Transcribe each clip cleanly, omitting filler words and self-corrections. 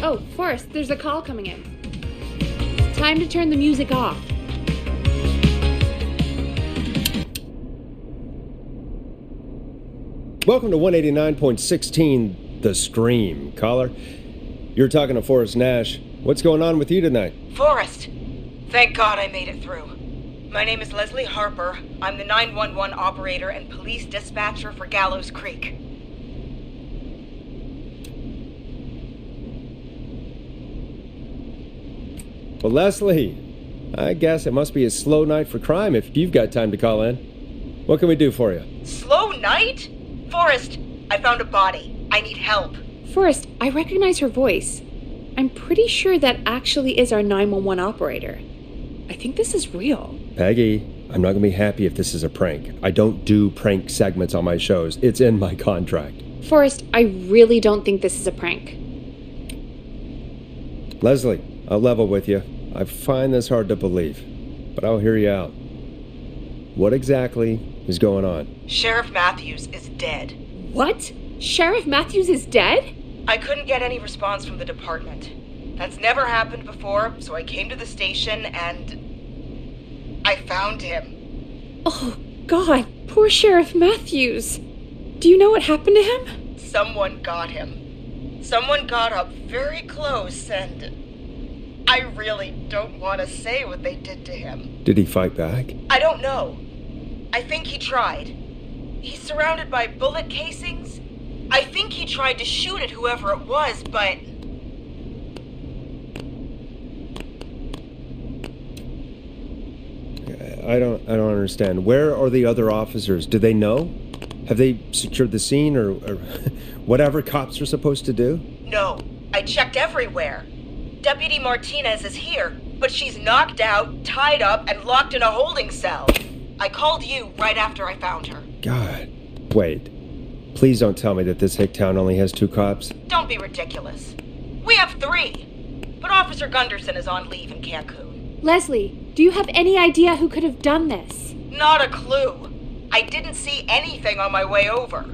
Oh, Forrest, there's a call coming in. It's time to turn the music off. Welcome to 189.16 The Stream. Caller, you're talking to Forrest Nash. What's going on with you tonight? Forrest! Thank God I made it through. My name is Leslie Harper. I'm the 911 operator and police dispatcher for Gallows Creed. Well, Leslie, I guess it must be a slow night for crime if you've got time to call in. What can we do for you? Slow night? Forrest, I found a body. I need help. Forrest, I recognize her voice. I'm pretty sure that actually is our 911 operator. I think this is real. Peggy, I'm not going to be happy if this is a prank. I don't do prank segments on my shows. It's in my contract. Forrest, I really don't think this is a prank. Leslie, I'll level with you. I find this hard to believe, but I'll hear you out. What exactly is going on? Sheriff Matthews is dead. What? Sheriff Matthews is dead? I couldn't get any response from the department. That's never happened before, so I came to the station and I found him. Oh, God, poor Sheriff Matthews. Do you know what happened to him? Someone got him. Someone got up very close and I really don't want to say what they did to him. Did he fight back? I don't know. I think he tried. He's surrounded by bullet casings. I think he tried to shoot at whoever it was, but... I don't understand. Where are the other officers? Do they know? Have they secured the scene or whatever cops are supposed to do? No. I checked everywhere. Deputy Martinez is here, but she's knocked out, tied up, and locked in a holding cell. I called you right after I found her. God. Wait. Please don't tell me that this hick town only has 2 cops. Don't be ridiculous. We have 3. But Officer Gunderson is on leave in Cancun. Leslie, do you have any idea who could have done this? Not a clue. I didn't see anything on my way over.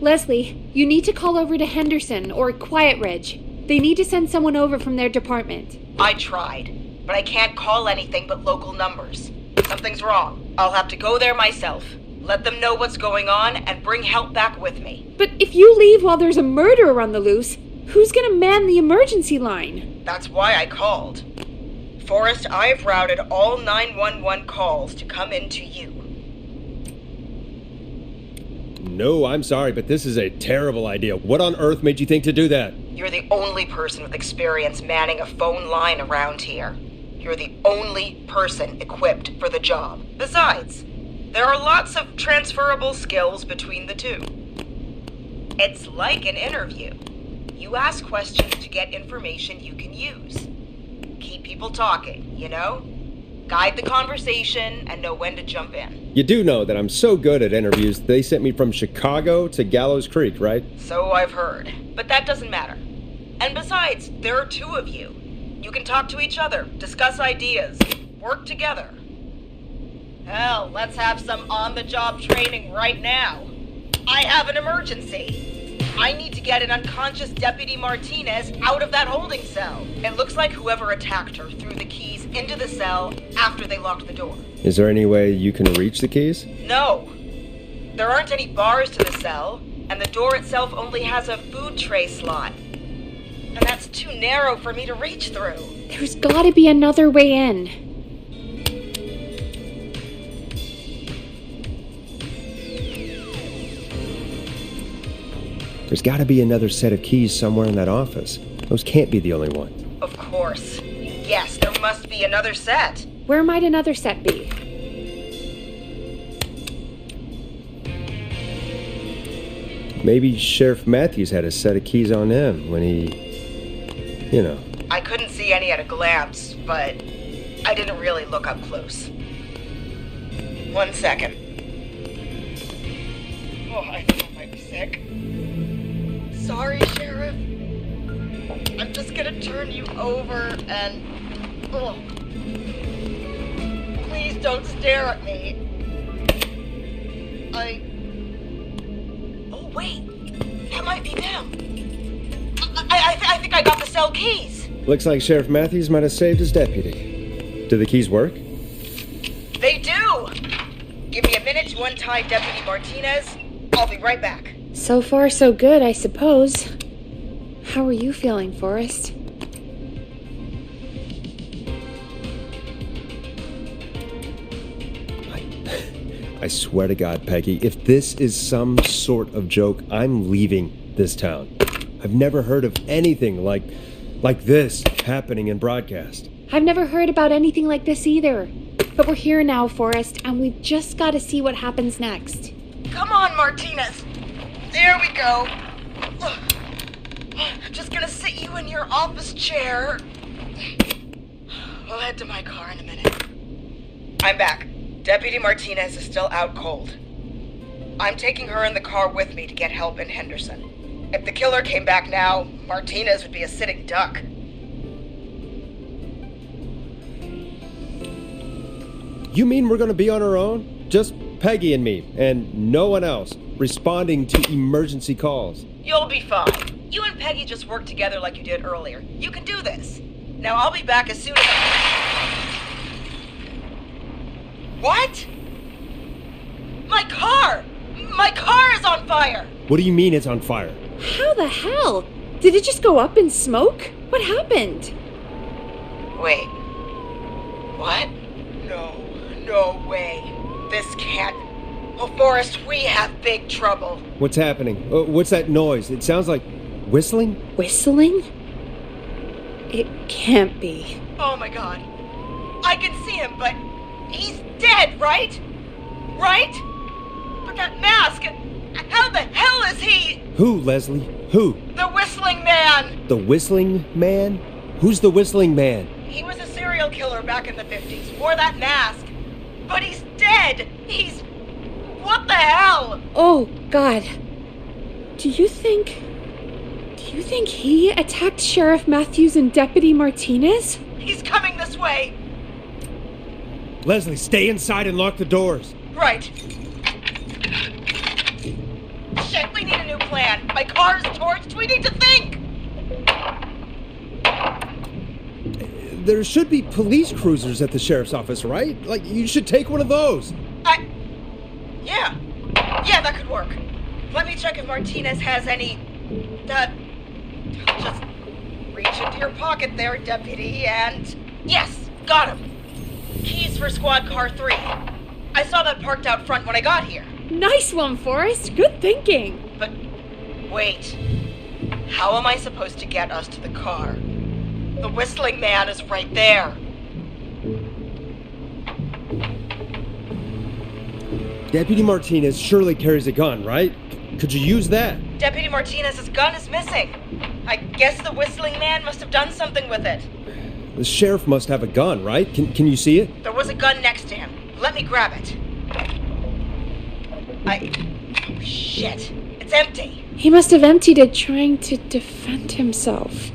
Leslie, you need to call over to Henderson or Quiet Ridge. They need to send someone over from their department. I tried, but I can't call anything but local numbers. Something's wrong. I'll have to go there myself. Let them know what's going on and bring help back with me. But if you leave while there's a murderer on the loose, who's gonna man the emergency line? That's why I called. Forrest, I've routed all 911 calls to come in to you. No, I'm sorry, but this is a terrible idea. What on earth made you think to do that? You're the only person with experience manning a phone line around here. You're the only person equipped for the job. Besides, there are lots of transferable skills between the two. It's like an interview. You ask questions to get information you can use. Keep people talking, you know? Guide the conversation and know when to jump in. You do know that I'm so good at interviews, they sent me from Chicago to Gallows Creed, right? So I've heard. But that doesn't matter. And besides, there are 2 of you. You can talk to each other, discuss ideas, work together. Hell, let's have some on-the-job training right now. I have an emergency. I need to get an unconscious Deputy Martinez out of that holding cell. It looks like whoever attacked her threw the keys into the cell after they locked the door. Is there any way you can reach the keys? No. There aren't any bars to the cell, and the door itself only has a food tray slot. And that's too narrow for me to reach through. There's gotta be another way in. There's got to be another set of keys somewhere in that office. Those can't be the only ones. Of course. Yes, there must be another set. Where might another set be? Maybe Sheriff Matthews had a set of keys on him when he... you know. I couldn't see any at a glance, but I didn't really look up close. 1 second. Oh, I think I might be sick. Sorry, Sheriff. I'm just gonna turn you over and... Oh. Please don't stare at me. Oh, wait. That might be them. I think I got the cell keys. Looks like Sheriff Matthews might have saved his deputy. Do the keys work? They do! Give me a minute to untie Deputy Martinez. I'll be right back. So far, so good, I suppose. How are you feeling, Forrest? I swear to God, Peggy, if this is some sort of joke, I'm leaving this town. I've never heard of anything like this happening in broadcast. I've never heard about anything like this either. But we're here now, Forrest, and we've just got to see what happens next. Come on, Martinez. There we go. Just gonna sit you in your office chair. We'll head to my car in a minute. I'm back. Deputy Martinez is still out cold. I'm taking her in the car with me to get help in Henderson. If the killer came back now, Martinez would be a sitting duck. You mean we're going to be on our own? Just Peggy and me, and no one else, responding to emergency calls. You'll be fine. You and Peggy just worked together like you did earlier. You can do this. Now I'll be back as soon as What? My car! My car is on fire! What do you mean it's on fire? How the hell? Did it just go up in smoke? What happened? Wait. What? No way. This can't... Oh, Forrest, we have big trouble. What's happening? What's that noise? It sounds like whistling? Whistling? It can't be. Oh my God. I can see him, but he's dead, right? Right? But that mask, how the hell is he? Who, Leslie? Who? The Whistling Man! The Whistling Man? Who's the Whistling Man? He was a serial killer back in the 50s, wore that mask. But he's dead! He's... What the hell? Oh, God. Do you think he attacked Sheriff Matthews and Deputy Martinez? He's coming this way! Leslie, stay inside and lock the doors. Right. Shit, we need a new plan. My car's torched. We need to think! There should be police cruisers at the sheriff's office, right? Like, you should take one of those. Yeah, that could work. Let me check if Martinez has any... Just reach into your pocket there, Deputy, and... Yes, got him. Keys for squad car 3. I saw that parked out front when I got here. Nice one, Forrest. Good thinking. But, wait. How am I supposed to get us to the car? The Whistling Man is right there. Deputy Martinez surely carries a gun, right? Could you use that? Deputy Martinez's gun is missing. I guess the Whistling Man must have done something with it. The sheriff must have a gun, right? Can you see it? There was a gun next to him. Let me grab it. Oh, shit. It's empty. He must have emptied it trying to defend himself.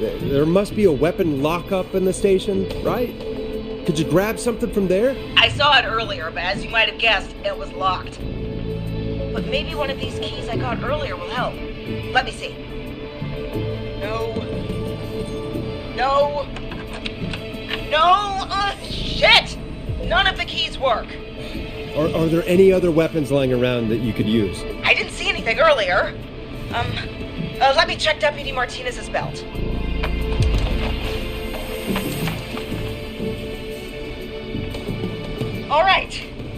There must be a weapon lockup in the station, right? Could you grab something from there? I saw it earlier, but as you might have guessed, it was locked. But maybe one of these keys I got earlier will help. Let me see. No! Shit! None of the keys work. Are there any other weapons lying around that you could use? I didn't see anything earlier. Let me check Deputy Martinez's belt. All right.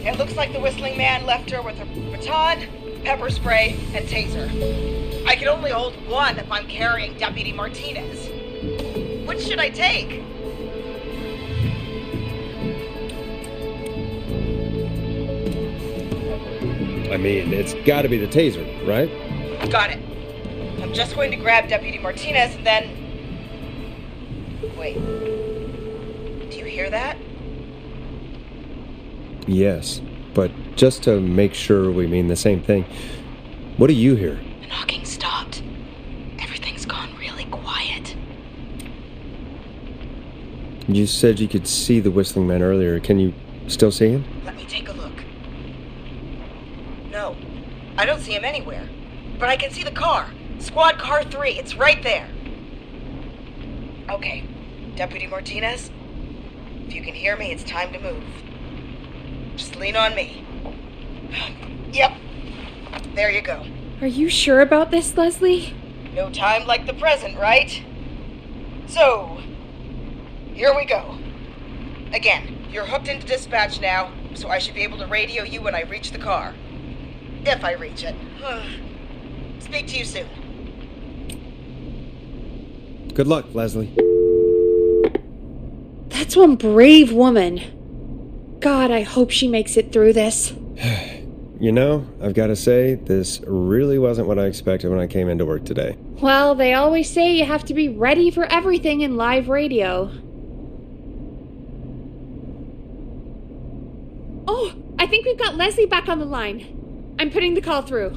It looks like the Whistling Man left her with her baton, pepper spray, and taser. I can only hold one if I'm carrying Deputy Martinez. Which should I take? I mean, it's gotta be the taser, right? Got it. I'm just going to grab Deputy Martinez and then... Wait. Do you hear that? Yes, but just to make sure we mean the same thing, what do you hear? The knocking stopped. Everything's gone really quiet. You said you could see the Whistling Man earlier. Can you still see him? Let me take a look. No, I don't see him anywhere. But I can see the car. Squad car 3. It's right there. Okay. Deputy Martinez? If you can hear me, it's time to move. Just lean on me. Yep. There you go. Are you sure about this, Leslie? No time like the present, right? So, here we go. Again, you're hooked into dispatch now, so I should be able to radio you when I reach the car. If I reach it. Speak to you soon. Good luck, Leslie. That's one brave woman. God, I hope she makes it through this. You know, I've got to say, this really wasn't what I expected when I came into work today. Well, they always say you have to be ready for everything in live radio. Oh, I think we've got Leslie back on the line. I'm putting the call through.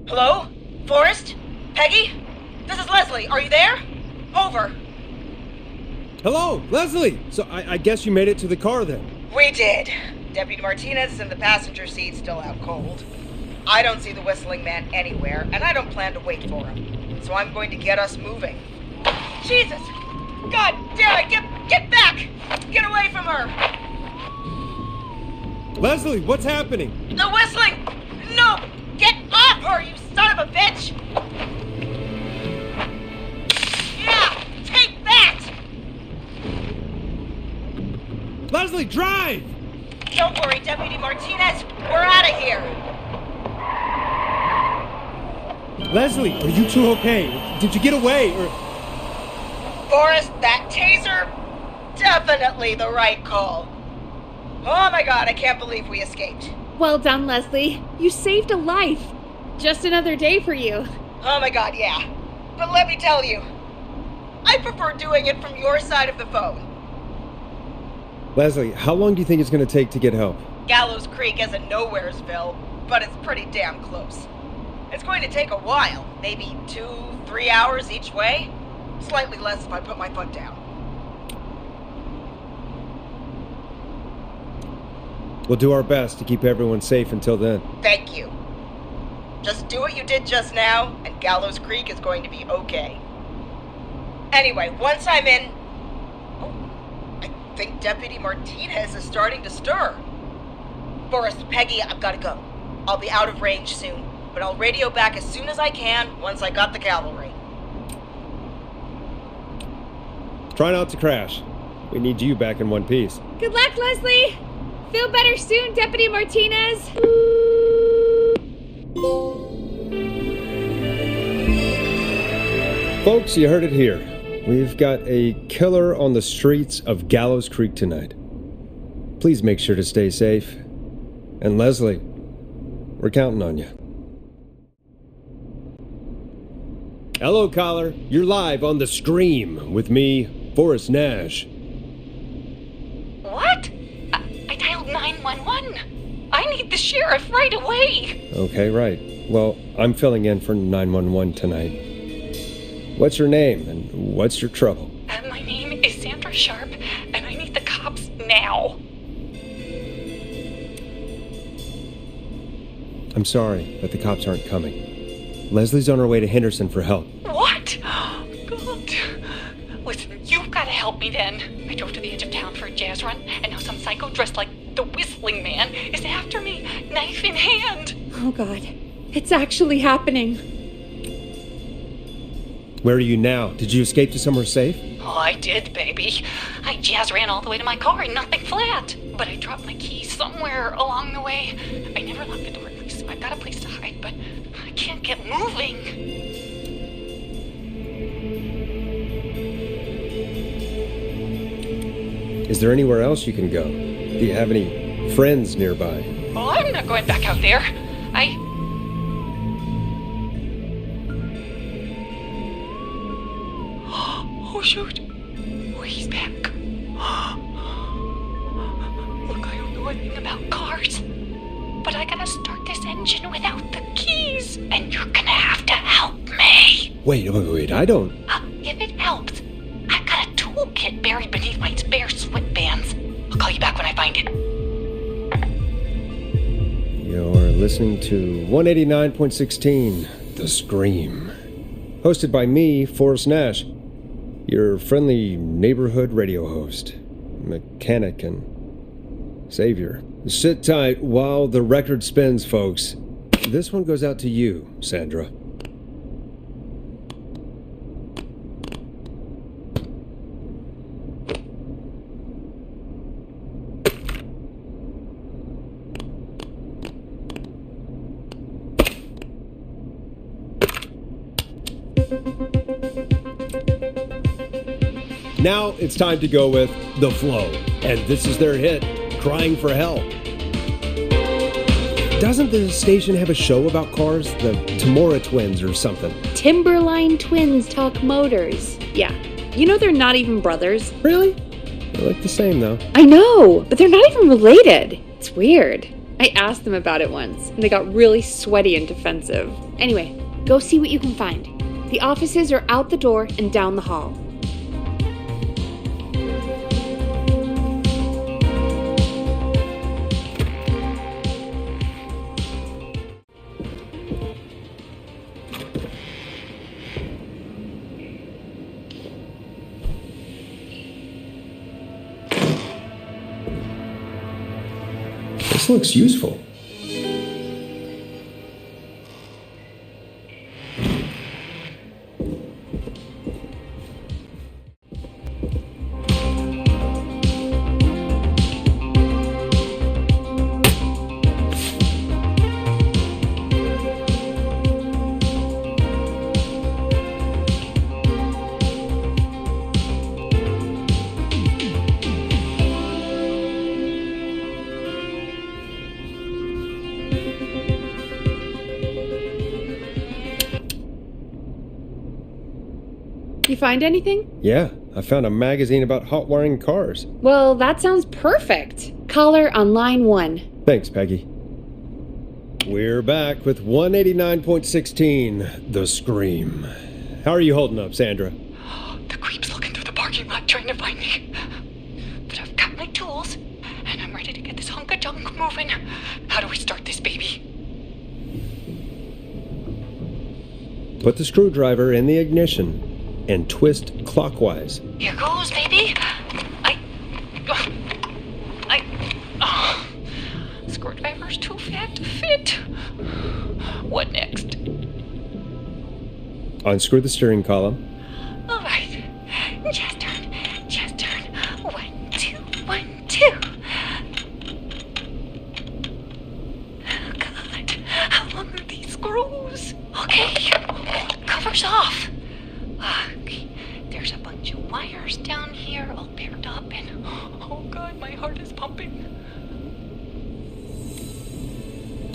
Hello? Forrest? Peggy? This is Leslie. Are you there? Over. Hello, Leslie! So I guess you made it to the car then? We did. Deputy Martinez is in the passenger seat, still out cold. I don't see the whistling man anywhere, and I don't plan to wait for him. So I'm going to get us moving. Jesus! God damn it! Get back! Get away from her! Leslie, what's happening? The whistling! No! Get off her, you son of a bitch! Yeah! Take that! Leslie, drive! Don't worry, Deputy Martinez. We're out of here. Leslie, are you two okay? Did you get away, or... Forrest, that taser? Definitely the right call. Oh my god, I can't believe we escaped. Well done, Leslie. You saved a life. Just another day for you. Oh my god, yeah. But let me tell you, I prefer doing it from your side of the phone. Leslie, how long do you think it's going to take to get help? Gallows Creed isn't Nowheresville, but it's pretty damn close. It's going to take a while, maybe 2-3 hours each way. Slightly less if I put my foot down. We'll do our best to keep everyone safe until then. Thank you. Just do what you did just now, and Gallows Creek is going to be okay. Anyway, once I'm in... I think Deputy Martinez is starting to stir. Forrest, Peggy, I've got to go. I'll be out of range soon, but I'll radio back as soon as I can once I got the cavalry. Try not to crash. We need you back in one piece. Good luck, Leslie. Feel better soon, Deputy Martinez. Folks, you heard it here. We've got a killer on the streets of Gallows Creek tonight. Please make sure to stay safe. And Leslie, we're counting on you. Hello, caller. You're live on the stream with me, Forrest Nash. What? I dialed 911. I need the sheriff right away. Okay, right. Well, I'm filling in for 911 tonight. What's your name and what's your trouble? My name is Sandra Sharpo, and I need the cops now. I'm sorry, but the cops aren't coming. Leslie's on her way to Henderson for help. What? God. Listen, you've got to help me then. I drove to the edge of town for a jazz run, and now some psycho dressed like the whistling man is after me, knife in hand. Oh, God. It's actually happening. Where are you now? Did you escape to somewhere safe? Oh, I did, baby. I jazz ran all the way to my car and nothing flat. But I dropped my keys somewhere along the way. I never locked the door, at least. I've got a place to hide, but I can't get moving. Is there anywhere else you can go? Do you have any friends nearby? Oh, I'm not going back out there. Oh, shoot. Oh, he's back. Look, I don't know anything about cars, but I gotta start this engine without the keys, and you're gonna have to help me. Wait, I don't... If it helps, I've got a toolkit buried beneath my spare sweatbands. I'll call you back when I find it. You're listening to 189.16, The Scream. Hosted by me, Forrest Nash, your friendly neighborhood radio host, mechanic and savior. Sit tight while the record spins, folks. This one goes out to you, Sandra. Now it's time to go with The Flow, and this is their hit, Crying for Help. Doesn't the station have a show about cars? The Tamora twins or something? Timberline twins talk motors. Yeah. You know they're not even brothers. Really? They look the same, though. I know, but they're not even related. It's weird. I asked them about it once, and they got really sweaty and defensive. Anyway, go see what you can find. The offices are out the door and down the hall. This looks useful. You find anything? Yeah, I found a magazine about hot wiring cars. Well, that sounds perfect. Caller on line 1. Thanks, Peggy. We're back with 189.16, The Scream. How are you holding up, Sandra? The creep's looking through the parking lot trying to find me. But I've got my tools, and I'm ready to get this hunk of junk moving. How do we start this baby? Put the screwdriver in the ignition and twist clockwise. Here goes, baby. Screwdriver's too fat to fit. What next? Unscrew the steering column. All right. Just turn. 1, 2, 1, 2. Oh, God. How long are these screws? Okay. Cover's off. Okay. There's a bunch of wires down here all paired up, and oh, God, my heart is pumping.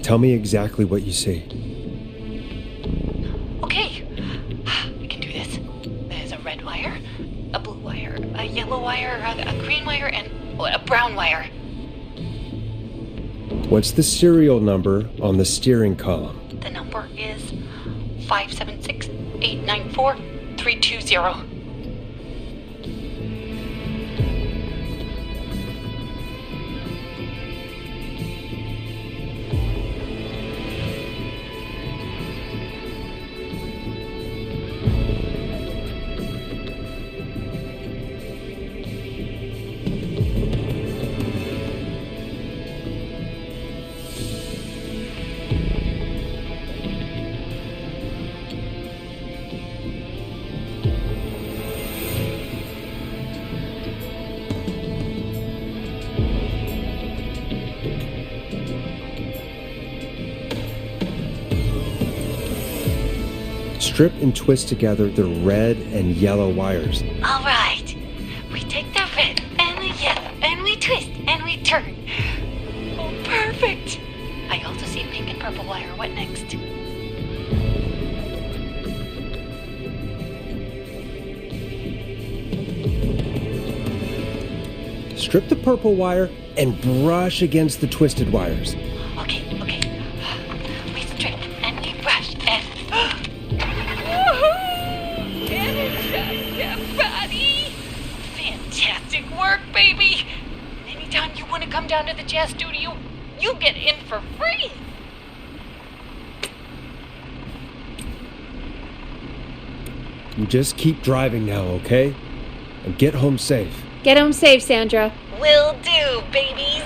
Tell me exactly what you see. Okay, I can do this. There's a red wire, a blue wire, a yellow wire, a green wire, and a brown wire. What's the serial number on the steering column? The number is 576-894-320. Strip and twist together the red and yellow wires. All right. We take the red and the yellow, and we twist, and we turn. Oh, perfect. I also see pink and purple wire. What next? Strip the purple wire and brush against the twisted wires. Okay. We strip and we brush and... And it's just everybody! Fantastic work, baby! Anytime you want to come down to the jazz studio, you get in for free! You just keep driving now, okay? And get home safe. Get home safe, Sandra. Will do, babies.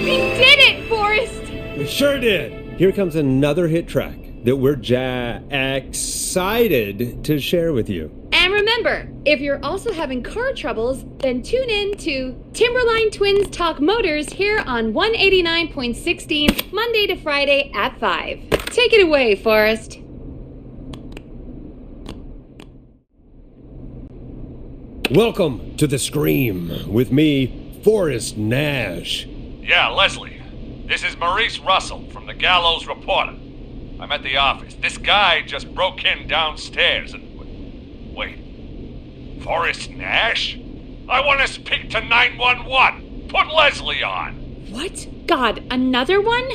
We did it, Forrest! We sure did. Here comes another hit track that we're excited to share with you. And remember, if you're also having car troubles, then tune in to Timberline Twins Talk Motors here on 189.16, Monday to Friday at 5. Take it away, Forrest. Welcome to The Scream with me, Forrest Nash. Yeah, Leslie. This is Maurice Russell from the Gallows Reporter. I'm at the office. This guy just broke in downstairs and... Wait. Forrest Nash? I want to speak to 911. Put Leslie on. What? God, another one?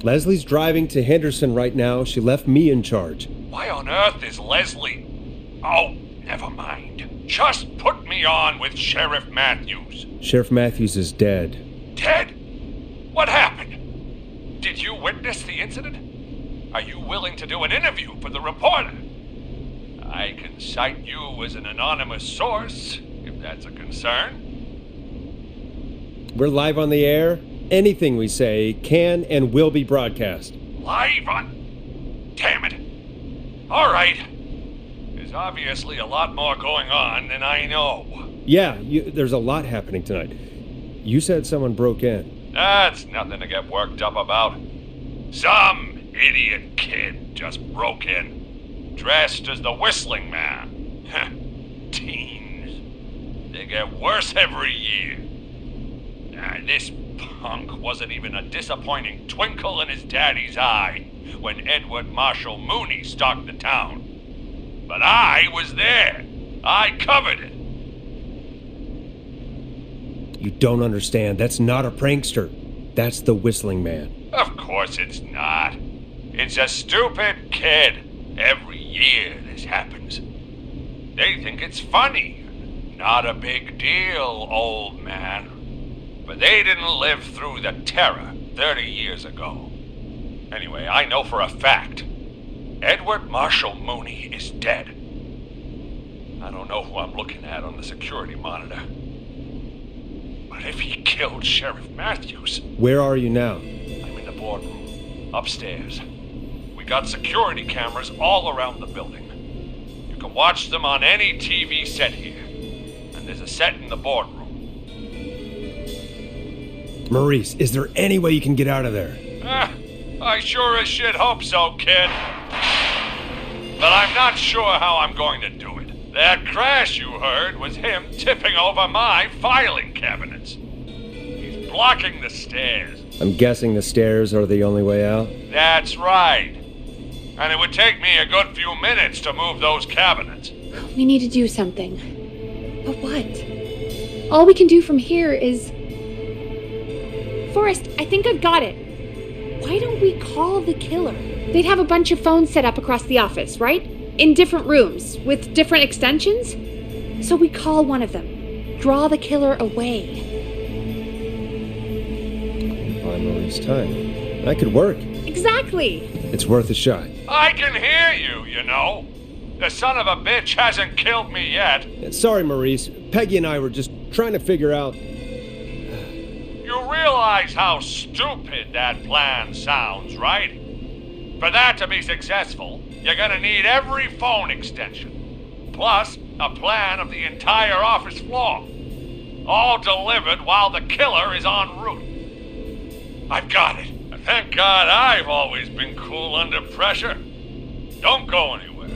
Leslie's driving to Henderson right now. She left me in charge. Why on earth is Leslie... Oh, never mind. Just put me on with Sheriff Matthews. Sheriff Matthews is dead. Dead? What happened? Did you witness the incident? Are you willing to do an interview for the reporter? I can cite you as an anonymous source, if that's a concern. We're live on the air. Anything we say can and will be broadcast. Live on... Damn it. All right. There's obviously a lot more going on than I know. Yeah, there's a lot happening tonight. You said someone broke in. That's nothing to get worked up about. Some idiot kid just broke in, dressed as the Whistling Man. Teens. They get worse every year. This punk wasn't even a disappointing twinkle in his daddy's eye when Edward Marshall Mooney stalked the town. But I was there. I covered it. You don't understand. That's not a prankster. That's the Whistling Man. Of course it's not. It's a stupid kid. Every year this happens. They think it's funny. Not a big deal, old man. But they didn't live through the terror 30 years ago. Anyway, I know for a fact. Edward Marshall Mooney is dead. I don't know who I'm looking at on the security monitor. But if he killed Sheriff Matthews... Where are you now? I'm in the boardroom, upstairs. We got security cameras all around the building. You can watch them on any TV set here. And there's a set in the boardroom. Maurice, is there any way you can get out of there? I sure as shit hope so, kid. But I'm not sure how I'm going to do it. That crash you heard was him tipping over my filing cabinets. He's blocking the stairs. I'm guessing the stairs are the only way out? That's right. And it would take me a good few minutes to move those cabinets. We need to do something. But what? All we can do from here is... Forrest, I think I've got it. Why don't we call the killer? They'd have a bunch of phones set up across the office, right? In different rooms, with different extensions? So we call one of them. Draw the killer away. Buy Maurice time. That could work. Exactly! It's worth a shot. I can hear you, you know. The son of a bitch hasn't killed me yet. Sorry, Maurice. Peggy and I were just trying to figure out... You realize how stupid that plan sounds, right? For that to be successful, you're gonna need every phone extension, plus a plan of the entire office floor, all delivered while the killer is en route. I've got it. And thank God I've always been cool under pressure. Don't go anywhere.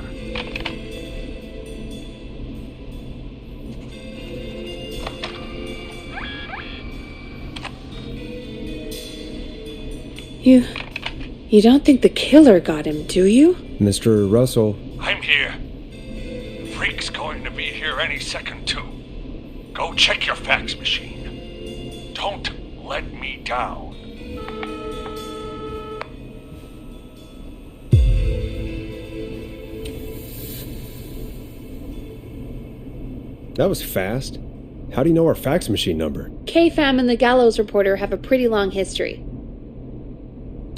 You don't think the killer got him, do you? Mr. Russell. I'm here. The freak's going to be here any second, too. Go check your fax machine. Don't let me down. That was fast. How do you know our fax machine number? K-Fam and the Gallows Reporter have a pretty long history.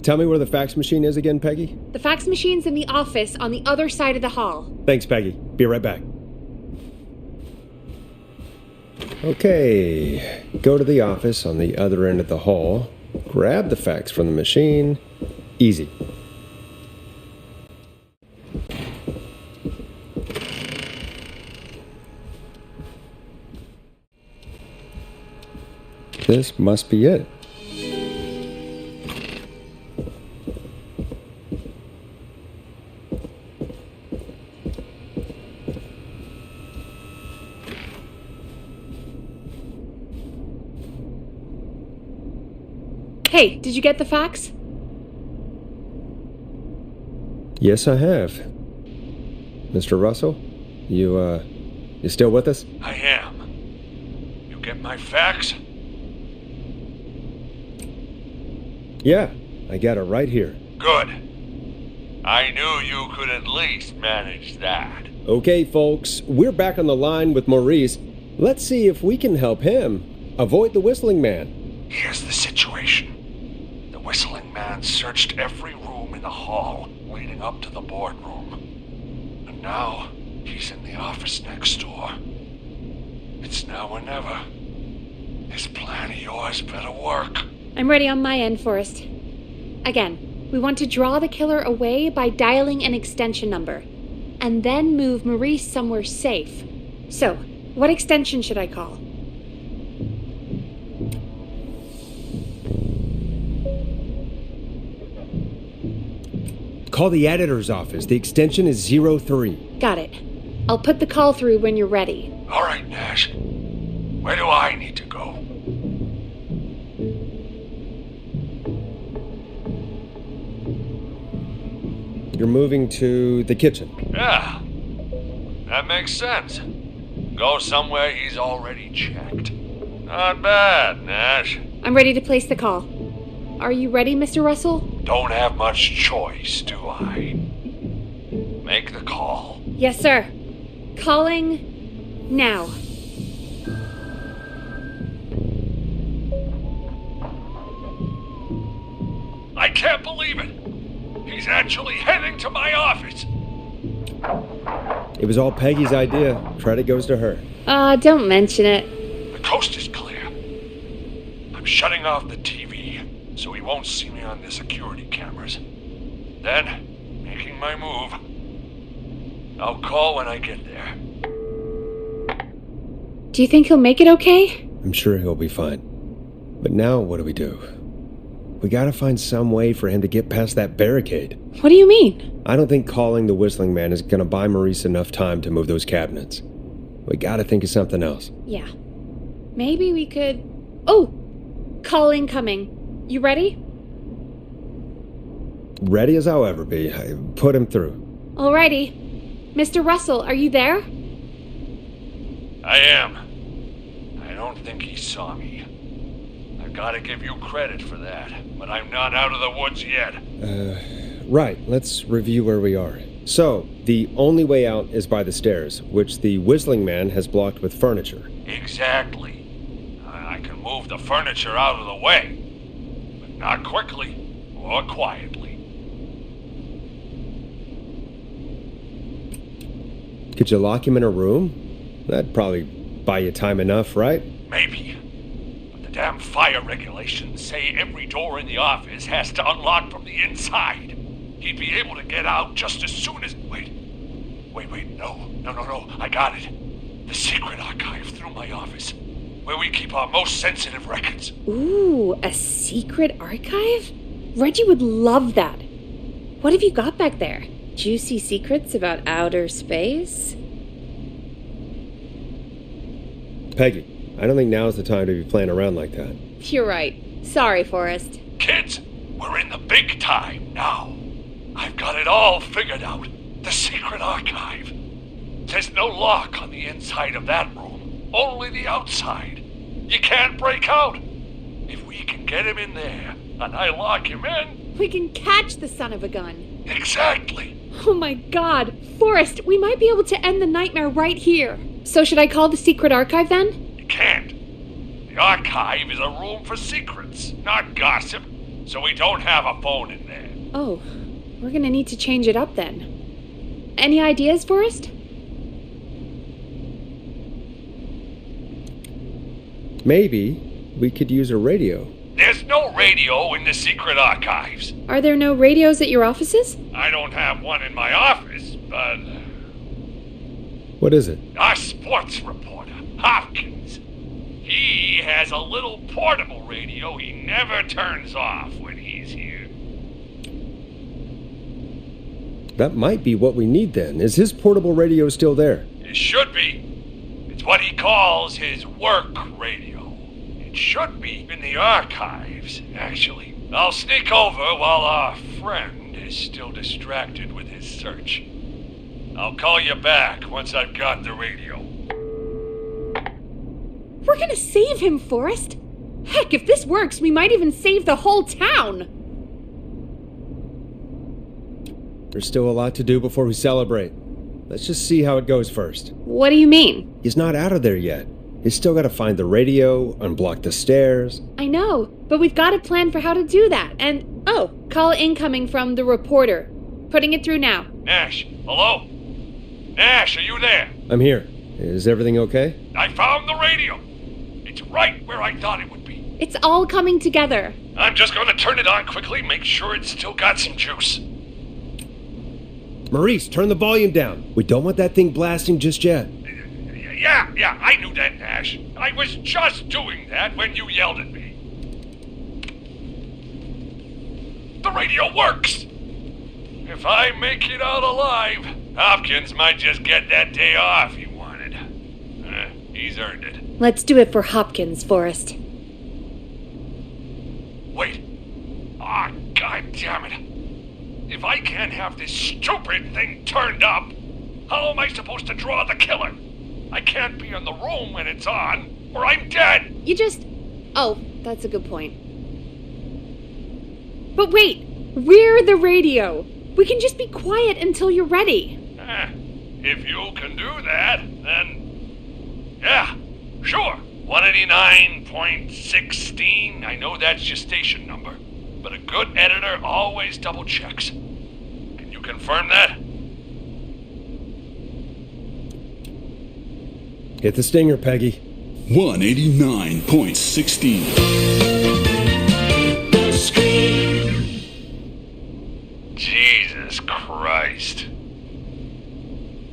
Tell me where the fax machine is again, Peggy? The fax machine's in the office on the other side of the hall. Thanks, Peggy. Be right back. Okay, go to the office on the other end of the hall, grab the fax from the machine. Easy. This must be it. Hey, did you get the fax? Yes, I have. Mr. Russell, you still with us? I am. You get my fax? Yeah, I got it right here. Good. I knew you could at least manage that. Okay, folks, we're back on the line with Maurice. Let's see if we can help him avoid the whistling man. Here's the situation. The whistling man searched every room in the hall leading up to the boardroom. And now he's in the office next door. It's now or never. This plan of yours better work. I'm ready on my end, Forrest. Again, we want to draw the killer away by dialing an extension number, and then move Maurice somewhere safe. So, what extension should I call? Call the editor's office. The extension is 03. Got it. I'll put the call through when you're ready. All right, Nash. Where do I need to go? You're moving to the kitchen. Yeah, that makes sense. Go somewhere he's already checked. Not bad, Nash. I'm ready to place the call. Are you ready, Mr. Russell? Don't have much choice, do I? Make the call. Yes, sir. Calling now. I can't believe it. He's actually heading to my office. It was all Peggy's idea. Credit goes to her. Don't mention it. The coast is clear. I'm shutting off the TV so he won't see me on the security cameras. Then, making my move. I'll call when I get there. Do you think he'll make it okay? I'm sure he'll be fine. But now what do? We gotta find some way for him to get past that barricade. What do you mean? I don't think calling the whistling man is gonna buy Maurice enough time to move those cabinets. We gotta think of something else. Yeah. Maybe we could... Oh! Call incoming. You ready? Ready as I'll ever be. I put him through. Alrighty. Mr. Russell, are you there? I am. I don't think he saw me. I've gotta give you credit for that, but I'm not out of the woods yet. Right. Let's review where we are. So, the only way out is by the stairs, which the whistling man has blocked with furniture. Exactly. I can move the furniture out of the way, but not quickly or quietly. Could you lock him in a room? That'd probably buy you time enough, right? Maybe. But the damn fire regulations say every door in the office has to unlock from the inside. He'd be able to get out just as soon as... Wait, no, I got it. The secret archive through my office, where we keep our most sensitive records. Ooh, a secret archive? Reggie would love that. What have you got back there? Juicy secrets about outer space? Peggy, I don't think now's the time to be playing around like that. You're right. Sorry, Forrest. Kids, we're in the big time now. I've got it all figured out. The secret archive. There's no lock on the inside of that room, only the outside. You can't break out. If we can get him in there, and I lock him in... We can catch the son of a gun. Exactly. Oh my god. Forrest, we might be able to end the nightmare right here. So should I call the secret archive then? You can't. The archive is a room for secrets, not gossip. so we don't have a phone in there. Oh, we're gonna need to change it up then. Any ideas, Forrest? Maybe we could use a radio. There's no radio in the secret archives. Are there no radios at your offices? I don't have one in my office, but What is it? our sports reporter, Hopkins, he has a little portable radio he never turns off when he's here. That might be what we need then. Is his portable radio still there? It should be. It's what he calls his work radio. It should be in the archives, actually. I'll sneak over while our friend is still distracted with his search. I'll call you back once I've got the radio. We're gonna save him, Forrest! Heck, if this works, we might even save the whole town! There's still a lot to do before we celebrate. Let's just see how it goes first. What do you mean? He's not out of there yet. He's still got to find the radio, unblock the stairs. I know, but we've got a plan for how to do that. And, oh, call incoming from the reporter. Putting it through now. Nash, hello? Nash, are you there? I'm here. Is everything okay? I found the radio. It's right where I thought it would be. It's all coming together. I'm just going to turn it on quickly, make sure it's still got some juice. Maurice, turn the volume down. We don't want that thing blasting just yet. Yeah, I knew that, Nash. I was just doing that when you yelled at me. The radio works! If I make it out alive, Hopkins might just get that day off he wanted. He's earned it. Let's do it for Hopkins, Forrest. Wait. Ah, God damn it. If I can't have this stupid thing turned up, how am I supposed to draw the killer? I can't be in the room when it's on, or I'm dead. You just... Oh, that's a good point. But wait, we're the radio. We can just be quiet until you're ready. If you can do that, then... Yeah, sure. 189.16, I know that's your station number. But a good editor always double checks. Can you confirm that? Get the stinger, Peggy. 189.16. Jesus Christ.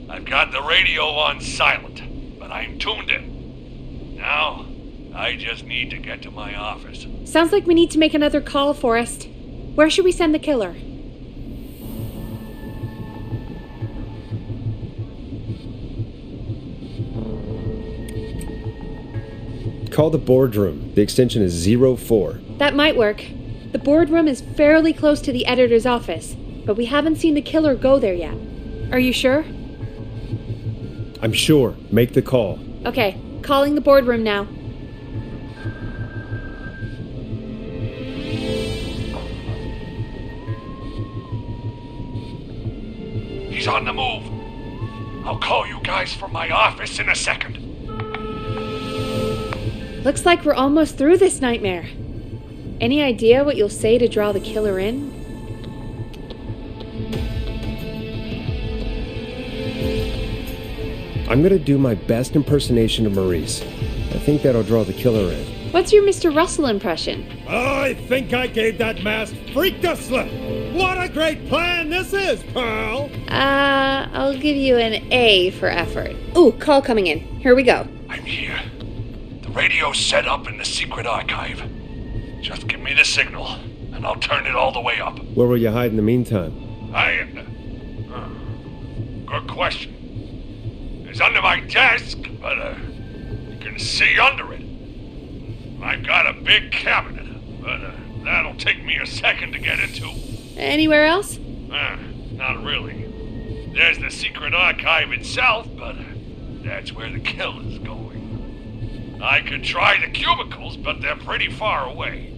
I've got the radio on silent, but I'm tuned in. Now, I just need to get to my office. Sounds like we need to make another call, Forrest. Where should we send the killer? Call the boardroom. The extension is 04. That might work. The boardroom is fairly close to the editor's office, but we haven't seen the killer go there yet. Are you sure? I'm sure. Make the call. Okay, calling the boardroom now. He's on the move. I'll call you guys from my office in a second. Looks like we're almost through this nightmare. Any idea what you'll say to draw the killer in? I'm gonna do my best impersonation of Maurice. I think that'll draw the killer in. What's your Mr. Russell impression? I think I gave that masked freak the slip. What a great plan this is, pal! I'll give you an A for effort. Ooh, call coming in. Here we go. I'm here. The radio's set up in the secret archive. Just give me the signal, and I'll turn it all the way up. Where will you hide in the meantime? Good question. It's under my desk, but you can see under it. I've got a big cabinet, but that'll take me a second to get into. Anywhere else? Not really. There's the secret archive itself, but that's where the killer's going. I could try the cubicles, but they're pretty far away.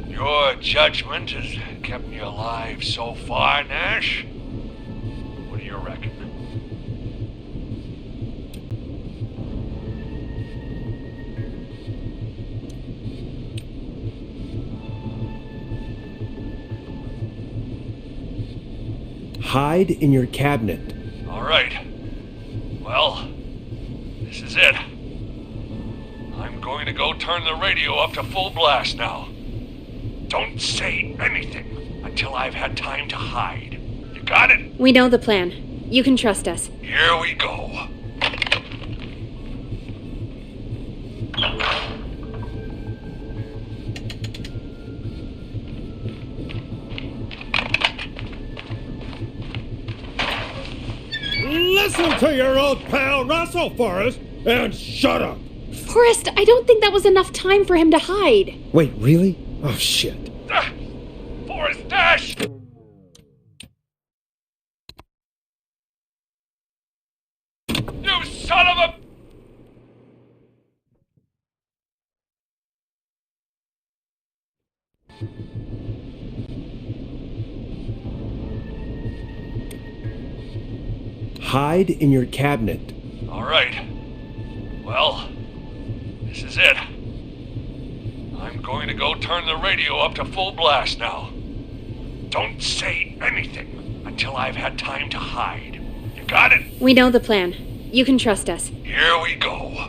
Your judgment has kept me alive so far, Nash. What do you reckon? Hide in your cabinet. All right. Well, this is it. I'm going to go turn the radio up to full blast now. Don't say anything until I've had time to hide. You got it? We know the plan. You can trust us. Here we go. Listen to your old pal Russell, Forrest, and shut up. Forrest, I don't think that was enough time for him to hide. Wait, really? Oh, shit. Forrest Nash! You son of a... Hide in your cabinet. All right. Well, this is it. I'm going to go turn the radio up to full blast now. Don't say anything until I've had time to hide. You got it? We know the plan. You can trust us. Here we go.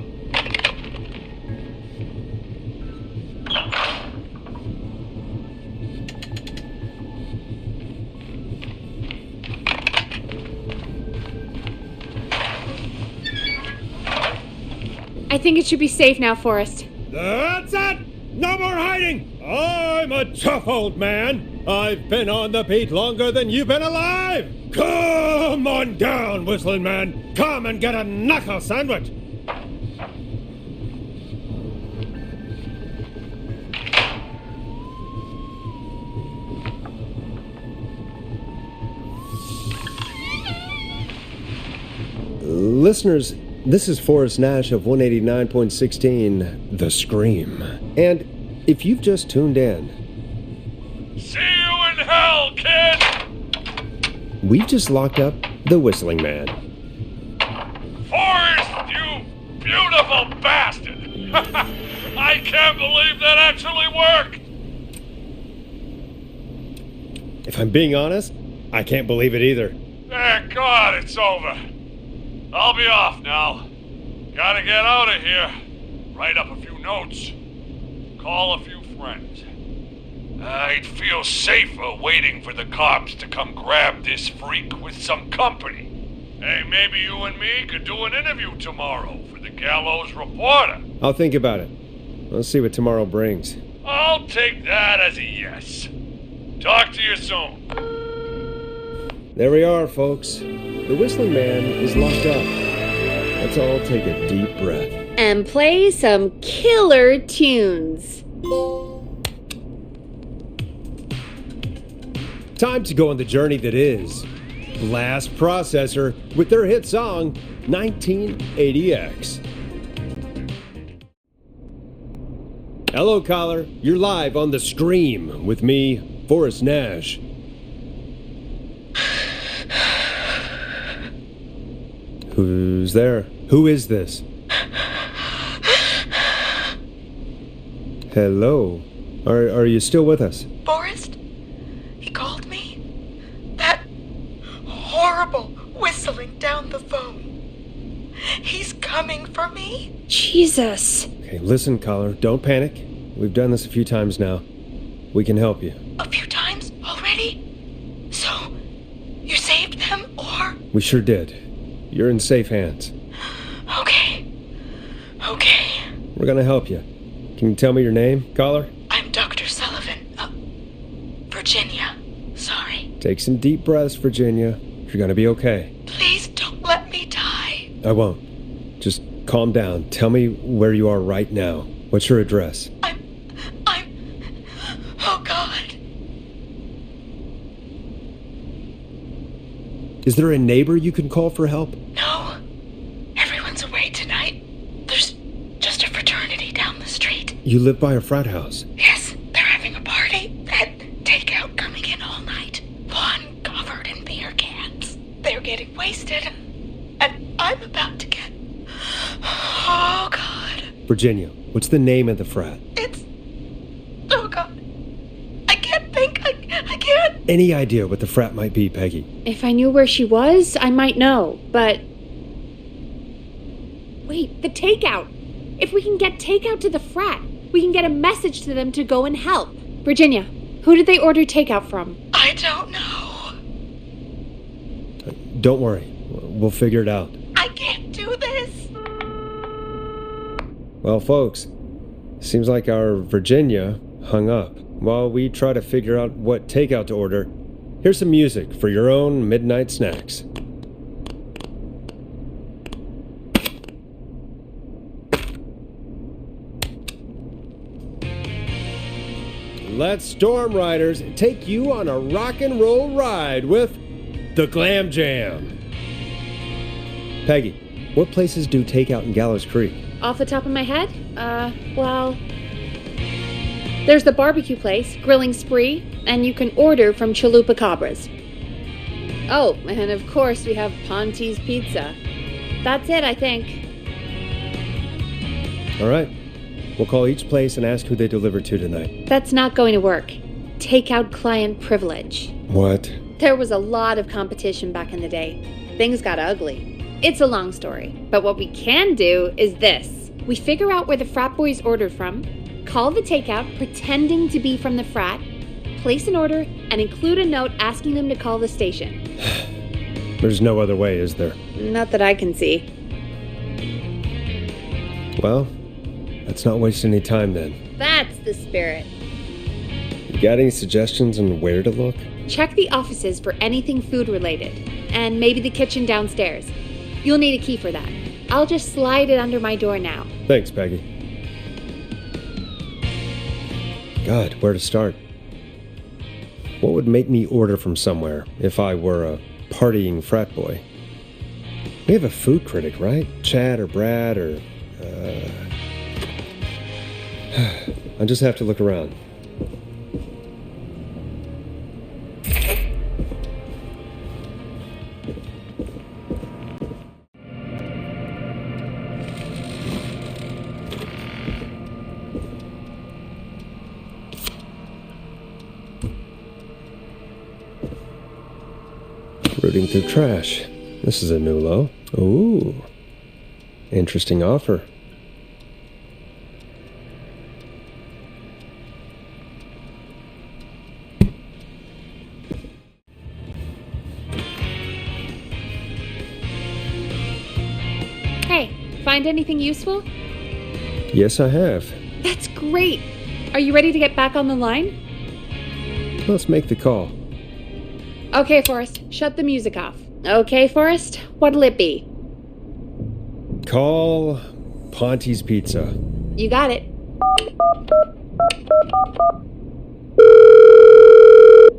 I think it should be safe now, Forrest. That's it! No more hiding! I'm a tough old man. I've been on the beat longer than you've been alive! Come on down, whistling man! Come and get a knuckle sandwich! Listeners, this is Forrest Nash of 189.16, The Scream. And if you've just tuned in, See you in hell, kid! we've just locked up the Whistling Man. Forrest, you beautiful bastard! I can't believe that actually worked! If I'm being honest, I can't believe it either. Thank God it's over. I'll be off now. Gotta get out of here. Write up a few notes. Call a few friends. I'd feel safer waiting for the cops to come grab this freak with some company. Hey, maybe you and me could do an interview tomorrow for the Gallows Reporter. I'll think about it. Let's see what tomorrow brings. I'll take that as a yes. Talk to you soon. There we are, folks. The Whistling Man is locked up. Let's all take a deep breath. And play some killer tunes. Time to go on the journey that is Blast Processor with their hit song 1980X. Hello, caller. You're live on The Scream with me, Forrest Nash. Who's there? Who is this? Hello. Are you still with us? Forrest? He called me? That horrible whistling down the phone. He's coming for me? Jesus. Okay, listen, caller. Don't panic. We've done this a few times now. We can help you. A few times already? So, you saved them, or? We sure did. You're in safe hands. Okay. We're gonna help you. Can you tell me your name, caller? I'm Dr. Sullivan. Virginia. Sorry. Take some deep breaths, Virginia. You're gonna be okay. Please don't let me die. I won't. Just calm down. Tell me where you are right now. What's your address? Oh, God. Is there a neighbor you can call for help? No. Everyone's away tonight. There's just a fraternity down the street. You live by a frat house. Yes, they're having a party. That takeout coming in all night. Lawn covered in beer cans. They're getting wasted. And I'm about to get... Oh, God. Virginia, what's the name of the frat? It's... Oh, God. I can't think. I can't. any idea what the frat might be, Peggy? If I knew where she was, I might know, but... Wait, the takeout! If we can get takeout to the frat, we can get a message to them to go and help. Virginia, who did they order takeout from? I don't know. Don't worry. We'll figure it out. I can't do this. Well, folks, seems like our Virginia hung up. While we try to figure out what takeout to order, here's some music for your own midnight snacks. Let Storm Riders take you on a rock and roll ride with the Glam Jam. Peggy, what places do takeout in Gallows Creed? Off the top of my head? Well... There's the barbecue place, Grilling Spree, and you can order from Chalupa Cabras. Oh, and of course we have Ponte's Pizza. That's it, I think. All right. We'll call each place and ask who they deliver to tonight. That's not going to work. Takeout client privilege. What? There was a lot of competition back in the day. Things got ugly. It's a long story, but what we can do is this. We figure out where the frat boys ordered from, call the takeout pretending to be from the frat, place an order, and include a note asking them to call the station. There's no other way, is there? Not that I can see. Well, let's not waste any time then. That's the spirit. You got any suggestions on where to look? Check the offices for anything food related, and maybe the kitchen downstairs. You'll need a key for that. I'll just slide it under my door now. Thanks, Peggy. God, where to start? What would make me order from somewhere if I were a partying frat boy? We have a food critic, right? Chad or Brad or... I just have to look around. Rooting through trash. This is a new low. Ooh. Interesting offer. Hey, find anything useful? Yes, I have. That's great. Are you ready to get back on the line? Let's make the call. Okay, Forrest, shut the music off. Okay, Forrest, what'll it be? Call Ponte's Pizza. You got it.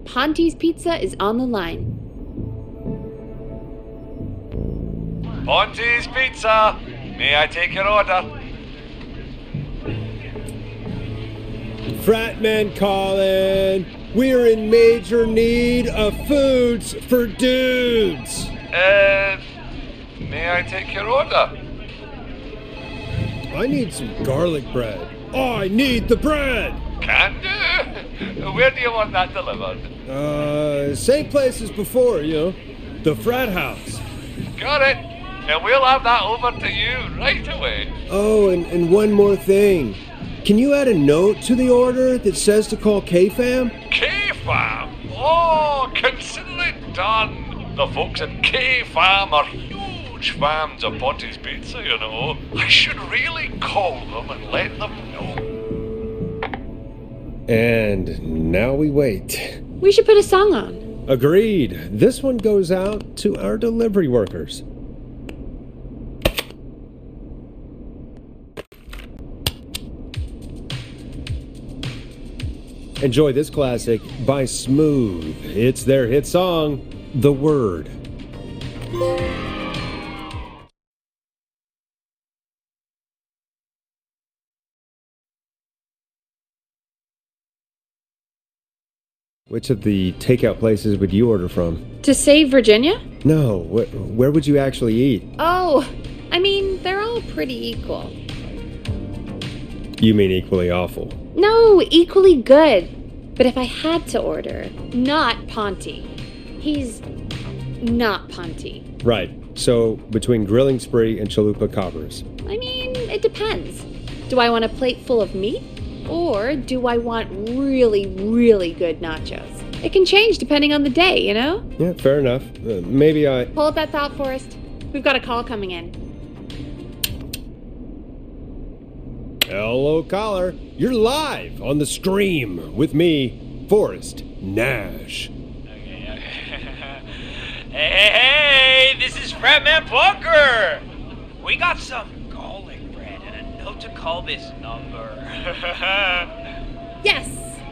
Ponte's Pizza is on the line. Ponte's Pizza. May I take your order? Fratmen calling. We're in major need of foods for dudes. May I take your order? I need some garlic bread. I need the bread. Can do. Where do you want that delivered? Same place as before, the frat house. Got it. And we'll have that over to you right away. Oh, and one more thing. Can you add a note to the order that says to call K-Fam? K-Fam? Oh, consider it done. The folks at K-Fam are huge fans of Ponte's Pizza, I should really call them and let them know. And now we wait. We should put a song on. Agreed. This one goes out to our delivery workers. Enjoy this classic by Smooth. It's their hit song, The Word. Which of the takeout places would you order from? To save Virginia? No, where would you actually eat? Oh, I mean, they're all pretty equal. You mean equally awful? No, equally good. But if I had to order, not Ponty. He's not Ponty. Right. So, between grilling spree and chalupa cobbers. I mean, it depends. Do I want a plate full of meat? Or do I want really, really good nachos? It can change depending on the day, you know? Yeah, fair enough. Maybe I... Hold that thought, Forrest. We've got a call coming in. Hello, caller. You're live on the stream with me, Forrest Nash. Hey, this is Fratman Plunker! We got some garlic bread and a note to call this number. Yes!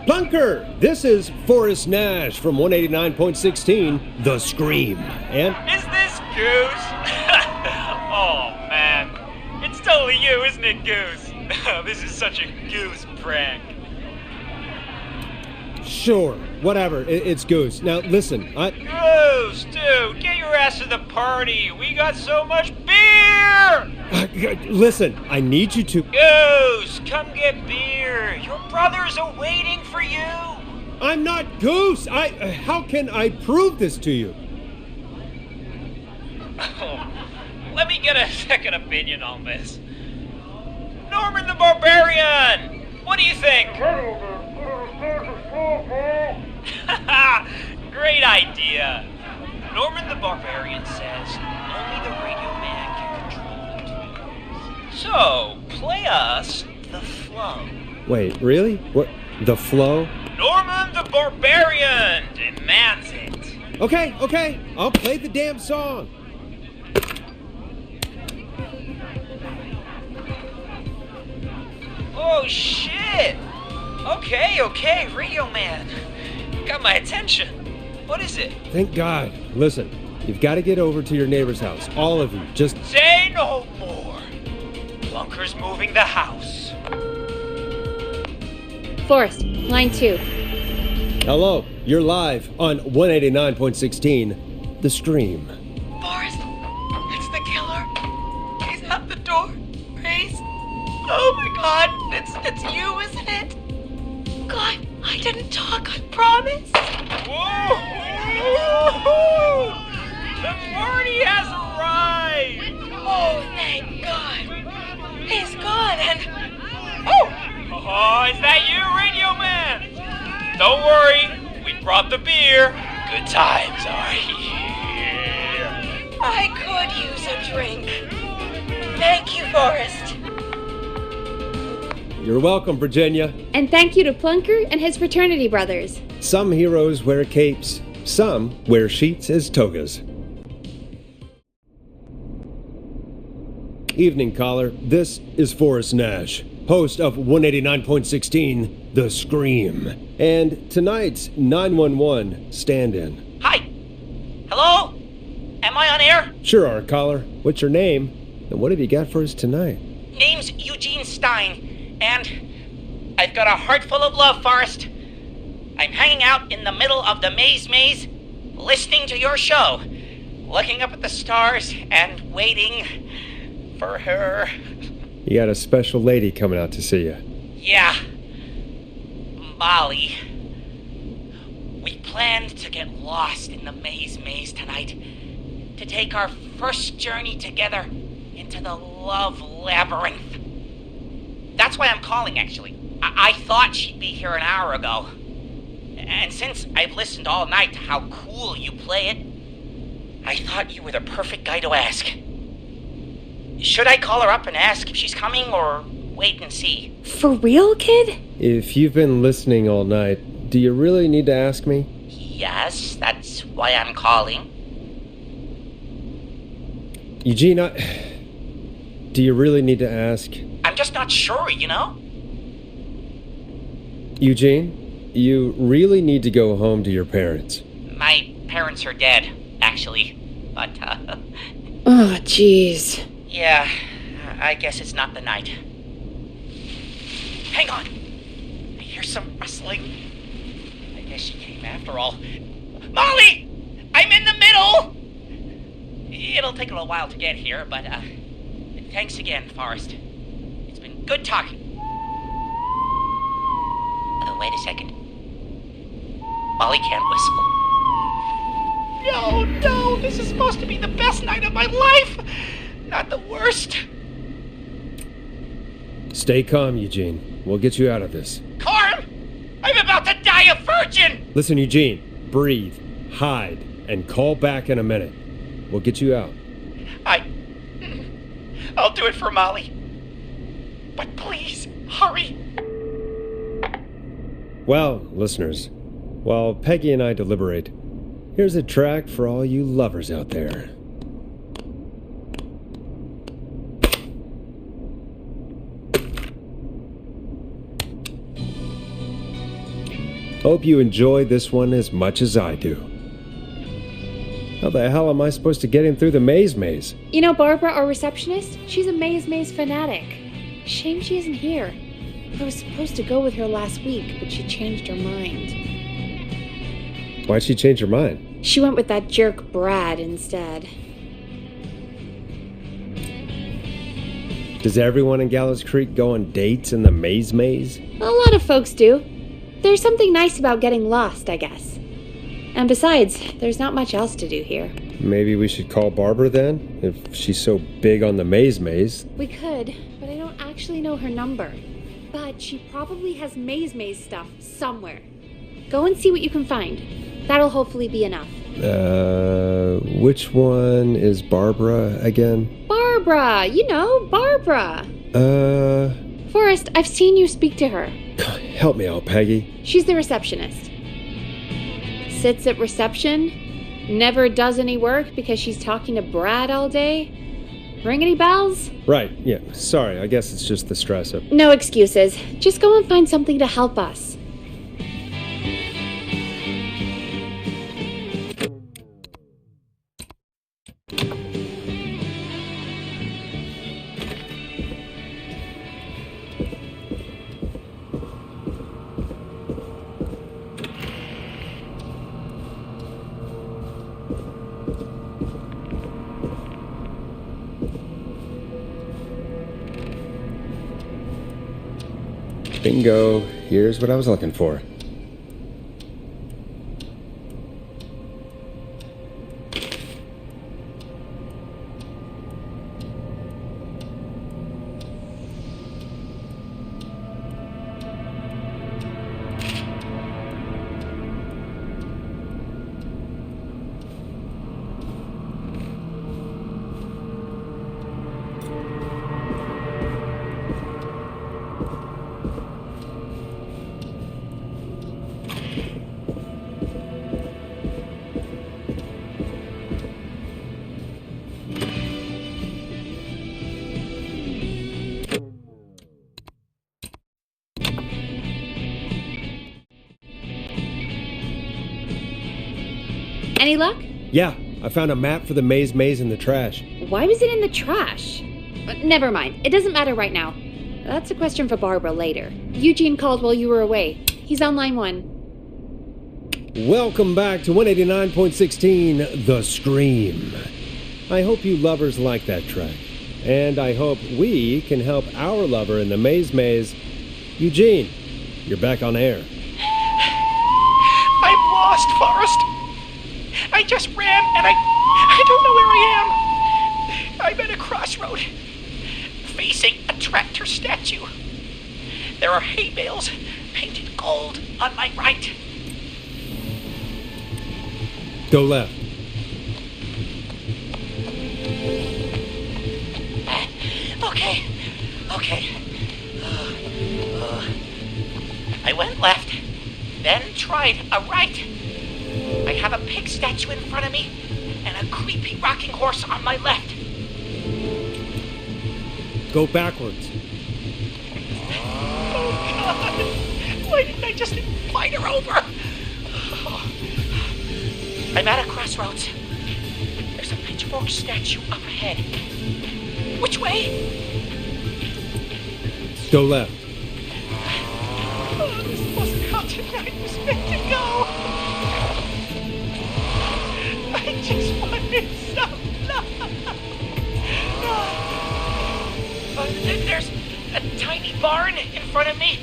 Plunker, this is Forrest Nash from 189.16, The Scream. And... Is this Goose? Oh, man. It's totally you, isn't it, Goose? This is such a Goose prank. Sure, whatever, it's Goose. Now, listen, Goose, dude, get your ass to the party. We got so much beer! Listen, I need you to... Goose, come get beer. Your brothers are waiting for you. I'm not Goose! How can I prove this to you? Let me get a second opinion on this. Norman the Barbarian! What do you think? Great idea. Norman the Barbarian says only the radio man can control the tunes. So, play us the flow. Wait, really? What? The flow? Norman the Barbarian demands it. Okay, I'll play the damn song. Oh, shit! Okay, Radio Man. Got my attention. What is it? Thank God. Listen, you've got to get over to your neighbor's house. All of you. Just... Say no more. Plunker's moving the house. Forrest, line 2. Hello, you're live on 189.16, The Scream. Forrest, it's the killer. He's at the door. Race. Oh my God, it's you, isn't it? God, I didn't talk, I promise. Whoa! The party has arrived! Oh, thank God. He's gone and... Oh, is that you, Radio Man? Don't worry, we brought the beer. Good times are here. I could use a drink. Thank you, Forrest. You're welcome, Virginia. And thank you to Plunker and his fraternity brothers. Some heroes wear capes, some wear sheets as togas. Evening, caller. This is Forrest Nash, host of 189.16, The Scream, and tonight's 911 stand-in. Hi. Hello? Am I on air? Sure are, caller. What's your name? And what have you got for us tonight? Name's Eugene Stine, and I've got a heart full of love, Forrest. I'm hanging out in the middle of the maze, listening to your show, looking up at the stars and waiting for her. You got a special lady coming out to see you. Yeah. Molly. We planned to get lost in the maze tonight, to take our first journey together into the love labyrinth. That's why I'm calling, actually. I thought she'd be here an hour ago. And since I've listened all night to how cool you play it, I thought you were the perfect guy to ask. Should I call her up and ask if she's coming, or wait and see? For real, kid? If you've been listening all night, do you really need to ask me? Yes, that's why I'm calling. Eugene, do you really need to ask? I'm just not sure, you know? Eugene, you really need to go home to your parents. My parents are dead, actually. But, Oh, jeez. yeah, I guess it's not the night. Hang on! I hear some rustling. I guess she came after all. Molly! I'm in the middle! It'll take a little while to get here, but, thanks again, Forrest. It's been good talking. Oh, wait a second. Molly can't whistle. No, this is supposed to be the best night of my life, not the worst. Stay calm, Eugene. We'll get you out of this. Carm, I'm about to die a virgin. Listen, Eugene, breathe, hide, and call back in a minute. We'll get you out. I'll do it for Molly. But please, hurry. Well, listeners, while Peggy and I deliberate, here's a track for all you lovers out there. Hope you enjoy this one as much as I do. How the hell am I supposed to get him through the maze? You know Barbara, our receptionist? She's a maze fanatic. Shame she isn't here. I was supposed to go with her last week, but she changed her mind. Why'd she change her mind? She went with that jerk Brad instead. Does everyone in Gallows Creed go on dates in the maze? A lot of folks do. There's something nice about getting lost, I guess. And besides, there's not much else to do here. Maybe we should call Barbara then, if she's so big on the maze. We could, but I don't actually know her number. But she probably has maze stuff somewhere. Go and see what you can find. That'll hopefully be enough. Which one is Barbara again? Barbara! You know, Barbara! Forrest, I've seen you speak to her. Help me out, Peggy. She's the receptionist. Sits at reception, never does any work because she's talking to Brad all day. Ring any bells? Right, yeah. Sorry, I guess it's just the stress of... No excuses. Just go and find something to help us. Bingo. Here's what I was looking for. Any luck? Yeah, I found a map for the maze in the trash. Why was it in the trash? Never mind. It doesn't matter right now. That's a question for Barbara later. Eugene called while you were away. He's on line 1. Welcome back to 189.16, The Scream. I hope you lovers like that track. And I hope we can help our lover in the maze. Eugene, you're back on air. I'm lost, Forrest. I just ran and I don't know where I am. I'm at a crossroad, facing a tractor statue. There are hay bales painted gold on my right. Go left. Okay. I went left, then tried a right. I have a pig statue in front of me and a creepy rocking horse on my left. Go backwards. Oh, God. Why didn't I just invite her over? I'm at a crossroads. There's a pitchfork statue up ahead. Which way? Go left. Oh, this wasn't how tonight was meant to go. I just wanted some love. There's a tiny barn in front of me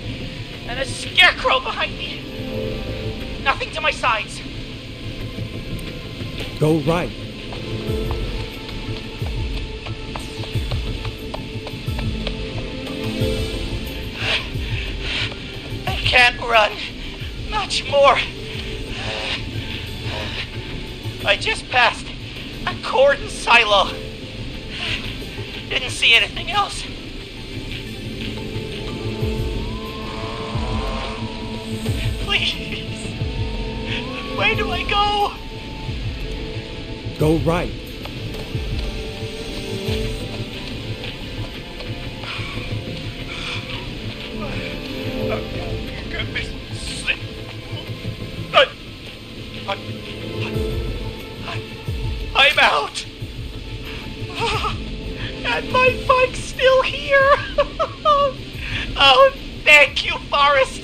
and a scarecrow behind me. Nothing to my sides. Go right. I can't run much more. I just passed a cordon silo. Didn't see anything else. Please. Where do I go? Go right. I'm out. And my bike's still here. Oh, thank you, Forrest.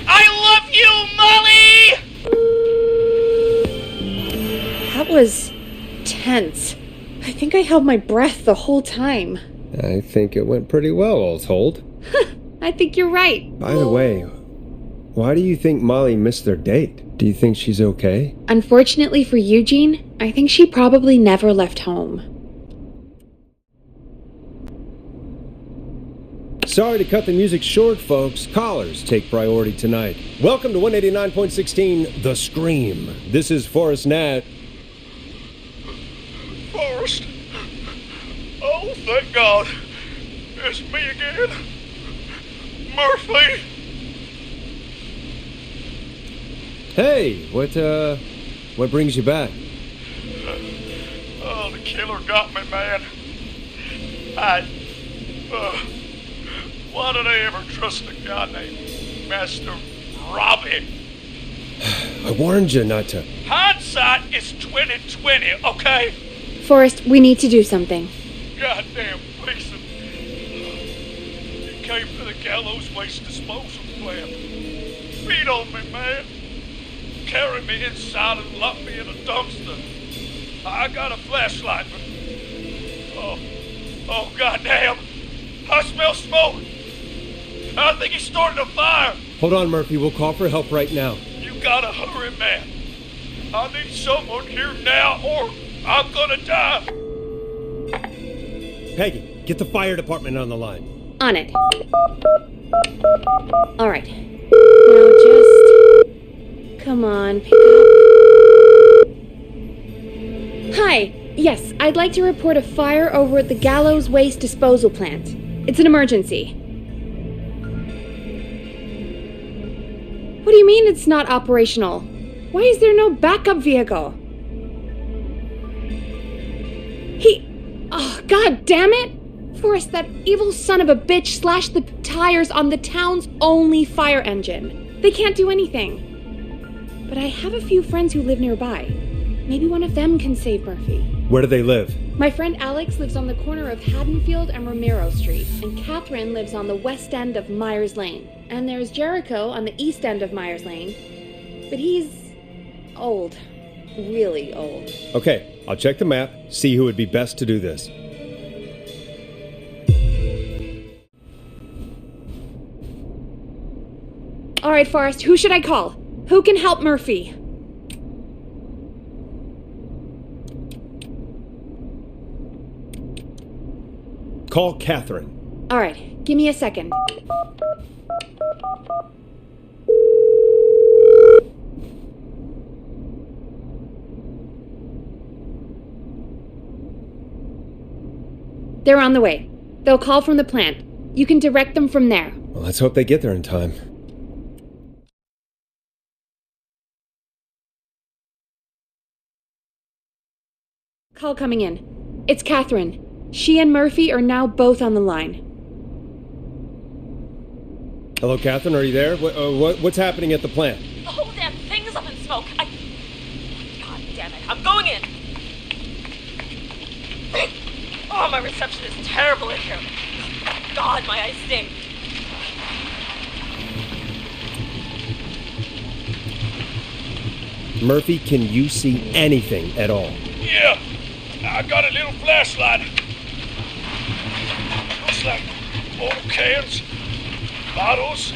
I love you, Molly! That was tense. I think I held my breath the whole time. I think it went pretty well, all told. I think you're right. By the way, why do you think Molly missed their date? Do you think she's okay? Unfortunately for Eugene, I think she probably never left home. Sorry to cut the music short, folks. Callers take priority tonight. Welcome to 189.16, The Scream. This is Forrest Nash. Forrest. Oh, thank God. It's me again. Murphy. Hey, what brings you back? Oh, the killer got me, man. Why did I ever trust a guy named Master Robbie? I warned you not to. Hindsight is 20/20, okay? Forrest, we need to do something. Goddamn Mason. He came to the Gallows waste disposal plant. Beat on me, man. Carry me inside and lock me in a dumpster. I got a flashlight, but... Oh, goddamn. I smell smoke. I think he started a fire. Hold on, Murphy. We'll call for help right now. You gotta hurry, man. I need someone here now or I'm gonna die. Peggy, get the fire department on the line. On it. All right. Now just... Come on, pick up. Hi. Yes, I'd like to report a fire over at the Gallows Waste Disposal Plant. It's an emergency. What do you mean it's not operational? Why is there no backup vehicle? Oh, God damn it! Forrest, that evil son of a bitch slashed the tires on the town's only fire engine. They can't do anything. But I have a few friends who live nearby. Maybe one of them can save Murphy. Where do they live? My friend Alex lives on the corner of Haddonfield and Romero Street, and Catherine lives on the west end of Myers Lane. And there's Jericho on the east end of Myers Lane. But he's old. Really old. Okay, I'll check the map, see who would be best to do this. All right, Forrest, who should I call? Who can help Murphy? Call Catherine. All right, give me a second. They're on the way. They'll call from the plant. You can direct them from there. Well, let's hope they get there in time. Call coming in. It's Catherine. She and Murphy are now both on the line. Hello, Catherine, are you there? What's happening at the plant? The whole damn thing is up in smoke. God damn it. I'm going in. Oh, my reception is terrible in here. God, my eyes sting. Murphy, can you see anything at all? Yeah, I got a little flashlight. Looks like old cans, bottles,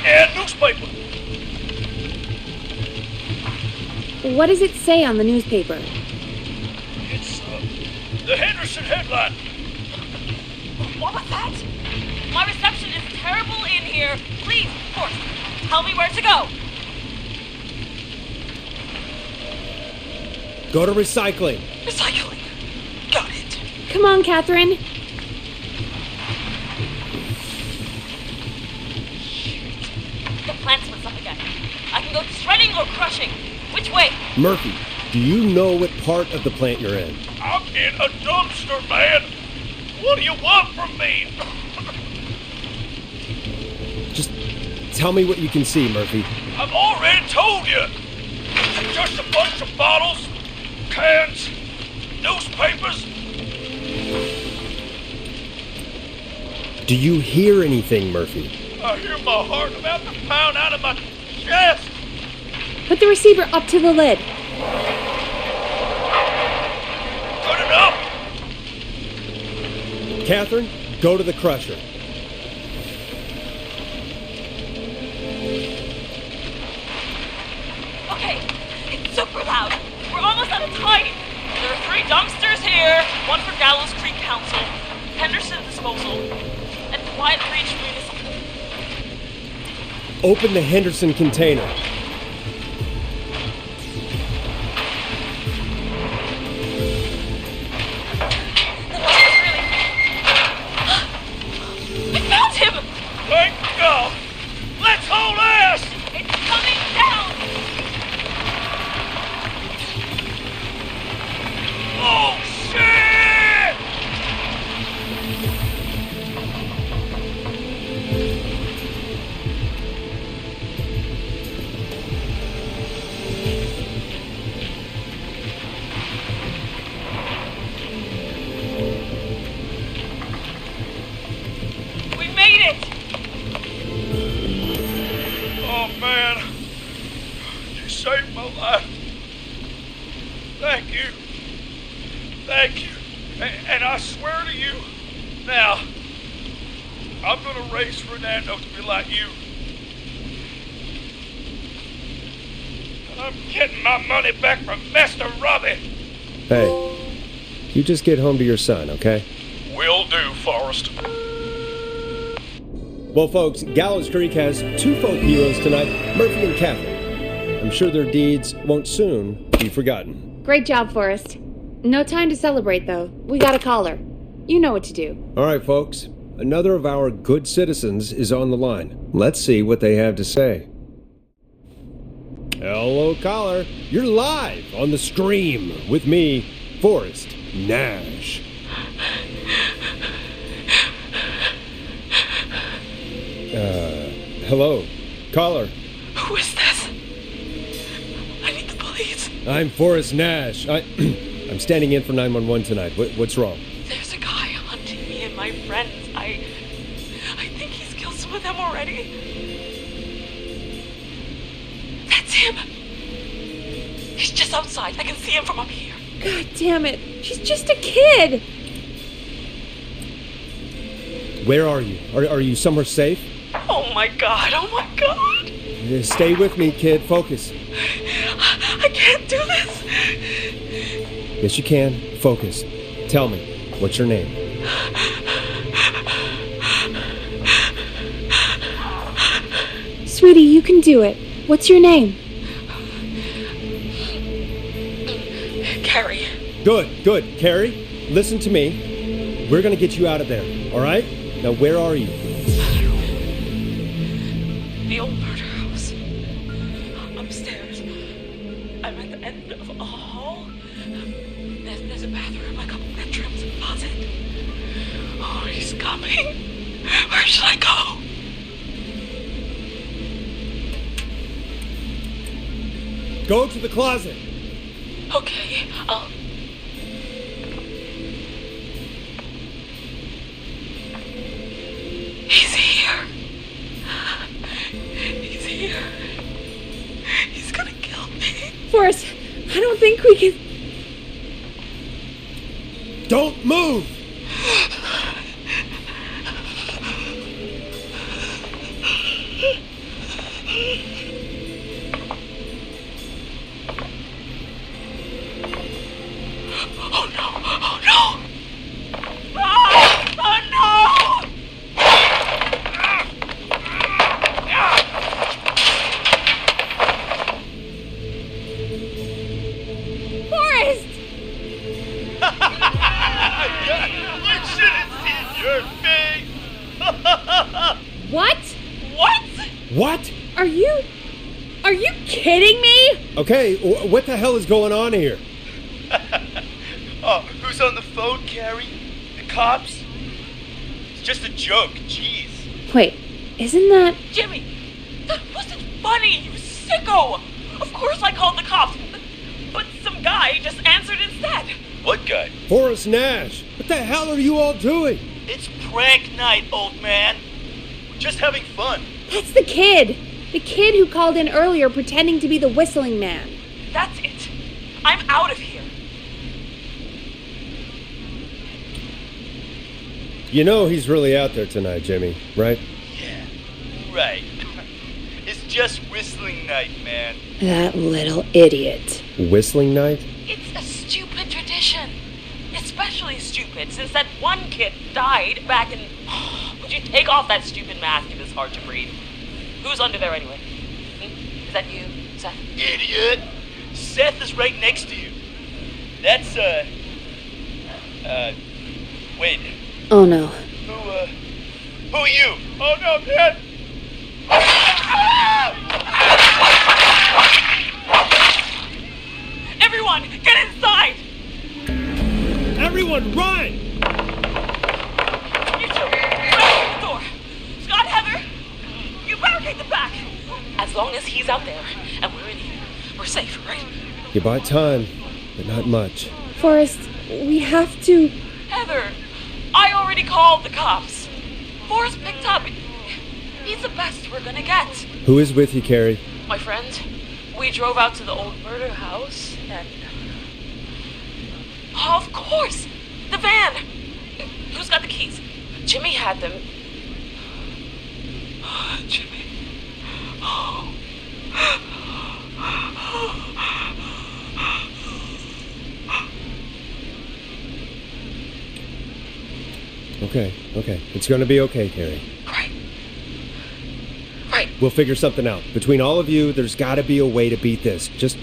and newspaper. What does it say on the newspaper? It's, the Henderson headline. What was that? My reception is terrible in here. Please, Forrest, tell me where to go. Go to recycling. Recycling. Got it. Come on, Catherine. The plant splits up again. I can go shredding or crushing. Which way? Murphy, do you know what part of the plant you're in? I'm in a dumpster, man. What do you want from me? Just tell me what you can see, Murphy. I've already told you. Just a bunch of bottles, cans, newspapers. Do you hear anything, Murphy? I hear my heart about to pound out of my chest. Put the receiver up to the lid. Good enough. Catherine, go to the crusher. Okay, it's super loud. We're almost out of time. There are 3 dumpsters here. One for Gallows Creed Council, Henderson Disposal, and Quiet Reach Municipal. Open the Henderson container. I found him! Thank God. Let's haul ass. It's coming down! Oh, shit! We made it! Oh, man. You saved my life. Thank you. Thank you. And I swear to you, now, I'm gonna race Fernando to be like you. I'm getting my money back from Master Robbie. Hey, you just get home to your son, okay? Will do, Forrest. Well, folks, Gallows Creek has 2 folk heroes tonight, Murphy and Catherine. I'm sure their deeds won't soon be forgotten. Great job, Forrest. No time to celebrate, though. We got a caller. You know what to do. All right, folks. Another of our good citizens is on the line. Let's see what they have to say. Hello, caller. You're live on the stream with me, Forrest Nash. Hello, caller. Who is this? I need the police. I'm Forrest Nash. I'm standing in for 911 tonight. What's wrong? There's a guy hunting me and my friends. I think he's killed some of them already. That's him. He's just outside. I can see him from up here. God damn it. She's just a kid. Where are you? Are you somewhere safe? Oh my god. Oh my god. Stay with me, kid. Focus. I can't do this. Yes, you can. Focus. Tell me, what's your name? Sweetie, you can do it. What's your name? Carrie. Good. Carrie, listen to me. We're gonna get you out of there, all right? Now, where are you? The old murder house. Upstairs. I'm at the end of a hall. There's a bathroom, a couple bedrooms, a closet. Oh, he's coming. Where should I go? Go to the closet. Okay, I'll... He's here. He's here. He's gonna kill me. Forrest, I don't think we can... Don't move! What? Are you kidding me? Okay, what the hell is going on here? Oh, who's on the phone, Carrie? The cops? It's just a joke, jeez. Wait, isn't that... Jimmy, that wasn't funny, you sicko! Of course I called the cops, but some guy just answered instead. What guy? Forrest Nash! What the hell are you all doing? It's prank night, old man. We're just having fun. That's the kid! The kid who called in earlier pretending to be the whistling man. That's it. I'm out of here. You know he's really out there tonight, Jimmy, right? Yeah, right. It's just whistling night, man. That little idiot. Whistling night? It's a stupid tradition. Especially stupid since that one kid died back in... Would you take off that stupid mask if it's hard to breathe? Who's under there anyway? Is that you, Seth? Idiot! Seth is right next to you. That's, wait. Oh no. Who are you? Oh no, man! Everyone, get inside! Everyone, run! You two, open the door. Scott, Heather, you barricade the back. As long as he's out there and we're in here, we're safe, right? You bought time, but not much. Forrest, we have to... Heather, I already called the cops. Forrest picked up. He's the best we're gonna get. Who is with you, Carrie? My friend, we drove out to the old murder house and... Oh, of course! The van! Who's got the keys? Jimmy had them. Jimmy. Oh. Okay. It's gonna be okay, Carrie. Right. We'll figure something out. Between all of you, there's gotta be a way to beat this. Just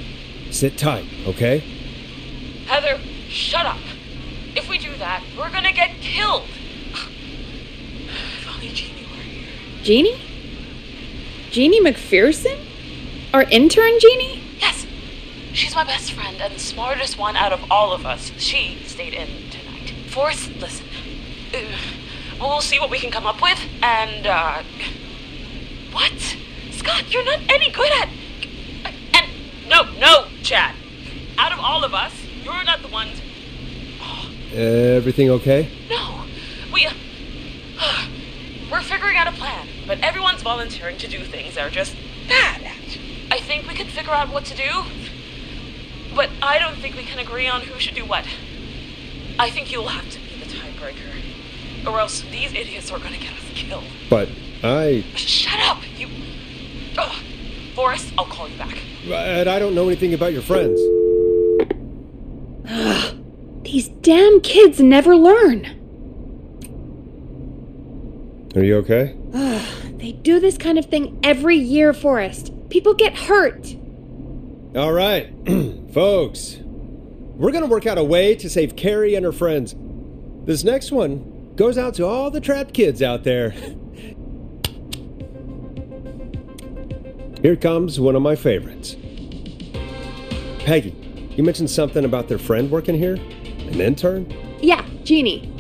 sit tight, okay? Heather, shut up. If we do that, we're gonna get killed. If only Jeannie were here. Jeannie? Jeannie McPherson? Our intern Jeannie? Yes. She's my best friend and the smartest one out of all of us. She stayed in tonight. Forrest, listen. We'll see what we can come up with, and, What? Scott, you're not any good at... And, no, Chad. Out of all of us, you're not the ones... Everything okay? No, we're figuring out a plan, but everyone's volunteering to do things they're just bad at. I think we can figure out what to do, but I don't think we can agree on who should do what. I think you'll have to be the tiebreaker, or else these idiots are gonna get us killed. But Shut up, you... Oh, Forrest, I'll call you back. But I don't know anything about your friends. These damn kids never learn. Are you okay? They do this kind of thing every year, Forrest. People get hurt. All right, folks. We're gonna work out a way to save Carrie and her friends. This next one goes out to all the trapped kids out there. Here comes one of my favorites. Peggy, you mentioned something about their friend working here? An intern? Yeah, Jeannie.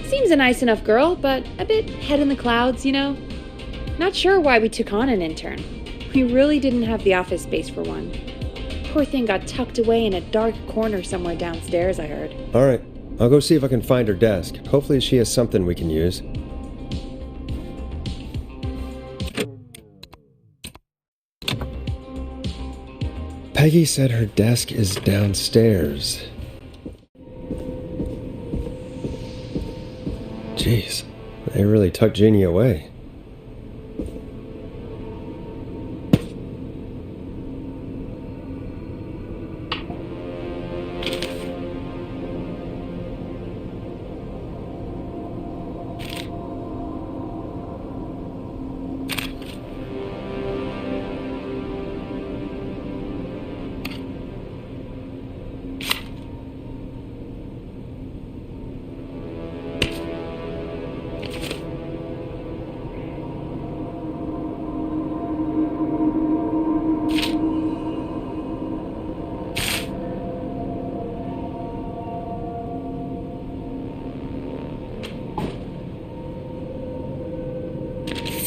Seems a nice enough girl, but a bit head in the clouds, you know? Not sure why we took on an intern. We really didn't have the office space for one. Poor thing got tucked away in a dark corner somewhere downstairs, I heard. All right, I'll go see if I can find her desk. Hopefully she has something we can use. Peggy said her desk is downstairs. Jeez, they really tucked Jeannie away.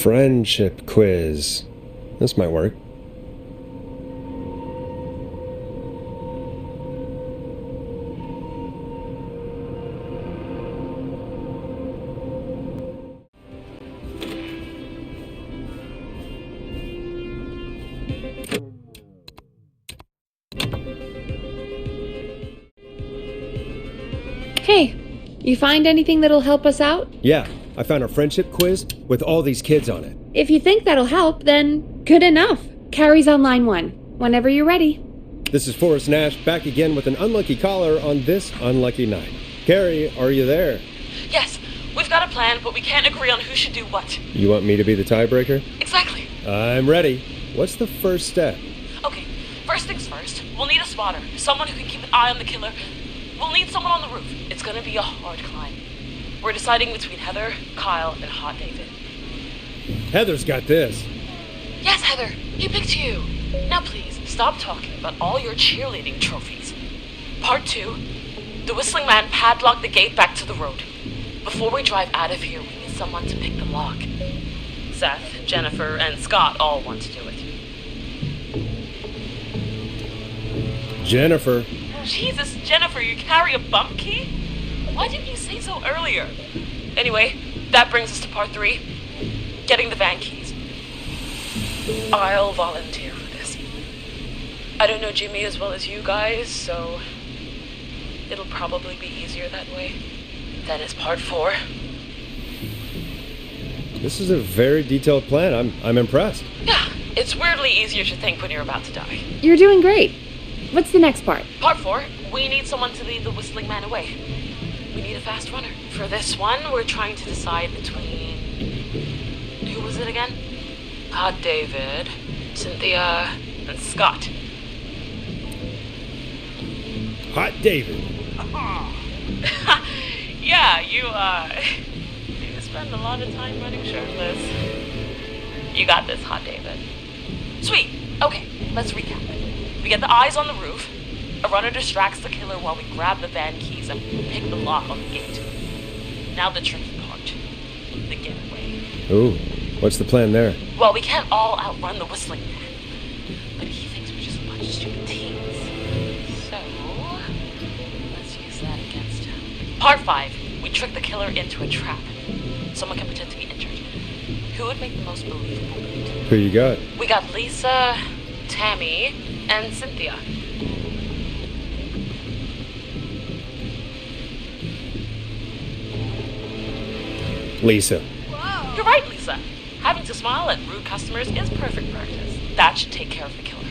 Friendship quiz. This might work. Hey, you find anything that'll help us out? Yeah, I found a friendship quiz with all these kids on it. If you think that'll help, then good enough. Carrie's on line 1. Whenever you're ready. This is Forrest Nash back again with an unlucky caller on this unlucky night. Carrie, are you there? Yes, we've got a plan, but we can't agree on who should do what. You want me to be the tiebreaker? Exactly. I'm ready. What's the first step? Okay, first things first. We'll need a spotter, someone who can keep an eye on the killer. We'll need someone on the roof. It's gonna be a hard climb. We're deciding between Heather, Kyle, and Hot David. Heather's got this. Yes, Heather, he picked you. Now please, stop talking about all your cheerleading trophies. Part 2. The whistling man padlocked the gate back to the road. Before we drive out of here, we need someone to pick the lock. Seth, Jennifer, and Scott all want to do it. Jennifer. Jesus, Jennifer, you carry a bump key? Why didn't you say so earlier? Anyway, that brings us to part 3. Getting the van keys. I'll volunteer for this. I don't know Jimmy as well as you guys, so it'll probably be easier that way. Then it's part 4. This is a very detailed plan. I'm impressed. Yeah, it's weirdly easier to think when you're about to die. You're doing great. What's the next part? Part 4, we need someone to lead the whistling man away. We need a fast runner. For this one, we're trying to decide between... Who was it again? Hot David, Cynthia, and Scott. Hot David. Yeah, you spend a lot of time running shirtless. You got this, Hot David. Sweet. Okay, let's recap. We get the eyes on the roof. A runner distracts the killer while we grab the van keys and pick the lock on the gate. Now the tricky part. The getaway. Ooh, what's the plan there? Well, we can't all outrun the whistling man. But he thinks we're just a bunch of stupid teens. So, let's use that against him. Part 5. We trick the killer into a trap. Someone can pretend to be injured. Who would make the most believable lead? Who you got? We got Lisa, Tammy, and Cynthia. Lisa. You're right, Lisa. Having to smile at rude customers is perfect practice. That should take care of the killer.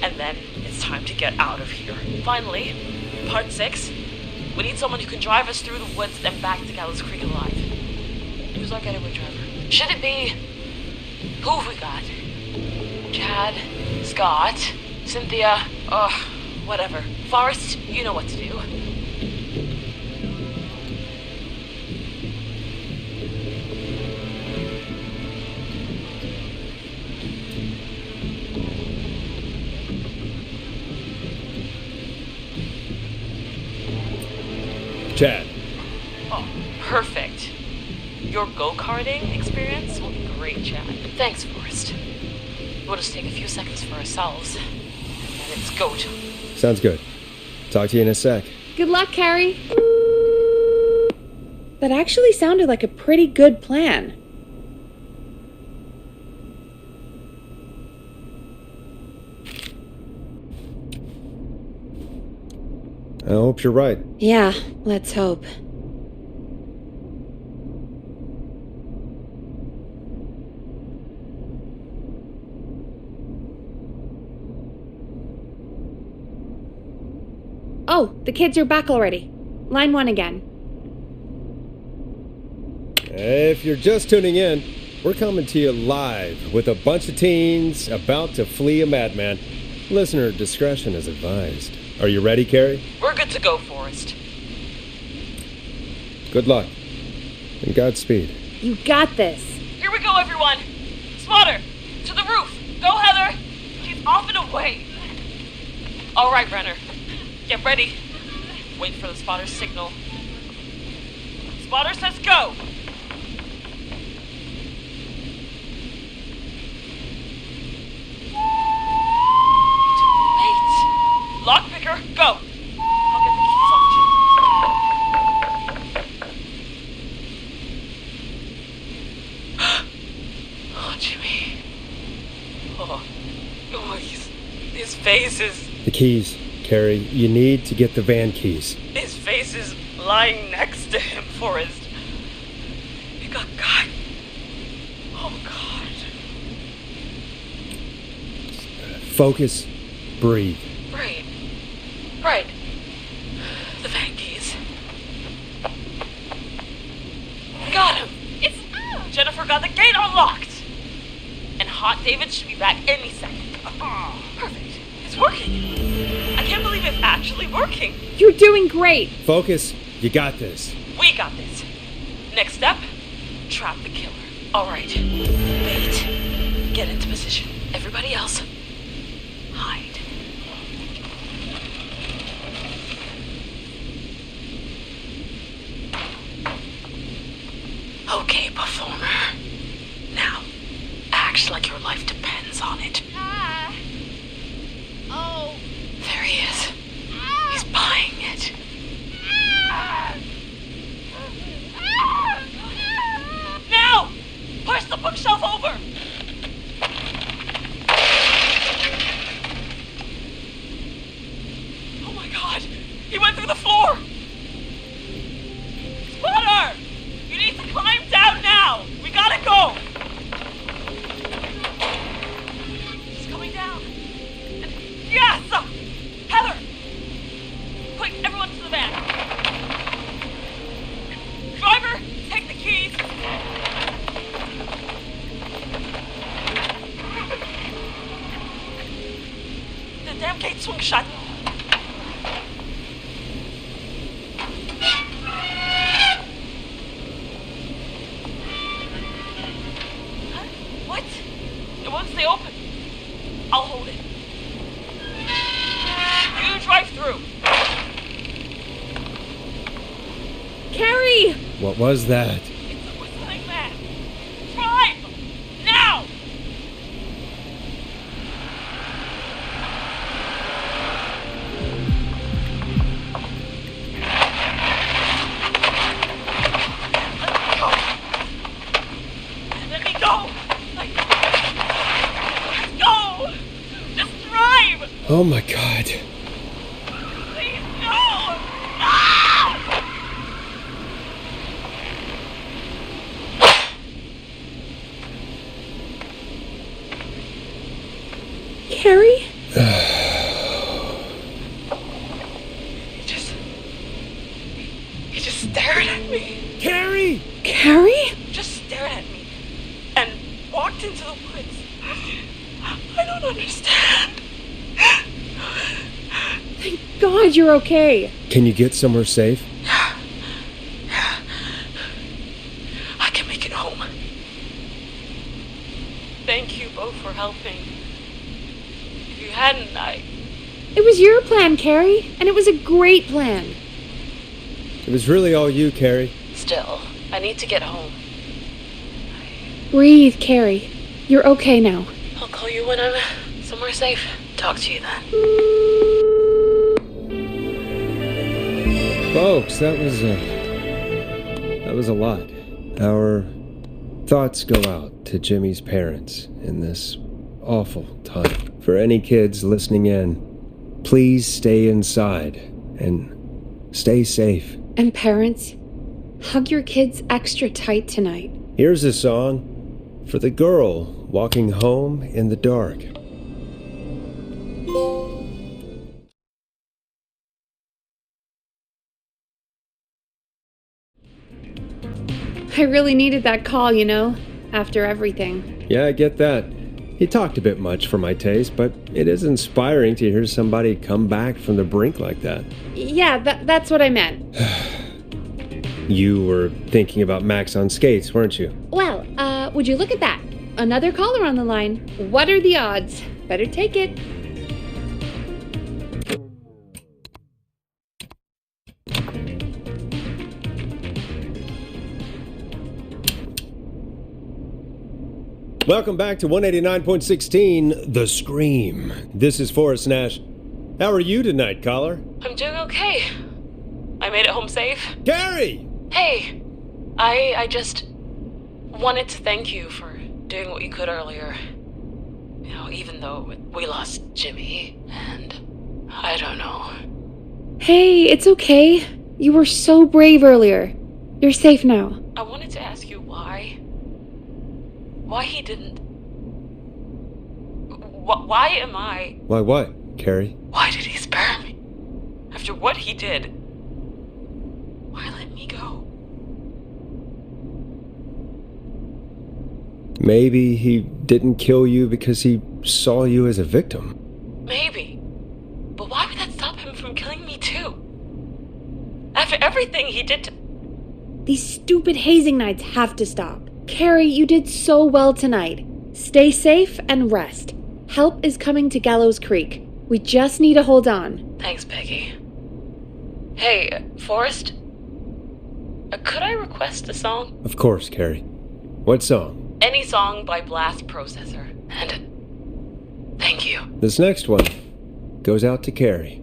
And then it's time to get out of here. Finally, part 6. We need someone who can drive us through the woods and back to Gallows Creed alive. Who's our getaway driver? Should it be... Who have we got? Chad, Scott, Cynthia, whatever. Forrest, you know what to do. Chad. Oh, perfect. Your go-karting experience will be great, Chad. Thanks, Forrest. We'll just take a few seconds for ourselves, and then it's go time. Sounds good. Talk to you in a sec. Good luck, Carrie. That actually sounded like a pretty good plan. I hope you're right. Yeah, let's hope. Oh, the kids are back already. Line 1 again. If you're just tuning in, we're coming to you live with a bunch of teens about to flee a madman. Listener discretion is advised. Are you ready, Carrie? We're good to go, Forrest. Good luck. And Godspeed. You got this. Here we go, everyone. Spotter, to the roof. Go, Heather. She's off and away. All right, Renner. Get ready. Wait for the spotter's signal. Spotter says go. His face is... The keys, Carrie. You need to get the van keys. His face is lying next to him, Forrest. He got cut. Oh, God. Focus. Breathe. Right. The van keys. Got him. It's... Jennifer got the gate unlocked. And Hot David should be back any second. Perfect. It's working. I can't believe it's actually working. You're doing great. Focus. You got this. We got this. Next step, trap the killer. All right. Wait. Get into position. Everybody else, hide. Okay, performer. Now, act like your life depends on it. Oh. There he is. He's buying it. Now! Push the bookshelf over! Oh my God! He went through the floor! Spotter! You need to climb down now! We gotta go! He's coming down. Yes! Heather! Quick, everyone to the van. Driver, take the keys. The damn gate swung shut. Huh? What? It won't stay open. I'll hold it. You drive through. Carrie! What was that? It's a whistling man. Drive! Now! Let me go! Let's go! Just drive! Oh my God. Please, no! Ah! Carrie? He just stared at me. Carrie! Carrie? Just stared at me. And walked into the woods. I don't understand. Thank God you're okay. Can you get somewhere safe? I can make it home. Thank you both for helping. If you hadn't, It was your plan, Carrie, and it was a great plan. It was really all you, Carrie. Still, I need to get home. Breathe, Carrie. You're okay now. I'll call you when I'm somewhere safe. Talk to you then. Folks, that was a lot. Our thoughts go out to Jimmy's parents in this awful time. For any kids listening in, please stay inside and stay safe. And parents, hug your kids extra tight tonight. Here's a song for the girl walking home in the dark. I really needed that call, you know, after everything. Yeah, I get that. He talked a bit much for my taste, but it is inspiring to hear somebody come back from the brink like that. Yeah, that's what I meant. You were thinking about Max on skates, weren't you? Well, would you look at that? Another caller on the line. What are the odds? Better take it. Welcome back to 189.16, The Scream. This is Forrest Nash. How are you tonight, caller? I'm doing okay. I made it home safe. Gary! Hey, I just wanted to thank you for doing what you could earlier. You know, even though we lost Jimmy, and I don't know. Hey, it's okay. You were so brave earlier. You're safe now. I wanted to ask you why he didn't... Why am I... Why what, Carrie? Why did he spare me? After what he did, why let me go? Maybe he didn't kill you because he saw you as a victim. Maybe. But why would that stop him from killing me too? After everything he did to... These stupid hazing nights have to stop. Carrie, you did so well tonight. Stay safe and rest. Help is coming to Gallows Creek. We just need to hold on. Thanks, Peggy. Hey, Forrest? Could I request a song? Of course, Carrie. What song? Any song by Blast Processor. And thank you. This next one goes out to Carrie.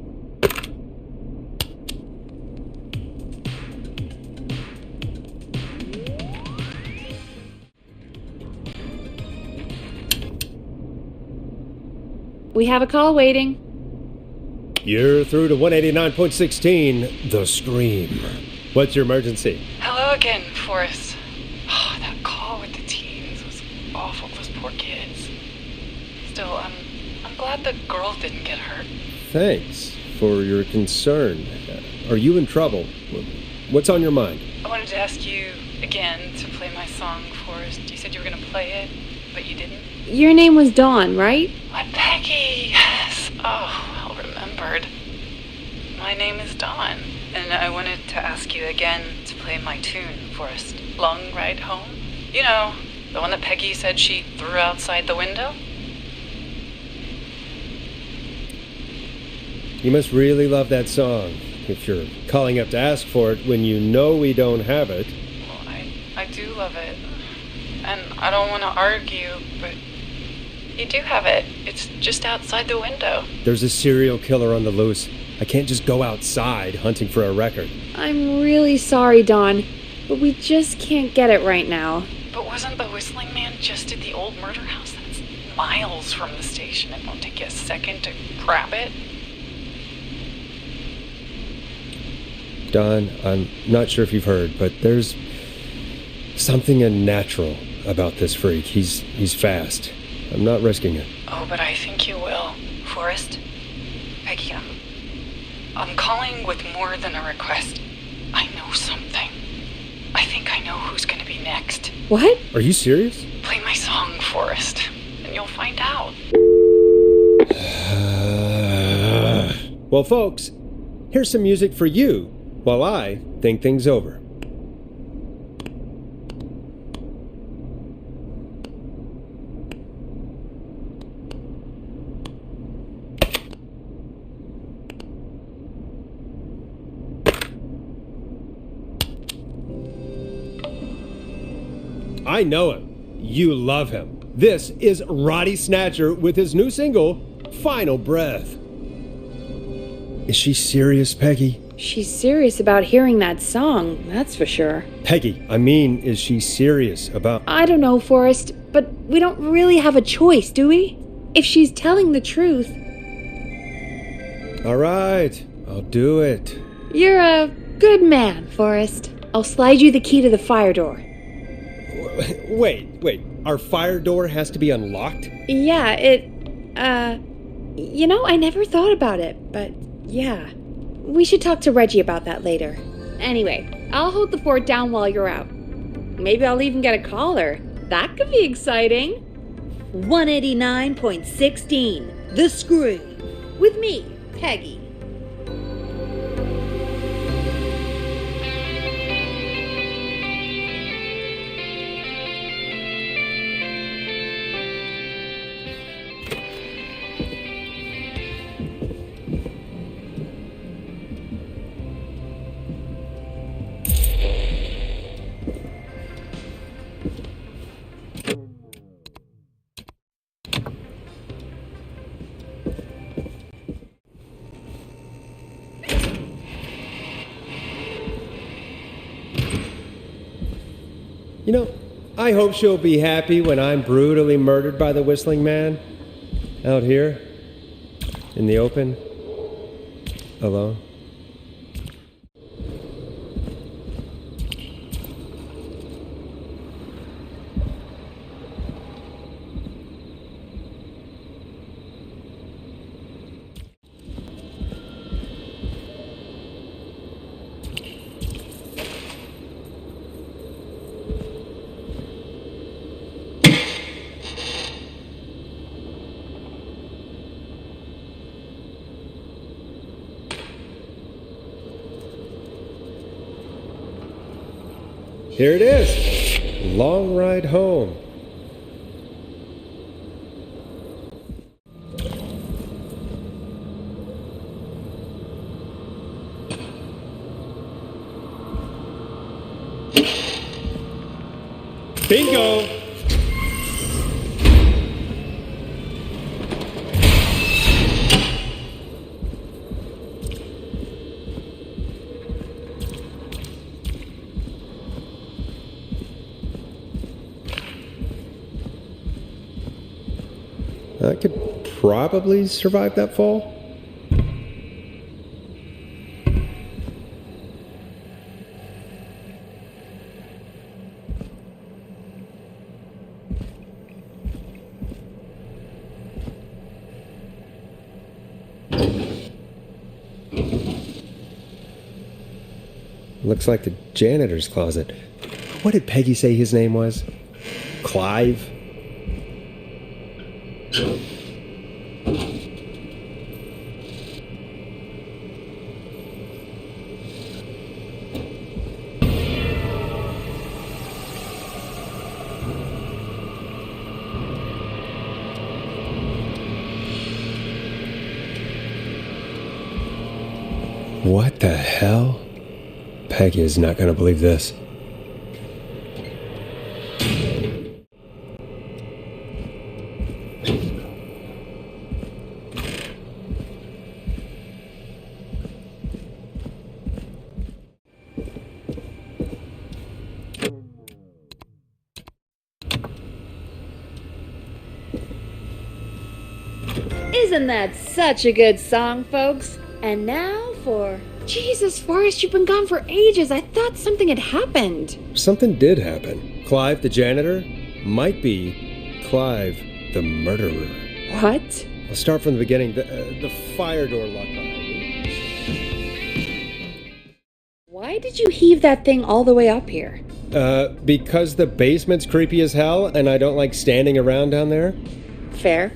We have a call waiting. You're through to 189.16, The Scream. What's your emergency? Hello again, Forrest. Oh, that call with the teens was awful, those poor kids. Still, I'm glad the girl didn't get hurt. Thanks for your concern. Are you in trouble? What's on your mind? I wanted to ask you again to play my song, Forrest. You said you were going to play it, but you didn't. Your name was Dawn, right? Why, Peggy, yes. Oh, well remembered. My name is Dawn, and I wanted to ask you again to play my tune, Forrest. Long Ride Home? You know, the one that Peggy said she threw outside the window? You must really love that song, if you're calling up to ask for it when you know we don't have it. Well, I do love it. And I don't want to argue, but you do have it. It's just outside the window. There's a serial killer on the loose. I can't just go outside hunting for a record. I'm really sorry, Dawn, but we just can't get it right now. But wasn't the Whistling Man just at the old murder house? That's miles from the station. It won't take you a second to grab it. Don, I'm not sure if you've heard, but there's something unnatural about this freak. He's fast. I'm not risking it. Oh, but I think you will, Forrest. Peggy, I'm calling with more than a request. I know something. I think I know who's gonna be next. What? Are you serious? Play my song, Forrest, and you'll find out. Well, folks, here's some music for you while I think things over. I know him. You love him. This is Roddy Snatcher with his new single, Final Breath. Is she serious, Peggy? She's serious about hearing that song, that's for sure. Peggy, I mean, is she serious about... I don't know, Forrest, but we don't really have a choice, do we? If she's telling the truth... All right, I'll do it. You're a good man, Forrest. I'll slide you the key to the fire door. Wait. Our fire door has to be unlocked? Yeah, I never thought about it, but yeah. We should talk to Reggie about that later. Anyway, I'll hold the fort down while you're out. Maybe I'll even get a caller. That could be exciting. 189.16, The Scream. With me, Peggy. You know, I hope she'll be happy when I'm brutally murdered by the Whistling Man. Out here, in the open, alone. Here it is. Long ride home. Bingo! I could probably survive that fall. Looks like the janitor's closet. What did Peggy say his name was? Clive? What the hell? Peggy is not going to believe this. Isn't that such a good song, folks? And now for... Jesus, Forrest, you've been gone for ages. I thought something had happened. Something did happen. Clive, the janitor, might be Clive, the murderer. What? I'll start from the beginning. The fire door locked behind me. Why did you heave that thing all the way up here? Because the basement's creepy as hell, and I don't like standing around down there. Fair.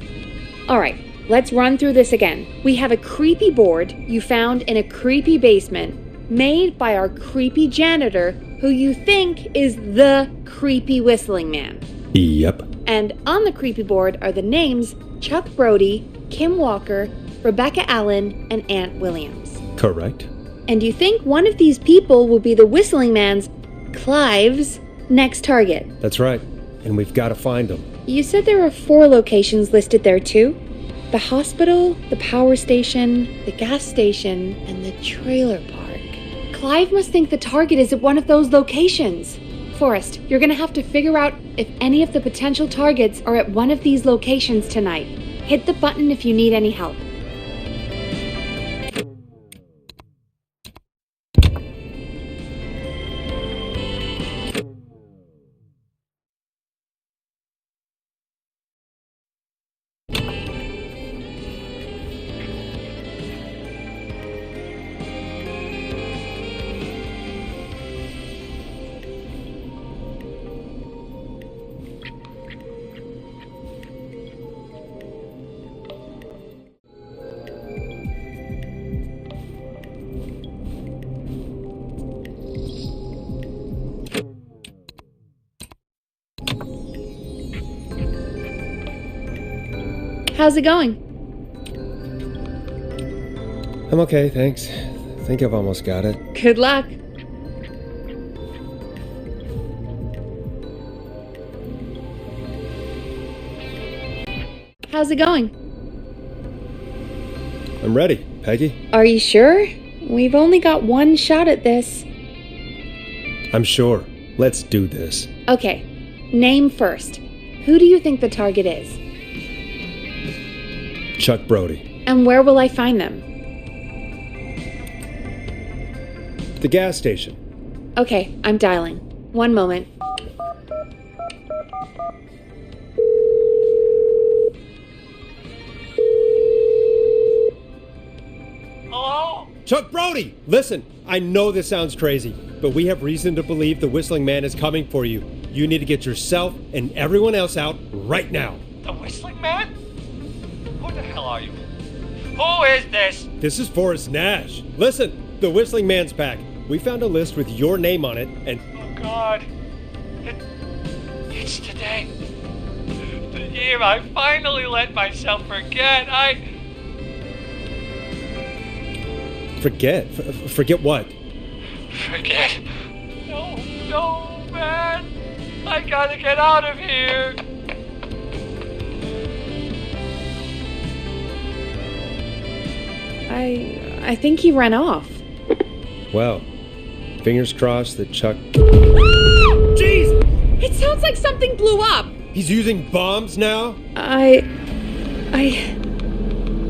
All right. Let's run through this again. We have a creepy board you found in a creepy basement made by our creepy janitor who you think is the creepy whistling man. Yep. And on the creepy board are the names Chuck Brody, Kim Walker, Rebecca Allen, and Aunt Williams. Correct. And you think one of these people will be the whistling man's, Clive's, next target. That's right. And we've got to find them. You said there are 4 locations listed there too? The hospital, the power station, the gas station, and the trailer park. Clive must think the target is at one of those locations. Forrest, you're gonna have to figure out if any of the potential targets are at one of these locations tonight. Hit the button if you need any help. How's it going? I'm okay, thanks. I think I've almost got it. Good luck. How's it going? I'm ready, Peggy. Are you sure? We've only got one shot at this. I'm sure. Let's do this. Okay, name first. Who do you think the target is? Chuck Brody. And where will I find them? The gas station. Okay, I'm dialing. One moment. Hello? Chuck Brody! Listen, I know this sounds crazy, but we have reason to believe the Whistling Man is coming for you. You need to get yourself and everyone else out right now. The Whistling Man? Who the hell are you? Who is this? This is Forrest Nash. Listen, the Whistling Man's back. We found a list with your name on it, and... Oh, God. It's today. The year I finally let myself forget. Forget? Forget what? Forget. No, man. I gotta get out of here. I think he ran off. Well, fingers crossed that Chuck... Jeez! It sounds like something blew up! He's using bombs now?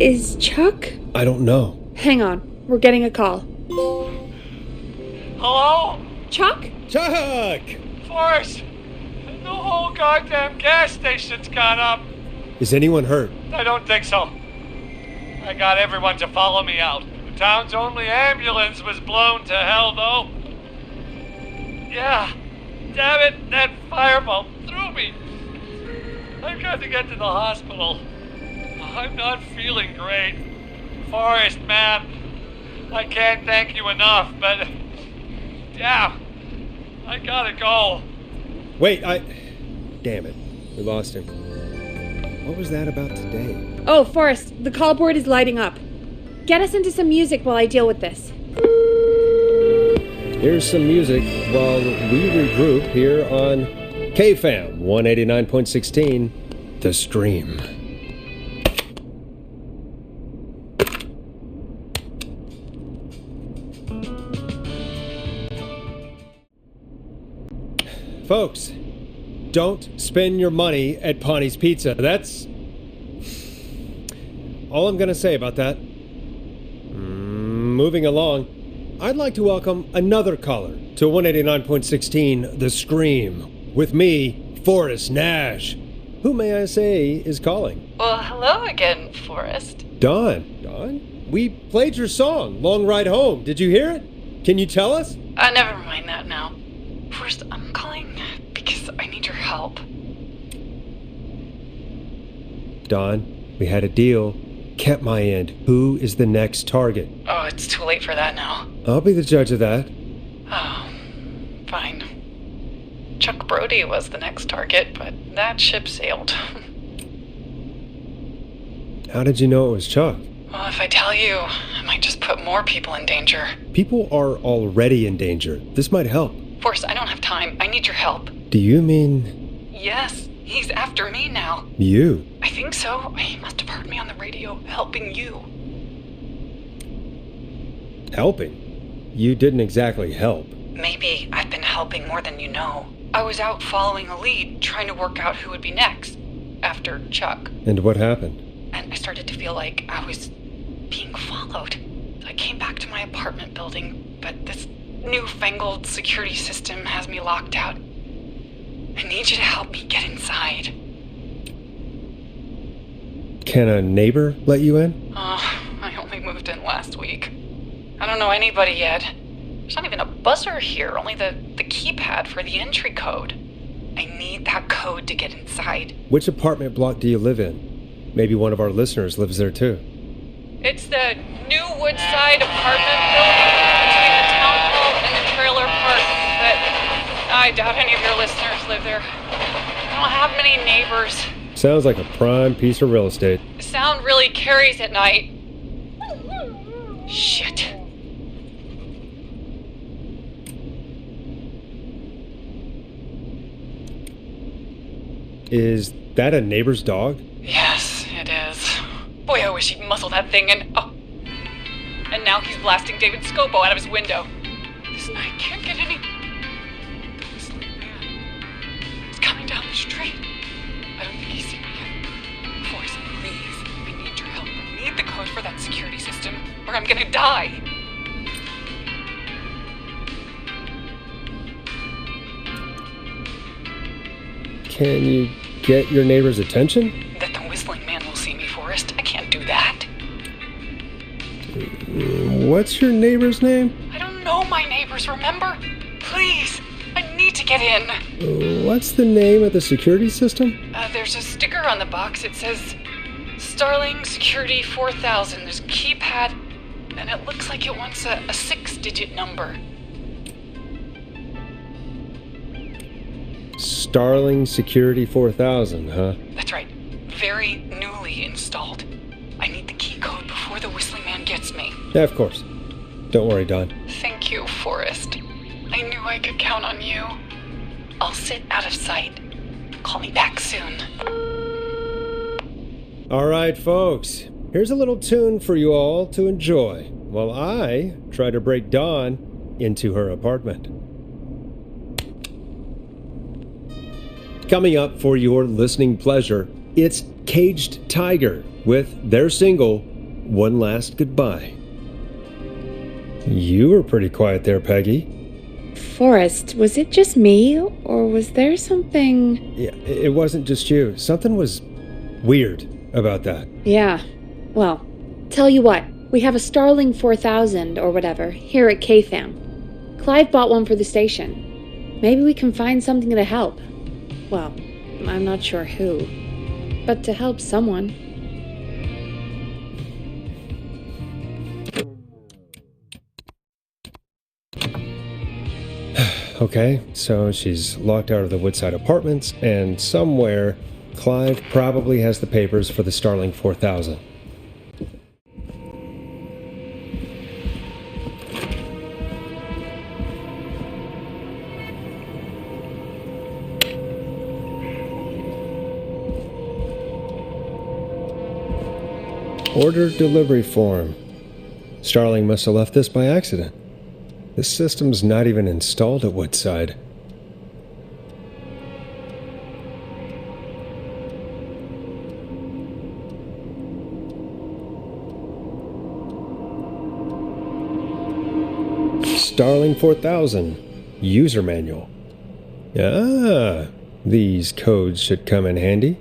Is Chuck? I don't know. Hang on, we're getting a call. Hello? Chuck? Chuck! Forrest! The whole goddamn gas station's gone up. Is anyone hurt? I don't think so. I got everyone to follow me out. The town's only ambulance was blown to hell, though. Yeah. Damn it, that fireball threw me. I've got to get to the hospital. I'm not feeling great. Forrest, man, I can't thank you enough, but... yeah, I gotta go. Wait, Damn it. We lost him. What was that about today? Oh, Forrest, the call board is lighting up. Get us into some music while I deal with this. Here's some music while we regroup here on KFAM 189.16, The Scream. Folks, don't spend your money at Pawnee Pizza. That's all I'm going to say about that. Moving along, I'd like to welcome another caller to 189.16 The Scream with me, Forrest Nash. Who may I say is calling? Well, hello again, Forrest. Dawn, we played your song, Long Ride Home. Did you hear it? Can you tell us? Never mind that now. First, I'm calling because I need your help. Dawn, we had a deal. Kept my end. Who is the next target? Oh, it's too late for that now. I'll be the judge of that. Oh, fine. Chuck Brody was the next target, but that ship sailed. How did you know it was Chuck? Well, if I tell you, I might just put more people in danger. People are already in danger. This might help. Forrest, I don't have time. I need your help. Do you mean... Yes, he's after me now. You? I think so. He must have heard me on the radio helping you. Helping? You didn't exactly help. Maybe I've been helping more than you know. I was out following a lead, trying to work out who would be next, after Chuck. And what happened? And I started to feel like I was being followed. I came back to my apartment building, but this newfangled security system has me locked out. I need you to help me get inside. Can a neighbor let you in? Oh, I only moved in last week. I don't know anybody yet. There's not even a buzzer here, only the keypad for the entry code. I need that code to get inside. Which apartment block do you live in? Maybe one of our listeners lives there too. It's the new Woodside apartment building between the town hall and the trailer park, but I doubt any of your listeners live there. I don't have many neighbors. Sounds like a prime piece of real estate. The sound really carries at night. Shit. Is that a neighbor's dog? Yes, it is. Boy, I wish he'd muzzle that thing and... oh. And now he's blasting David Scopo out of his window. This night can't get any... This little man. He's coming down the street. I don't think he's seen me yet. Forrest, please, I need your help. code for that security system, or I'm gonna die. Can you get your neighbor's attention? That the whistling man will see me, Forrest. I can't do that. What's your neighbor's name? I don't know my neighbors, remember? Please, I need to get in. What's the name of the security system? There's a sticker on the box. It says Starling Security 4000. There's a keypad, and it looks like it wants a 6-digit number. Starling Security 4000, huh? That's right. Very newly installed. I need the key code before the whistling man gets me. Yeah, of course. Don't worry, Don. Thank you, Forrest. I knew I could count on you. I'll sit out of sight. Call me back soon. All right, folks. Here's a little tune for you all to enjoy while I try to break Dawn into her apartment. Coming up for your listening pleasure, it's Caged Tiger with their single, One Last Goodbye. You were pretty quiet there, Peggy. Forrest, was it just me, or was there something... Yeah, it wasn't just you. Something was weird about that. Yeah. Well, tell you what, we have a Starling 4000 or whatever here at KFAM. Clive bought one for the station. Maybe we can find something to help. Well, I'm not sure who, but to help someone. Okay, so she's locked out of the Woodside Apartments, and somewhere Clive probably has the papers for the Starling 4000. Order delivery form. Starling must have left this by accident. This system's not even installed at Woodside. Starling 4000 user manual. Ah, these codes should come in handy.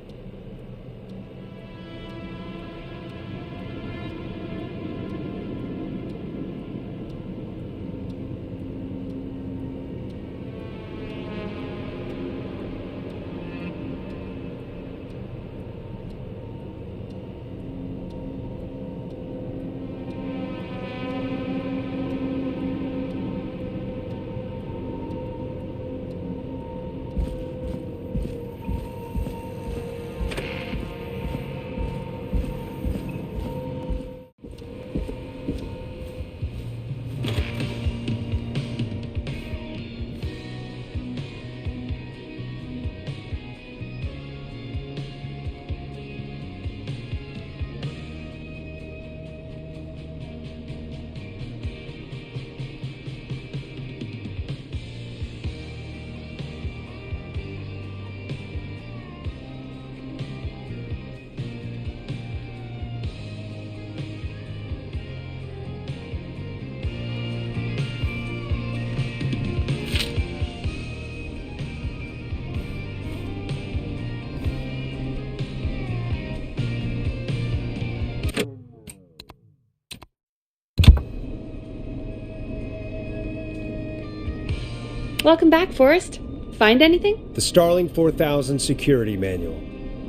Welcome back, Forrest. Find anything? The Starling 4000 security manual.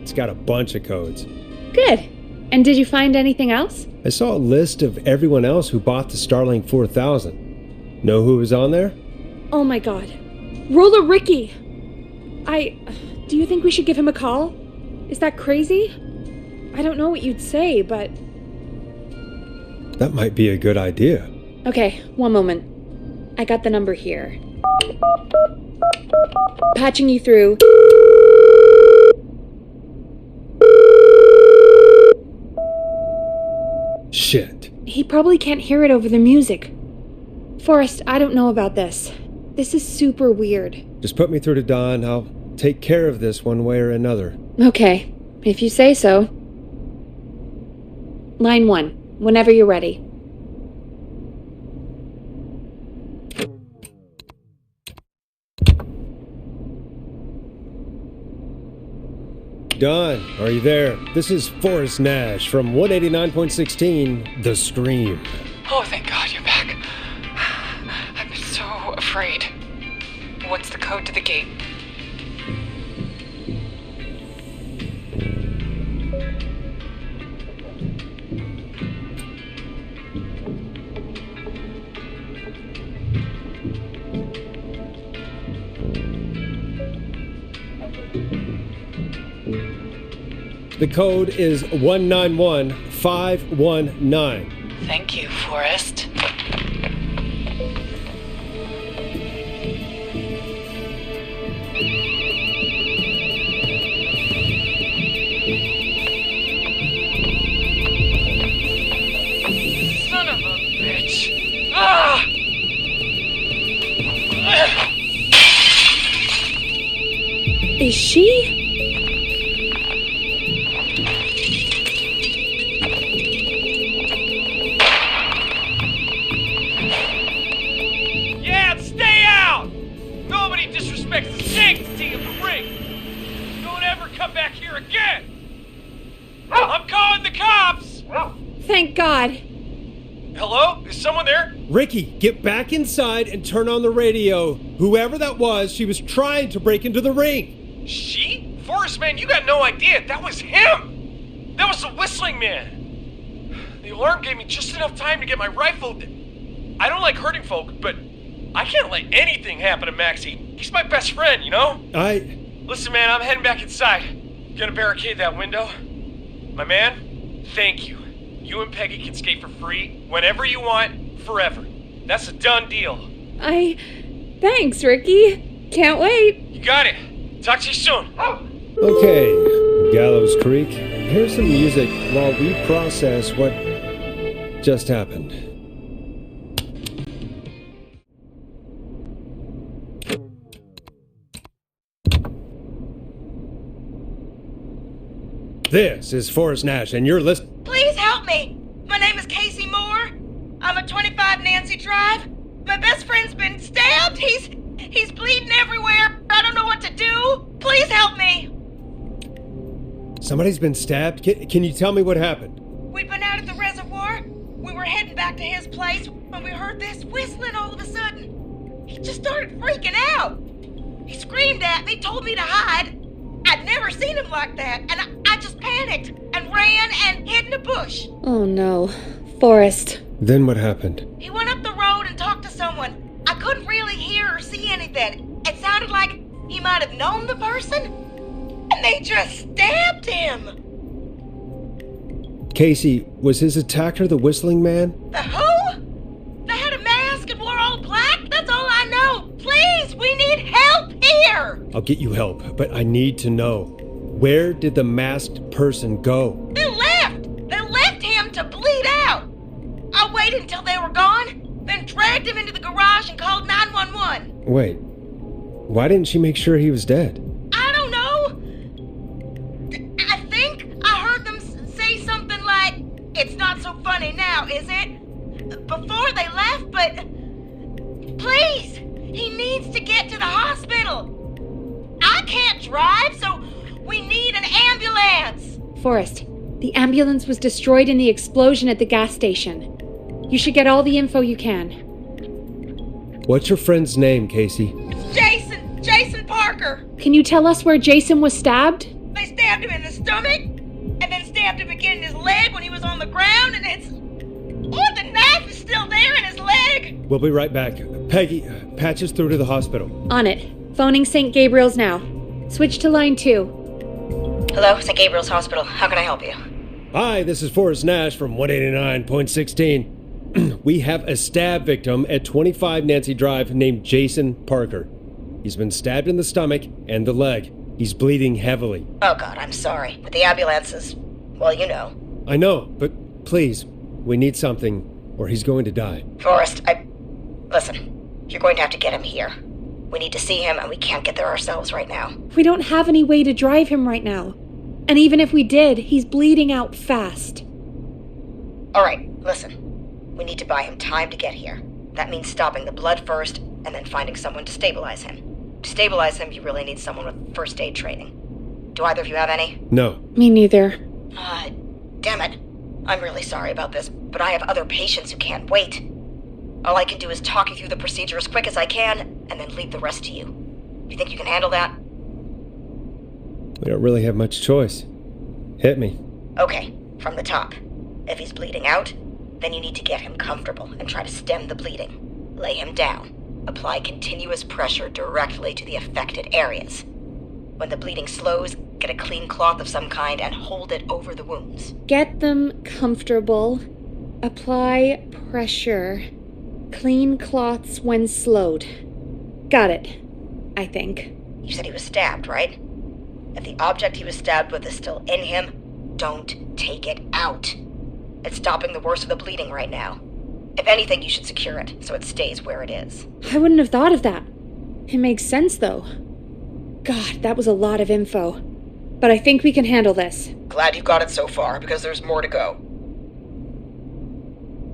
It's got a bunch of codes. Good. And did you find anything else? I saw a list of everyone else who bought the Starling 4000. Know who was on there? Oh my god. Roller Ricky! Do you think we should give him a call? Is that crazy? I don't know what you'd say, but... That might be a good idea. Okay, one moment. I got the number here. Patching you through. Shit. He probably can't hear it over the music. Forrest, I don't know about this. This is super weird. Just put me through to Don. I'll take care of this one way or another. Okay, if you say so. Line 1. Whenever you're ready. Don, are you there? This is Forrest Nash from 189.16, The Scream. Oh, thank God you're back. I've been so afraid. What's the code to the gate? The code is 191519. Thank you, Forrest. Son of a bitch. Ah! Is she? Thank God. Hello? Is someone there? Ricky, get back inside and turn on the radio. Whoever that was, she was trying to break into the ring. She? Forrest, man, you got no idea. That was him. That was the whistling man. The alarm gave me just enough time to get my rifle. I don't like hurting folk, but I can't let anything happen to Maxie. He's my best friend, you know? Listen, man, I'm heading back inside. Gonna barricade that window. My man, thank you. You and Peggy can skate for free whenever you want, forever. That's a done deal. Thanks, Ricky. Can't wait. You got it. Talk to you soon. Okay, Gallows Creek, here's some music while we process what just happened. This is Forrest Nash, and you're listening. Please help me. My name is Casey Moore. I'm at 25 Nancy Drive. My best friend's been stabbed. He's bleeding everywhere. I don't know what to do. Please help me. Somebody's been stabbed? Can you tell me what happened? We'd been out at the reservoir. We were heading back to his place when we heard this whistling all of a sudden. He just started freaking out. He screamed at me, told me to hide. I'd never seen him like that, and I just panicked and ran and hid in a bush. Oh no. Forrest. Then what happened? He went up the road and talked to someone. I couldn't really hear or see anything. It sounded like he might have known the person, and they just stabbed him. Casey, was his attacker the whistling man? The who? They had a mask and wore all black? That's all I know. Please, we need help here. I'll get you help, but I need to know. Where did the masked person go? They left. They left him to bleed out. I waited until they were gone, then dragged him into the garage and called 911. Wait, why didn't she make sure he was dead? I don't know. I think I heard them say something like, "It's not so funny now, is it?" before they left, but please, he needs to get to the hospital. I can't drive, so we need an ambulance. Forrest, the ambulance was destroyed in the explosion at the gas station. You should get all the info you can. What's your friend's name, Casey? It's Jason Parker. Can you tell us where Jason was stabbed? They stabbed him in the stomach, and then stabbed him again in his leg when he was on the ground, and the knife is still there in his leg. We'll be right back. Peggy, patch us through to the hospital. On it. Phoning St. Gabriel's now. Switch to line 2. Hello, St. Gabriel's Hospital. How can I help you? Hi, this is Forrest Nash from 189.16. We have a stab victim at 25 Nancy Drive named Jason Parker. He's been stabbed in the stomach and the leg. He's bleeding heavily. Oh, God, I'm sorry. But the ambulance is, well, you know. I know, but please, we need something, or he's going to die. Forrest, listen, you're going to have to get him here. We need to see him, and we can't get there ourselves right now. We don't have any way to drive him right now. And even if we did, he's bleeding out fast. Alright, listen. We need to buy him time to get here. That means stopping the blood first, and then finding someone to stabilize him. To stabilize him, you really need someone with first aid training. Do either of you have any? No. Me neither. Damn it. I'm really sorry about this, but I have other patients who can't wait. All I can do is talk you through the procedure as quick as I can, and then leave the rest to you. You think you can handle that? We don't really have much choice. Hit me. Okay, from the top. If he's bleeding out, then you need to get him comfortable and try to stem the bleeding. Lay him down. Apply continuous pressure directly to the affected areas. When the bleeding slows, get a clean cloth of some kind and hold it over the wounds. Get them comfortable. Apply pressure. Clean cloths when slowed. Got it. I think. You said he was stabbed, right? If the object he was stabbed with is still in him, don't take it out. It's stopping the worst of the bleeding right now. If anything, you should secure it so it stays where it is. I wouldn't have thought of that. It makes sense, though. God, that was a lot of info. But I think we can handle this. Glad you've got it so far, because there's more to go.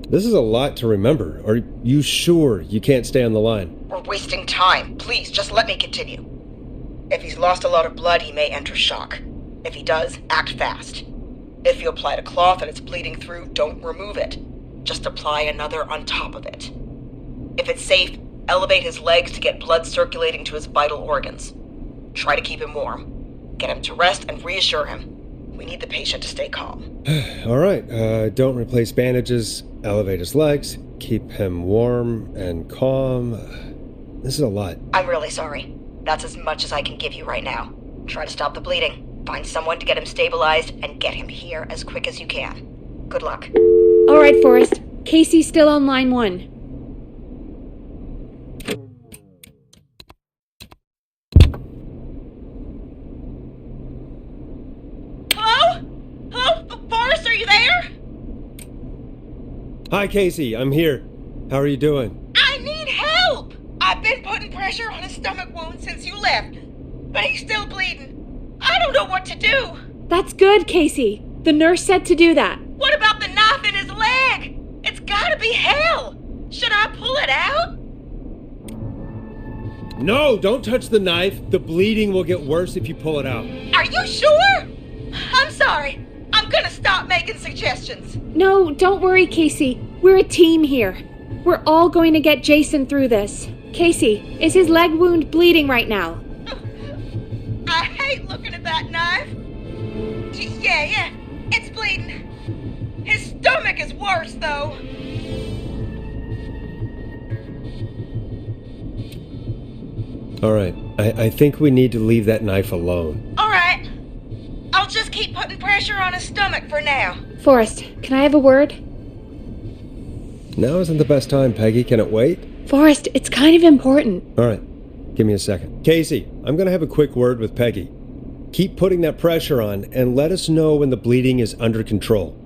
This is a lot to remember. Are you sure you can't stay on the line? We're wasting time. Please, just let me continue. If he's lost a lot of blood, he may enter shock. If he does, act fast. If you applied a cloth and it's bleeding through, don't remove it. Just apply another on top of it. If it's safe, elevate his legs to get blood circulating to his vital organs. Try to keep him warm. Get him to rest and reassure him. We need the patient to stay calm. All right. Don't replace bandages. Elevate his legs. Keep him warm and calm. This is a lot. I'm really sorry. That's as much as I can give you right now. Try to stop the bleeding. Find someone to get him stabilized and get him here as quick as you can. Good luck. All right, Forrest. Casey's still on line 1. Hello? Hello? Forrest, are you there? Hi, Casey. I'm here. How are you doing? I need help! I've been putting pressure on his stomach wound since you left, but he's still bleeding. I don't know what to do. That's good, Casey. The nurse said to do that. What about the knife in his leg? It's gotta be hell. Should I pull it out? No, don't touch the knife. The bleeding will get worse if you pull it out. Are you sure? I'm sorry. I'm gonna stop making suggestions. No, don't worry, Casey. We're a team here. We're all going to get Jason through this. Casey, is his leg wound bleeding right now? I hate looking at that knife. Yeah, it's bleeding. His stomach is worse, though. All right. I think we need to leave that knife alone. All right. I'll just keep putting pressure on his stomach for now. Forrest, can I have a word? Now isn't the best time, Peggy. Can it wait? Forrest, it's kind of important. All right. Give me a second. Casey, I'm going to have a quick word with Peggy. Keep putting that pressure on and let us know when the bleeding is under control.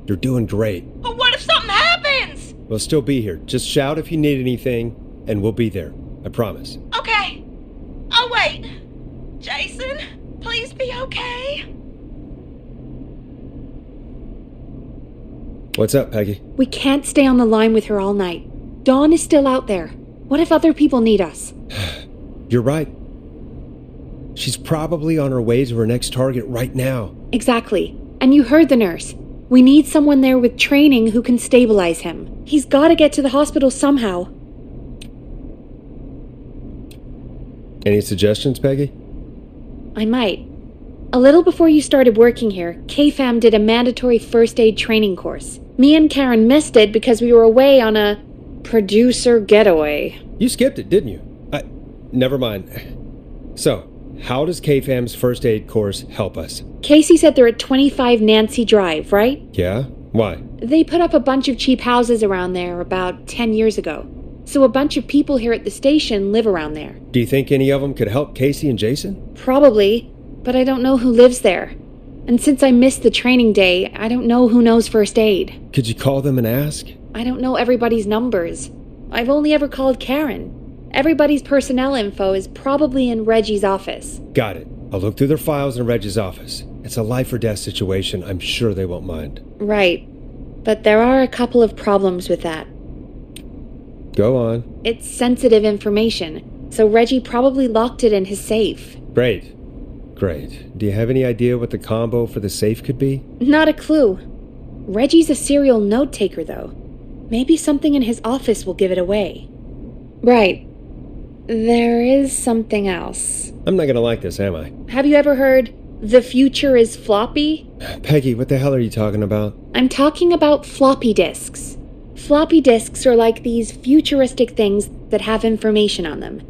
You're doing great. But what if something happens? We'll still be here. Just shout if you need anything, and we'll be there. I promise. Okay. I'll wait. Jason, please be okay. What's up, Peggy? We can't stay on the line with her all night. Dawn is still out there. What if other people need us? You're right. She's probably on her way to her next target right now. Exactly. And you heard the nurse. We need someone there with training who can stabilize him. He's got to get to the hospital somehow. Any suggestions, Peggy? I might. A little before you started working here, K-Fam did a mandatory first aid training course. Me and Karen missed it because we were away on a producer getaway. You skipped it, didn't you? Never mind. So, how does K-Fam's first aid course help us? Casey said they're at 25 Nancy Drive, right? Yeah? Why? They put up a bunch of cheap houses around there about 10 years ago. So a bunch of people here at the station live around there. Do you think any of them could help Casey and Jason? Probably, but I don't know who lives there. And since I missed the training day, I don't know who knows first aid. Could you call them and ask? I don't know everybody's numbers. I've only ever called Karen. Everybody's personnel info is probably in Reggie's office. Got it. I'll look through their files in Reggie's office. It's a life or death situation. I'm sure they won't mind. Right. but there are a couple of problems with that. Go on. It's sensitive information, so Reggie probably locked it in his safe. Great. Do you have any idea what the combo for the safe could be? Not a clue. Reggie's a serial note-taker, though. Maybe something in his office will give it away. Right. There is something else. I'm not gonna like this, am I? Have you ever heard, "The future is floppy"? Peggy, what the hell are you talking about? I'm talking about floppy disks. Floppy disks are like these futuristic things that have information on them.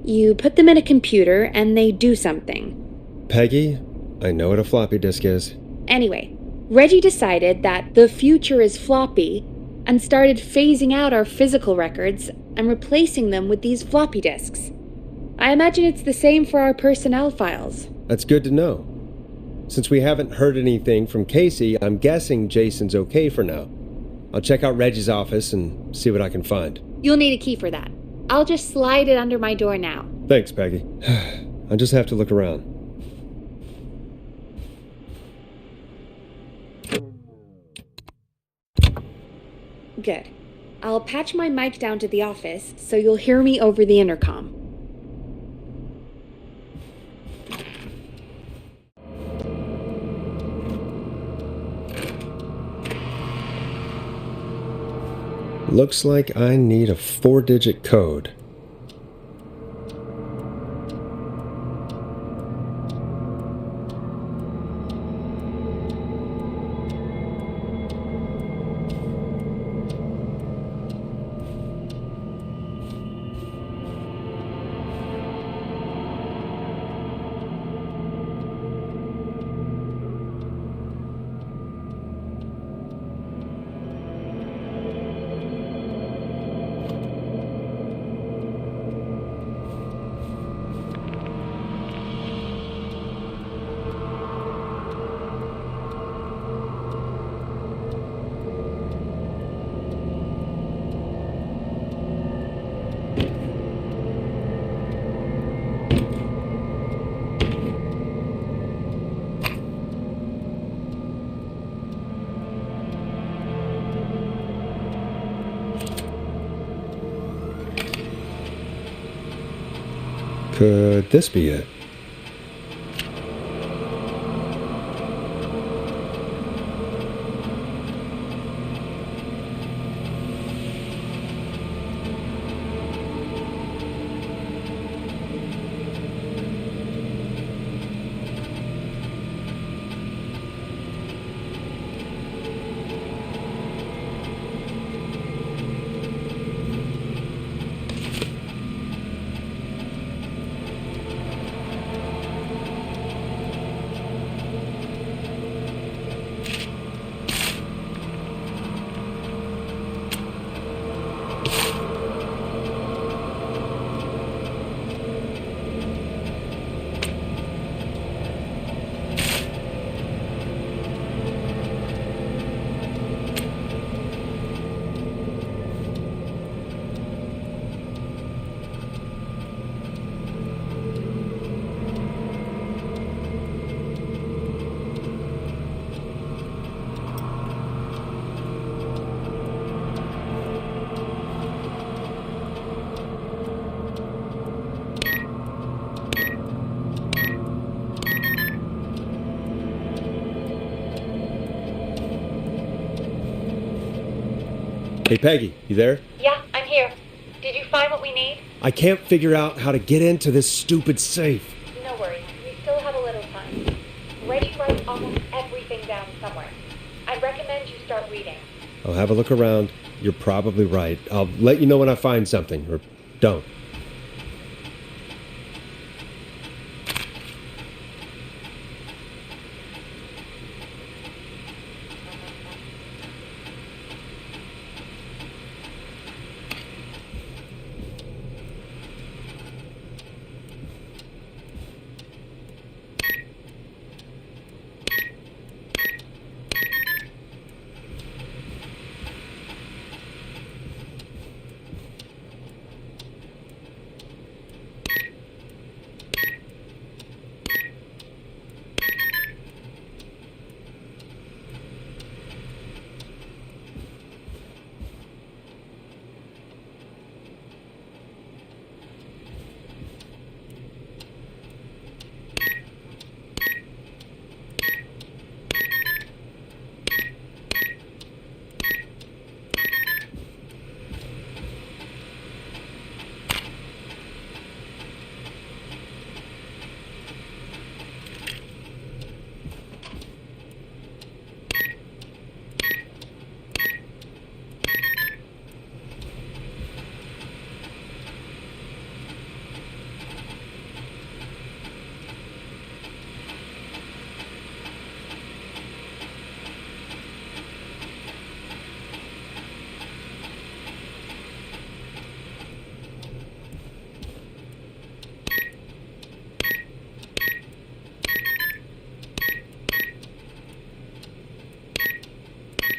You put them in a computer and they do something. Peggy, I know what a floppy disk is. Anyway, Reggie decided that the future is floppy and started phasing out our physical records and replacing them with these floppy disks. I imagine it's the same for our personnel files. That's good to know. Since we haven't heard anything from Casey, I'm guessing Jason's okay for now. I'll check out Reggie's office and see what I can find. You'll need a key for that. I'll just slide it under my door now. Thanks, Peggy. I just have to look around. Good. I'll patch my mic down to the office so you'll hear me over the intercom. Looks like I need a 4-digit code. Could this be it? Hey, Peggy, you there? Yeah, I'm here. Did you find what we need? I can't figure out how to get into this stupid safe. No worries. We still have a little time. Reggie writes almost everything down somewhere. I'd recommend you start reading. I'll have a look around. You're probably right. I'll let you know when I find something, or don't.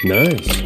Nice.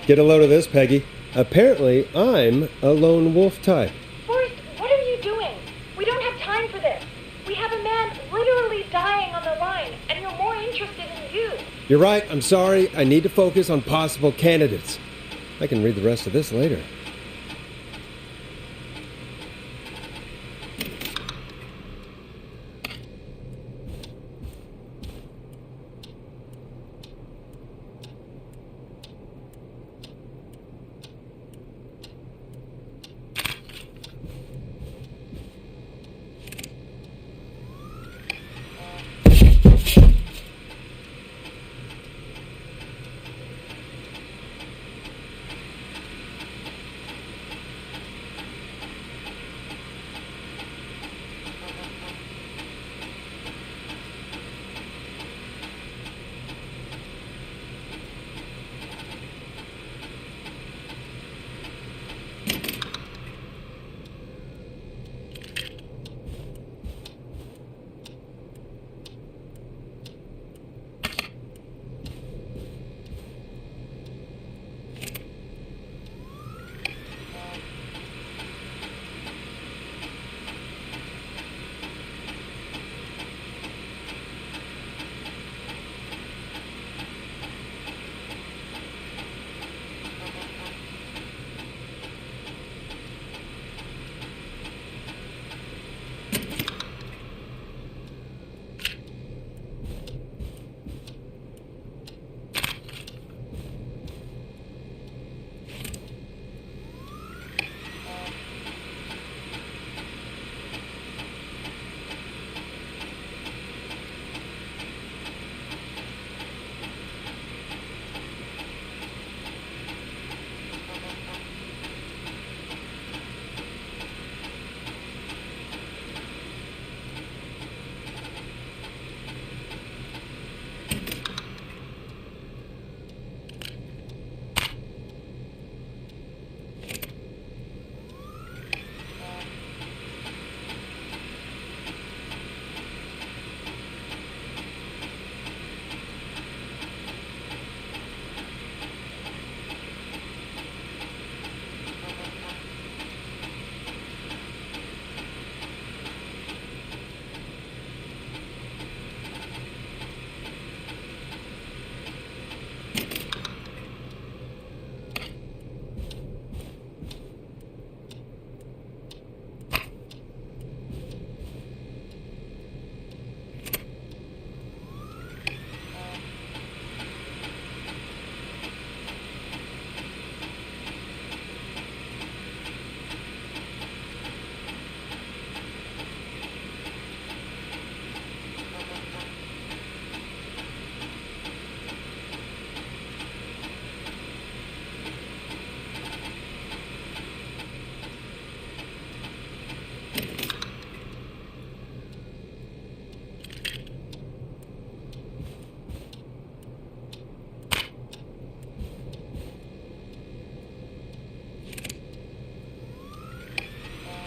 Get a load of this, Peggy. Apparently, I'm a lone wolf type. Forrest, what are you doing? We don't have time for this. We have a man literally dying on the line, and you're more interested in you. You're right, I'm sorry. I need to focus on possible candidates. I can read the rest of this later.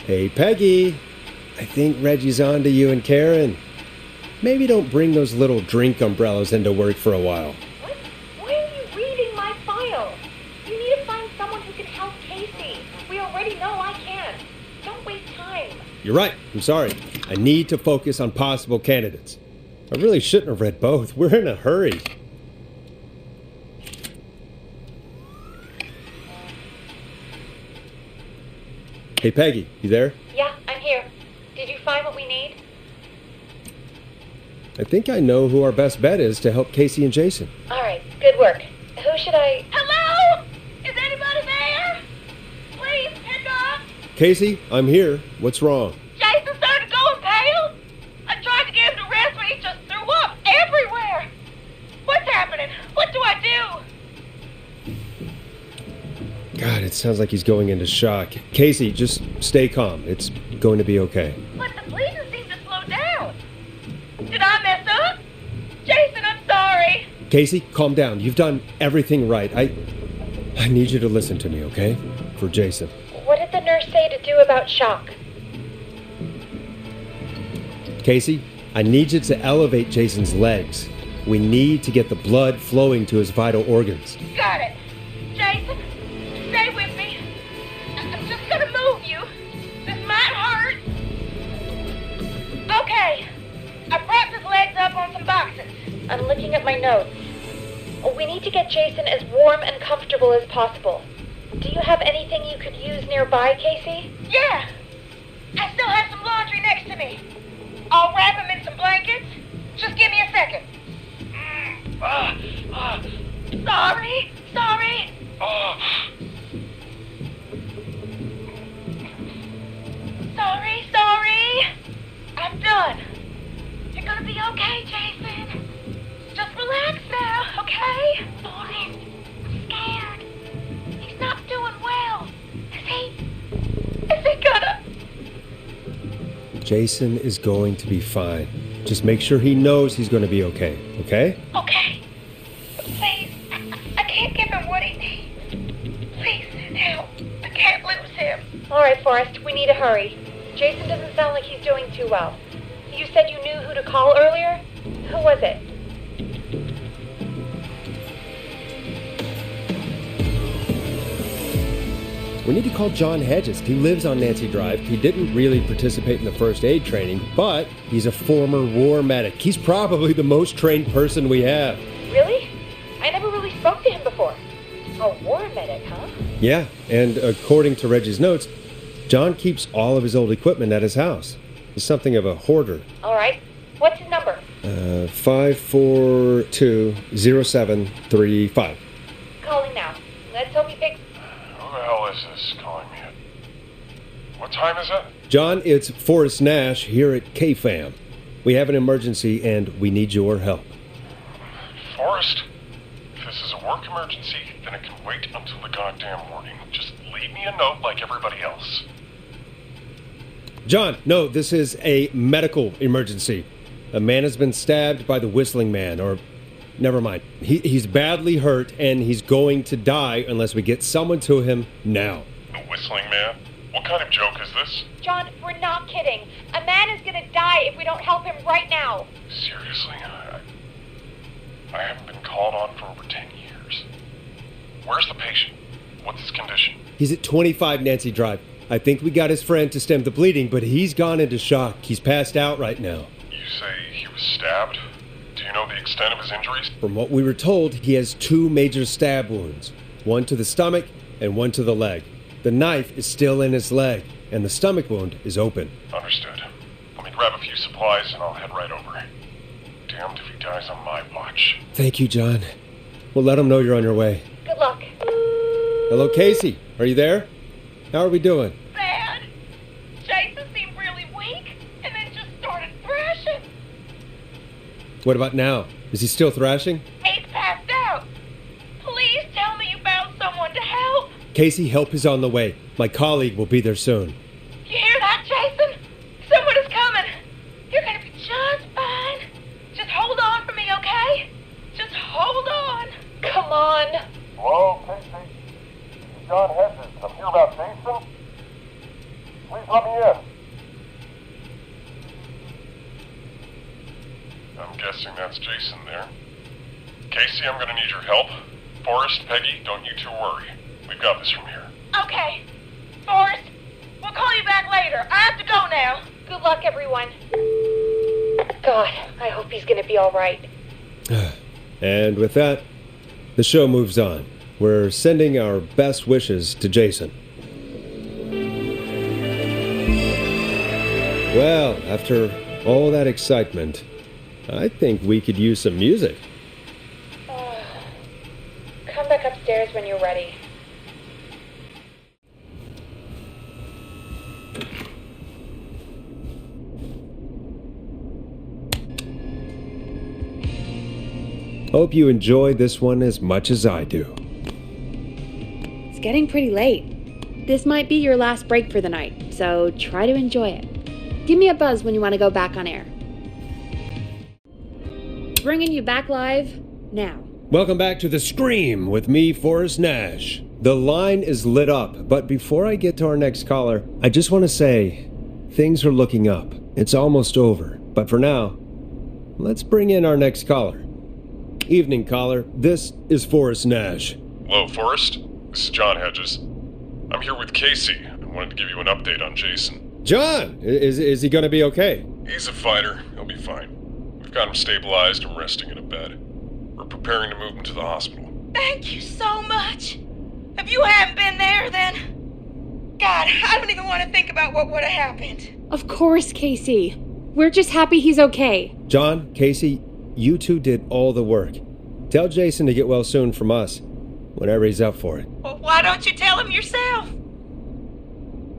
Hey, Peggy. I think Reggie's on to you and Karen. Maybe don't bring those little drink umbrellas into work for a while. What? Why are you reading my file? You need to find someone who can help Casey. We already know I can't. Don't waste time. You're right. I'm sorry. I need to focus on possible candidates. I really shouldn't have read both. We're in a hurry. Hey, Peggy, you there? Yeah, I'm here. Did you find what we need? I think I know who our best bet is to help Casey and Jason. All right, good work. Who should I... Hello? Is anybody there? Please, pick up. Casey, I'm here. What's wrong? Jason started going pale. I tried to get him to rest, but it sounds like he's going into shock. Casey, just stay calm. It's going to be okay. But the bleeding seemed to slow down. Did I mess up? Jason, I'm sorry. Casey, calm down. You've done everything right. I need you to listen to me, okay? For Jason. What did the nurse say to do about shock? Casey, I need you to elevate Jason's legs. We need to get the blood flowing to his vital organs. Got it. Jason, stay with me. I'm just gonna move you. This might hurt. Okay. I propped his legs up on some boxes. I'm looking at my notes. We need to get Jason as warm and comfortable as possible. Do you have anything you could use nearby, Casey? Yeah. I still have some laundry next to me. I'll wrap him in some blankets. Just give me a second. Sorry. Sorry. I'm done. You're gonna be okay, Jason. Just relax now, okay? Forrest, I'm scared. He's not doing well. Is he gonna? Jason is going to be fine. Just make sure he knows he's going to be okay, okay? Okay. Please, I can't give him what he needs. Please, help. I can't lose him. All right, Forrest, we need to hurry. Jason doesn't sound like he's doing too well. You said you knew who to call earlier? Who was it? We need to call John Hedges. He lives on Nancy Drive. He didn't really participate in the first aid training, but he's a former war medic. He's probably the most trained person we have. Really? I never really spoke to him before. A war medic, huh? Yeah, and according to Reggie's notes, John keeps all of his old equipment at his house. He's something of a hoarder. All right. What's his number? 5420735. Calling now. Let's hope he picks. Who the hell is this calling me? What time is it? John, it's Forrest Nash here at K-Fam. We have an emergency and we need your help. Forrest, if this is a work emergency, then it can wait until the goddamn morning. Just leave me a note like everybody else. John, no, this is a medical emergency. A man has been stabbed by the Whistling Man, or never mind. He's badly hurt and he's going to die unless we get someone to him now. The Whistling Man? What kind of joke is this? John, we're not kidding. A man is gonna die if we don't help him right now. Seriously? I haven't been called on for over 10 years. Where's the patient? What's his condition? He's at 25 Nancy Drive. I think we got his friend to stem the bleeding, but he's gone into shock. He's passed out right now. You say he was stabbed? Do you know the extent of his injuries? From what we were told, he has 2 major stab wounds. One to the stomach and one to the leg. The knife is still in his leg, and the stomach wound is open. Understood. Let me grab a few supplies and I'll head right over. Damned if he dies on my watch. Thank you, John. We'll let him know you're on your way. Good luck. Hello, Casey. Are you there? How are we doing? Bad. Jason seemed really weak and then just started thrashing. What about now? Is he still thrashing? He's passed out. Please tell me you found someone to help. Casey, help is on the way. My colleague will be there soon. You hear that, Jason? Someone is coming. You're gonna be just fine. Just hold on for me, okay? Just hold on. Come on. Hello, Casey? This is John Hedges. I'm here about Jason. Please let me in. I'm guessing that's Jason there. Casey, I'm gonna need your help. Forrest, Peggy, don't you two worry. We've got this from here. Okay. Forrest, we'll call you back later. I have to go now. Good luck, everyone. God, I hope he's gonna be all right. And with that, the show moves on. We're sending our best wishes to Jason. Well, after all that excitement, I think we could use some music. Come back upstairs when you're ready. Hope you enjoyed this one as much as I do. It's getting pretty late. This might be your last break for the night, so try to enjoy it. Give me a buzz when you want to go back on air. Bringing you back live now. Welcome back to The Scream with me, Forrest Nash. The line is lit up, but before I get to our next caller, I just want to say, things are looking up. It's almost over, but for now, let's bring in our next caller. Evening, caller. This is Forrest Nash. Hello, Forrest. This is John Hedges. I'm here with Casey. I wanted to give you an update on Jason. John! Is he going to be okay? He's a fighter. He'll be fine. We've got him stabilized and resting in a bed. We're preparing to move him to the hospital. Thank you so much. If you hadn't been there, then... God, I don't even want to think about what would have happened. Of course, Casey. We're just happy he's okay. John, Casey, you two did all the work. Tell Jason to get well soon from us, whenever he's up for it. Well, why don't you tell him yourself?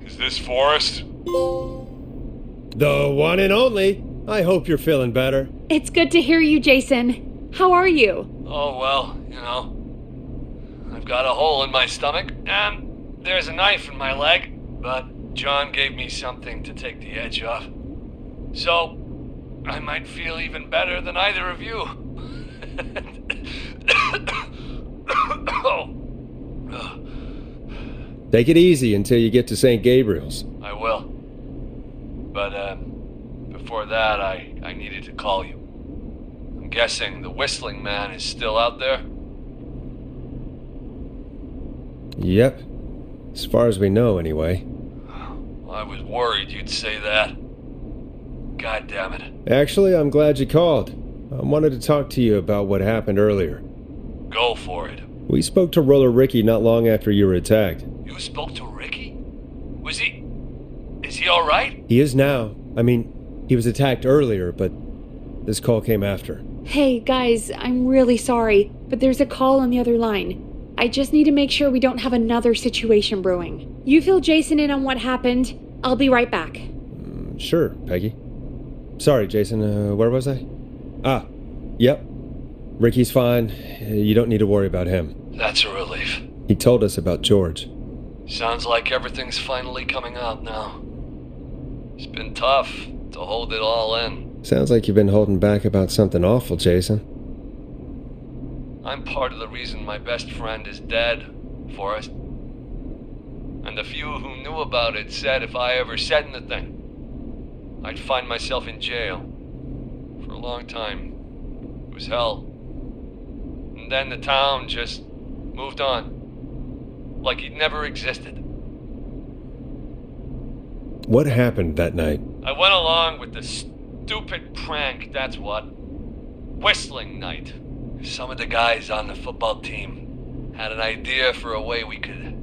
Is this Forrest? The one and only. I hope you're feeling better. It's good to hear you, Jason. How are you? Oh, well, I've got a hole in my stomach, and there's a knife in my leg, but John gave me something to take the edge off. So, I might feel even better than either of you. Take it easy until you get to St. Gabriel's. I will. But, before that, I needed to call you. I'm guessing the whistling man is still out there? Yep. As far as we know, anyway. Well, I was worried you'd say that. God damn it. Actually, I'm glad you called. I wanted to talk to you about what happened earlier. Go for it. We spoke to Roller Ricky not long after you were attacked. You spoke to Ricky? Is he alright? He is now. I mean, he was attacked earlier, but this call came after. Hey, guys, I'm really sorry, but there's a call on the other line. I just need to make sure we don't have another situation brewing. You fill Jason in on what happened. I'll be right back. Sure, Peggy. Sorry, Jason, where was I? Yep. Ricky's fine. You don't need to worry about him. That's a relief. He told us about George. Sounds like everything's finally coming out now. It's been tough to hold it all in. Sounds like you've been holding back about something awful, Jason. I'm part of the reason my best friend is dead, Forrest. And the few who knew about it said if I ever said anything, I'd find myself in jail. For a long time, it was hell. And then the town just moved on, like he'd never existed. What happened that night? I went along with the stupid prank, that's what. Whistling night. Some of the guys on the football team had an idea for a way we could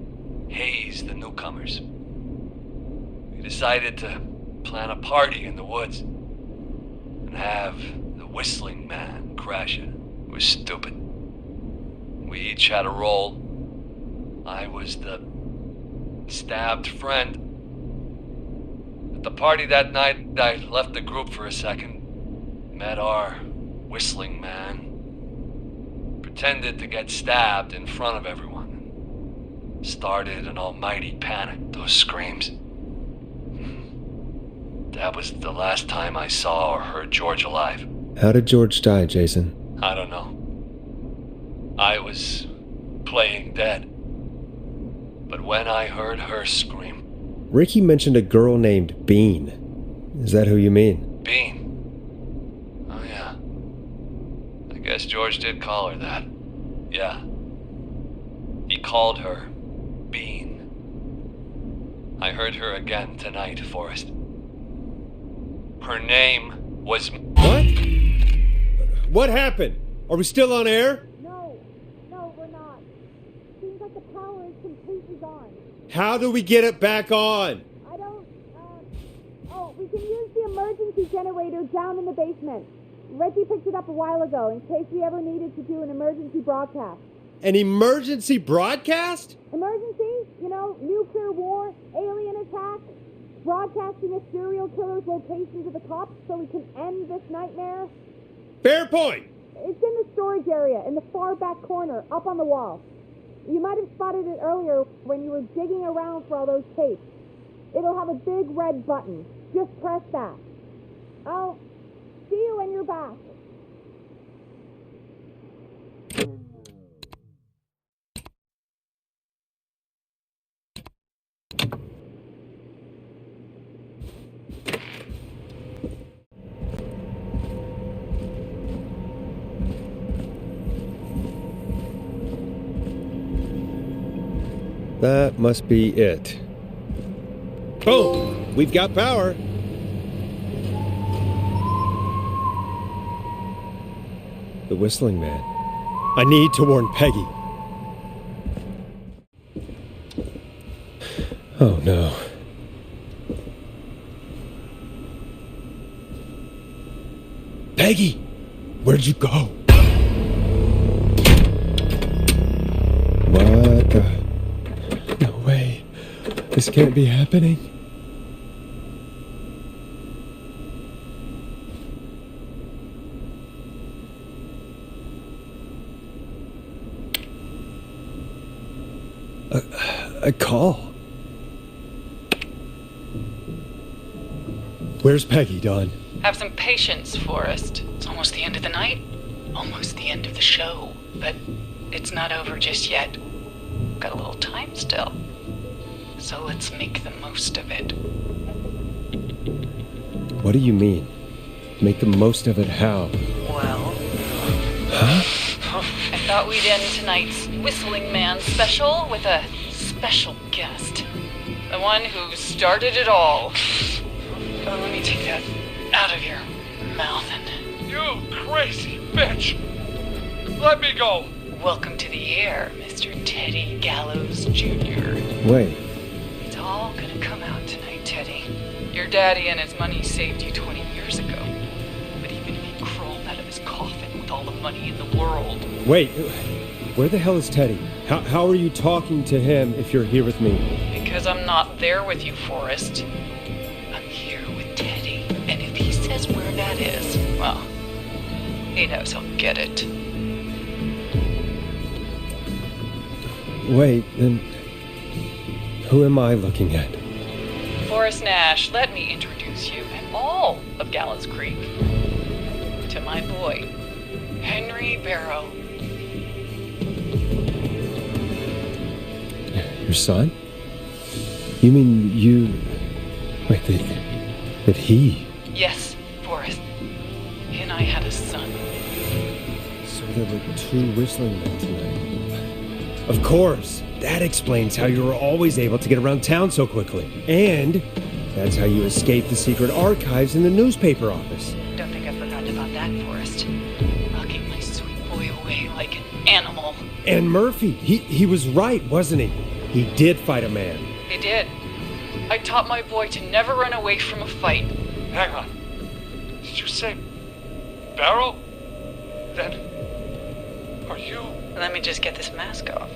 haze the newcomers. We decided to plan a party in the woods and have the whistling man crash it. It was stupid. We each had a role. I was the stabbed friend. At the party that night, I left the group for a second, met our whistling man, pretended to get stabbed in front of everyone, started an almighty panic, those screams. That was the last time I saw or heard George alive. How did George die, Jason? I don't know. I was playing dead. But when I heard her scream... Ricky mentioned a girl named Bean. Is that who you mean? Bean? Oh, yeah. I guess George did call her that. Yeah. He called her Bean. I heard her again tonight, Forrest. Her name was... What? What happened? Are we still on air? No, we're not. Seems like the power is completely gone. How do we get it back on? We can use the emergency generator down in the basement. Reggie picked it up a while ago in case we ever needed to do an emergency broadcast. An emergency broadcast? Emergency? Nuclear war, alien attack, broadcasting a serial killer's location to the cops so we can end this nightmare. Fair point. It's in the storage area in the far back corner, up on the wall. You might have spotted it earlier when you were digging around for all those tapes. It'll have a big red button. Just press that. I'll see you when you're back. That must be it. Boom! We've got power! The whistling man. I need to warn Peggy. Oh no. Peggy! Where'd you go? What the... No way. This can't be happening. A call. Where's Peggy, Dawn? Have some patience, Forrest. It's almost the end of the night. Almost the end of the show. But it's not over just yet. Got a little time still. So let's make the most of it. What do you mean? Make the most of it how? Well... Huh? I thought we'd end tonight's Whistling Man special with a special guest. The one who started it all. Let me take that out of your mouth and... You crazy bitch! Let me go! Welcome to the air, Mr. Teddy Gallows Jr. Wait. It's all gonna come out tonight, Teddy. Your daddy and his money saved you 20 years ago. But even if he crawled out of his coffin with all the money in the world... Wait, where the hell is Teddy? How are you talking to him if you're here with me? Because I'm not there with you, Forrest. I'm here with Teddy. And if he says where that is, well, he knows he'll get it. Wait, then who am I looking at? Forrest Nash, let me introduce you and all of Gallows Creed to my boy, Henry Barrow. Your son? You mean you... Wait, that he... Yes, Forrest. He and I had a son. So there were two whistling men tonight. Of course! That explains how you were always able to get around town so quickly. And that's how you escaped the secret archives in the newspaper office. Don't think I've forgotten about that, Forrest. I'll keep my sweet boy away like an animal. And Murphy, he was right, wasn't he? He did fight a man. He did. I taught my boy to never run away from a fight. Hang on. Did you say Barrow? Then... are you... Let me just get this mask off.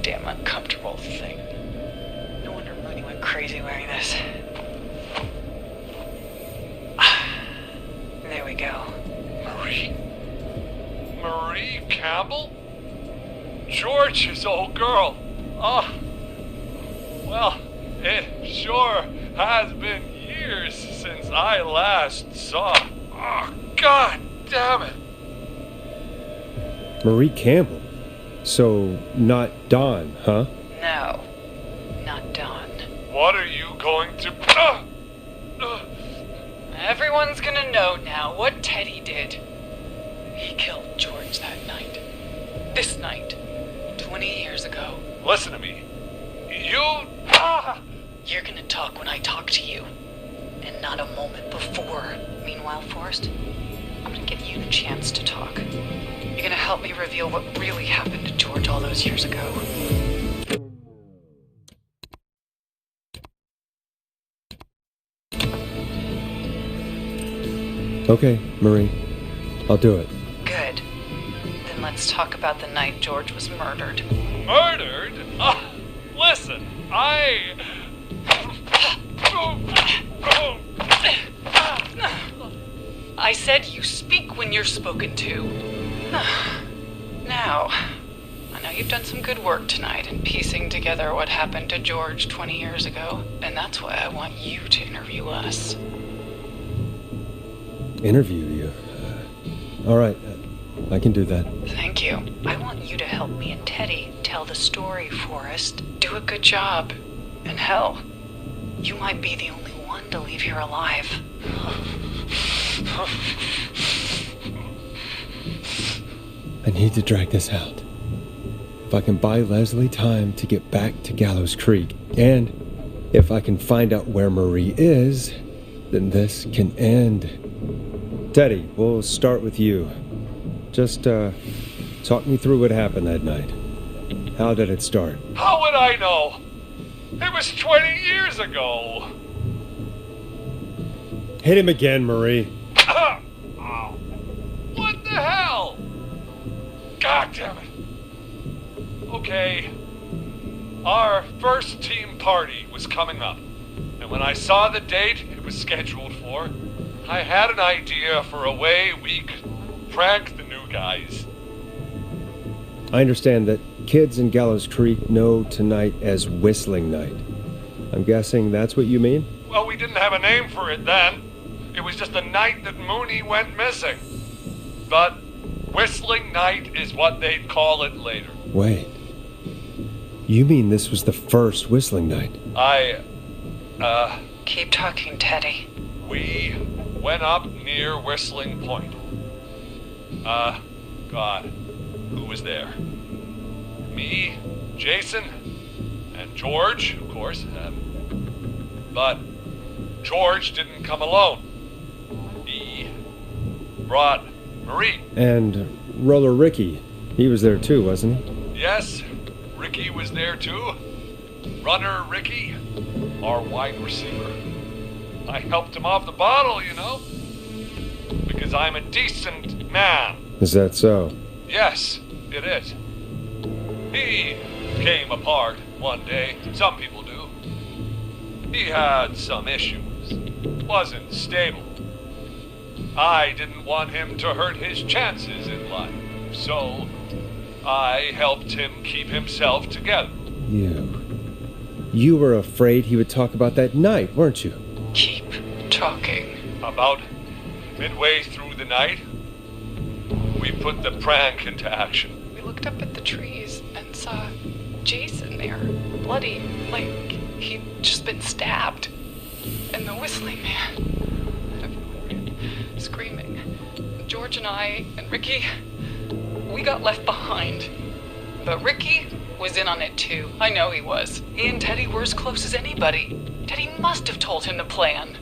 Damn uncomfortable thing. No wonder Mooney went crazy wearing this. There we go. Marie Campbell? George's old girl. Oh. Well, it sure has been years since I last saw. Oh, God damn it. Marie Campbell? So, not Dawn, huh? No, not Dawn. What are you going to... Everyone's gonna know now what Teddy did. He killed George that night. This night. 20 years ago. Listen to me. You're gonna talk when I talk to you. And not a moment before. Meanwhile, Forrest, I'm gonna give you the chance to talk. You're gonna help me reveal what really happened to George all those years ago. Okay, Marie. I'll do it. Good. Then let's talk about the night George was murdered. Murdered? Listen, I said you speak when you're spoken to. Now, you've done some good work tonight in piecing together what happened to George 20 years ago, and that's why I want you to interview us. Interview you? All right, I can do that. Thank you. I want you to help me and Teddy tell the story, Forrest. Do a good job. And hell, you might be the only one to leave here alive. I need to drag this out. If I can buy Leslie time to get back to Gallows Creed, and if I can find out where Marie is, then this can end. Teddy, we'll start with you. Just, talk me through what happened that night. How did it start? How would I know? It was 20 years ago. Hit him again, Marie. What the hell? God damn it. Okay. Our first team party was coming up. And when I saw the date it was scheduled for, I had an idea for a way we could prank the new guys. I understand that kids in Gallows Creed know tonight as Whistling Night. I'm guessing that's what you mean? Well, we didn't have a name for it then. It was just the night that Mooney went missing. But Whistling Night is what they'd call it later. Wait. You mean this was the first Whistling Night? Keep talking, Teddy. We went up near Whistling Point. God, who was there? Me, Jason, and George, of course. But George didn't come alone. He brought Marie. And Roller Ricky. He was there too, wasn't he? Yes, Ricky was there too. Runner Ricky, our wide receiver. I helped him off the bottle, you know. Because I'm a decent man. Is that so? Yes, it is. He came apart one day. Some people do. He had some issues. Wasn't stable. I didn't want him to hurt his chances in life. So, I helped him keep himself together. You were afraid he would talk about that night, weren't you? Keep talking. About midway through the night, we put the prank into action. We looked up at the trees and saw Jason there, bloody, like he'd just been stabbed. And the Whistling Man, screaming. George and I and Ricky, we got left behind. But Ricky was in on it too. I know he was. He and Teddy were as close as anybody. Teddy must have told him the plan.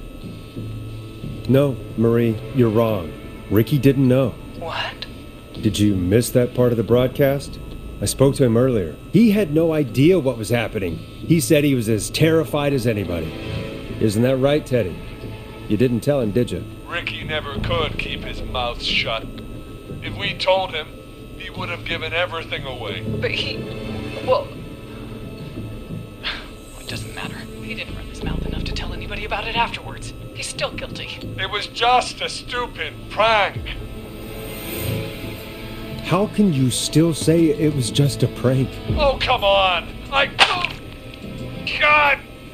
No, Marie, you're wrong. Ricky didn't know. What? Did you miss that part of the broadcast? I spoke to him earlier. He had no idea what was happening. He said he was as terrified as anybody. Isn't that right, Teddy? You didn't tell him, did you? Ricky never could keep his mouth shut. If we told him, he would have given everything away. But well, it doesn't matter. He didn't run his mouth enough to tell anybody about it afterwards. He's still guilty. It was just a stupid prank. How can you still say it was just a prank? Oh, come on. God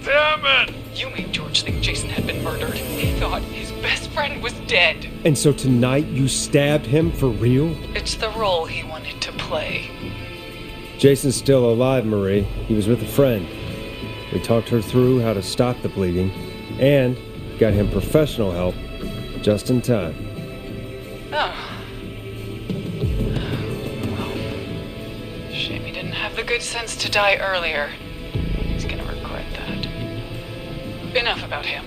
damn it. You made George think Jason had been murdered. He thought his best friend was dead. And so tonight you stabbed him for real? It's the role he wanted to play. Jason's still alive, Marie. He was with a friend. We talked her through how to stop the bleeding and got him professional help just in time. Oh. Well, shame he didn't have the good sense to die earlier. He's gonna regret that. Enough about him.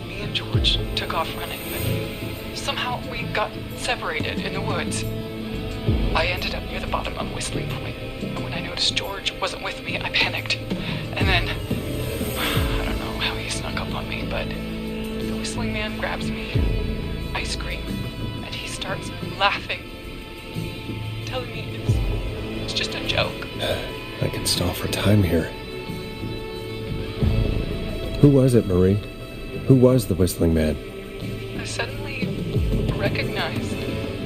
Me and George took off running, but somehow we got separated in the woods. I ended up near the bottom of Whistling Point, and when I noticed George wasn't with me, I panicked. And then, I don't know how he snuck up on me, but the Whistling Man grabs me. I scream, and he starts laughing, telling me it's just a joke. I can stall for time here. Who was it, Marie? Who was the Whistling Man? I suddenly recognized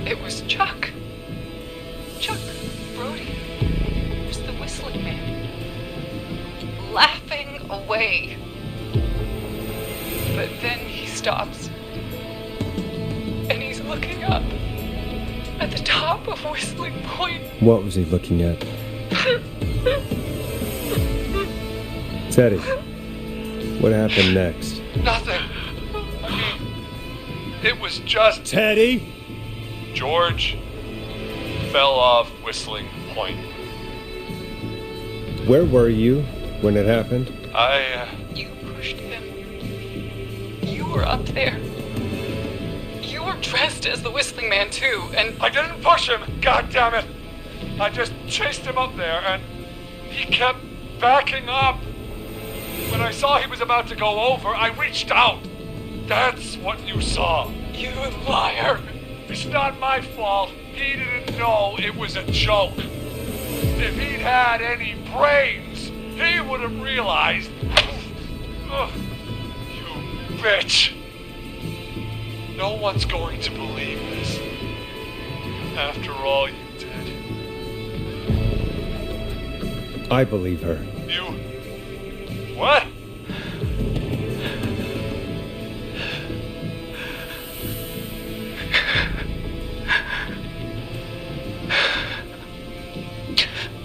it was Chuck. Chuck Brody. whistling man. Laughing away. But then he stops. And he's looking up at the top of Whistling Point. What was he looking at? Teddy, what happened next? Nothing. I mean, it was just... Teddy? George fell off Whistling Point. Where were you when it happened? You pushed him. You were up there. You were dressed as the Whistling Man, too, and... I didn't push him, goddammit! I just chased him up there, and he kept backing up. When I saw he was about to go over, I reached out. That's what you saw. You liar. It's not my fault. He didn't know it was a joke. If he'd had any brains, he would have realized. Ugh, you bitch. No one's going to believe this. After all you did. I believe her. You... What?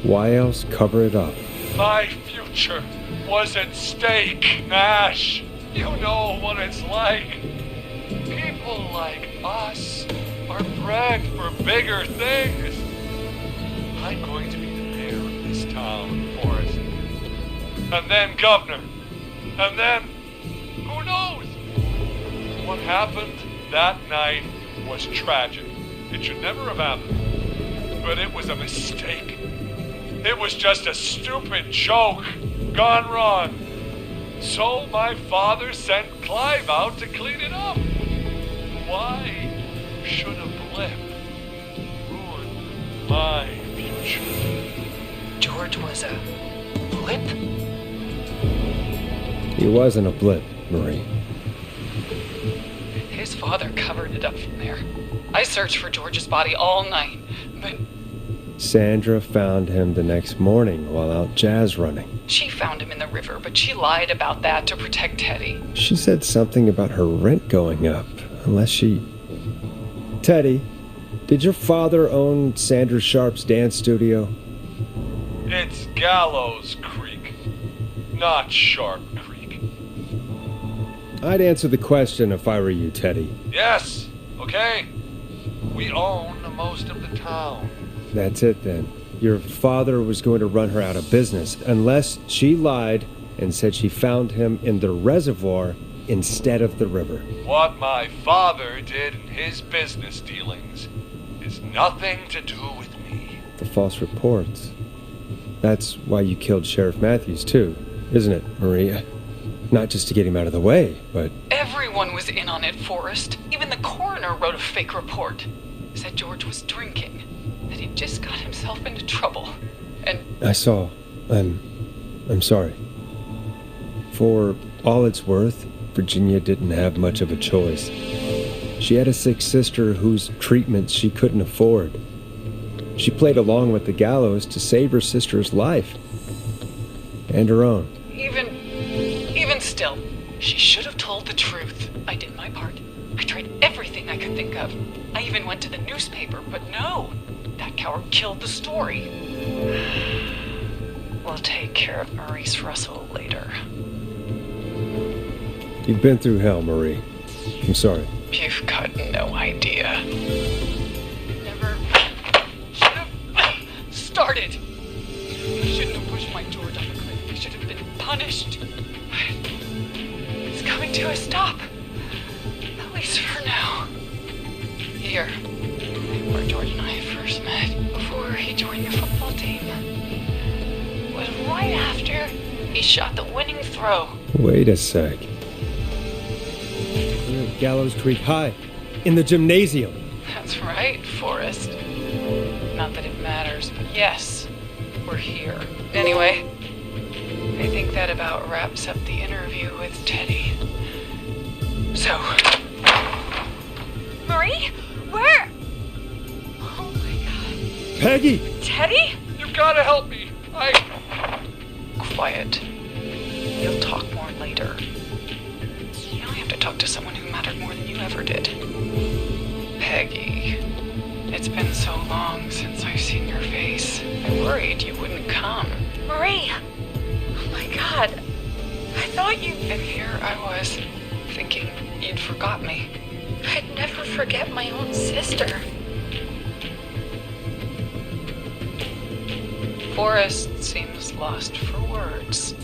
Why else cover it up? My future was at stake, Nash. You know what it's like. People like us are bred for bigger things. I'm going to be the mayor of this town, Forrest. And then governor. And then, who knows? What happened that night was tragic. It should never have happened. But it was a mistake. It was just a stupid joke gone wrong. So my father sent Clive out to clean it up. Why should a blip ruin my future? George was a blip? He wasn't a blip, Marie. His father covered it up from there. I searched for George's body all night, but... Sandra found him the next morning while out jazz running. She found him in the river, but she lied about that to protect Teddy. She said something about her rent going up, unless she... Teddy, did your father own Sandra Sharp's dance studio? It's Gallows Creek, not Sharp Creek. I'd answer the question if I were you, Teddy. Yes, okay. We own most of the town. That's it then. Your father was going to run her out of business unless she lied and said she found him in the reservoir instead of the river. What my father did in his business dealings is nothing to do with me. The false reports. That's why you killed Sheriff Matthews too, isn't it, Maria? Not just to get him out of the way, but... Everyone was in on it, Forrest. Even the coroner wrote a fake report. Said George was drinking. That he just got himself into trouble. And... I saw. I'm sorry. For all it's worth, Virginia didn't have much of a choice. She had a sick sister whose treatment she couldn't afford. She played along with the gallows to save her sister's life. And her own. Even still, she should have told the truth. I did my part. I tried everything I could think of. I even went to the newspaper, but no. That coward killed the story. We'll take care of Maurice Russell later. You've been through hell, Marie. I'm sorry. You've got no idea. Never should have started. I shouldn't have pushed my George off a cliff. I should have been punished. It's coming to a stop. At least for now. Here. Where George and I first met, before he joined your football team, was right after he shot the winning throw. Wait a sec. We're at Gallows Creek High, in the gymnasium. That's right, Forrest. Not that it matters, but yes, we're here. Anyway, I think that about wraps up the interview with Teddy. So... Marie? Where? Peggy! Teddy? You've got to help me. I quiet. You'll talk more later. You only have to talk to someone who mattered more than you ever did. Peggy, it's been so long since I've seen your face. I worried you wouldn't come. Marie! Oh my god. I thought you... And here I was, thinking you'd forgot me. I'd never forget my own sister. Forrest seems lost for words.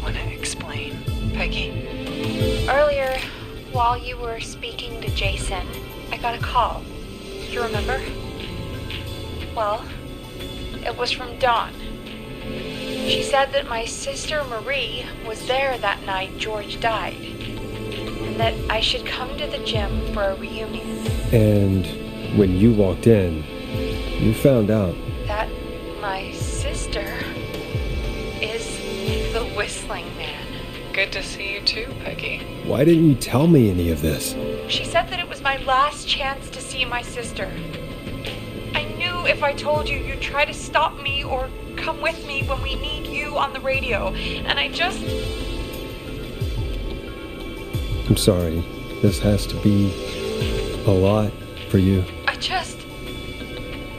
Want to explain, Peggy? Earlier, while you were speaking to Jason, I got a call. Do you remember? Well, it was from Dawn. She said that my sister Marie was there that night George died, and that I should come to the gym for a reunion. And when you walked in, you found out That my sister is the Whistling Man. Good to see you too, Peggy. Why didn't you tell me any of this? She said that it was my last chance to see my sister. I knew if I told you, you'd try to stop me or come with me when we need you on the radio. And I just... I'm sorry. This has to be a lot for you.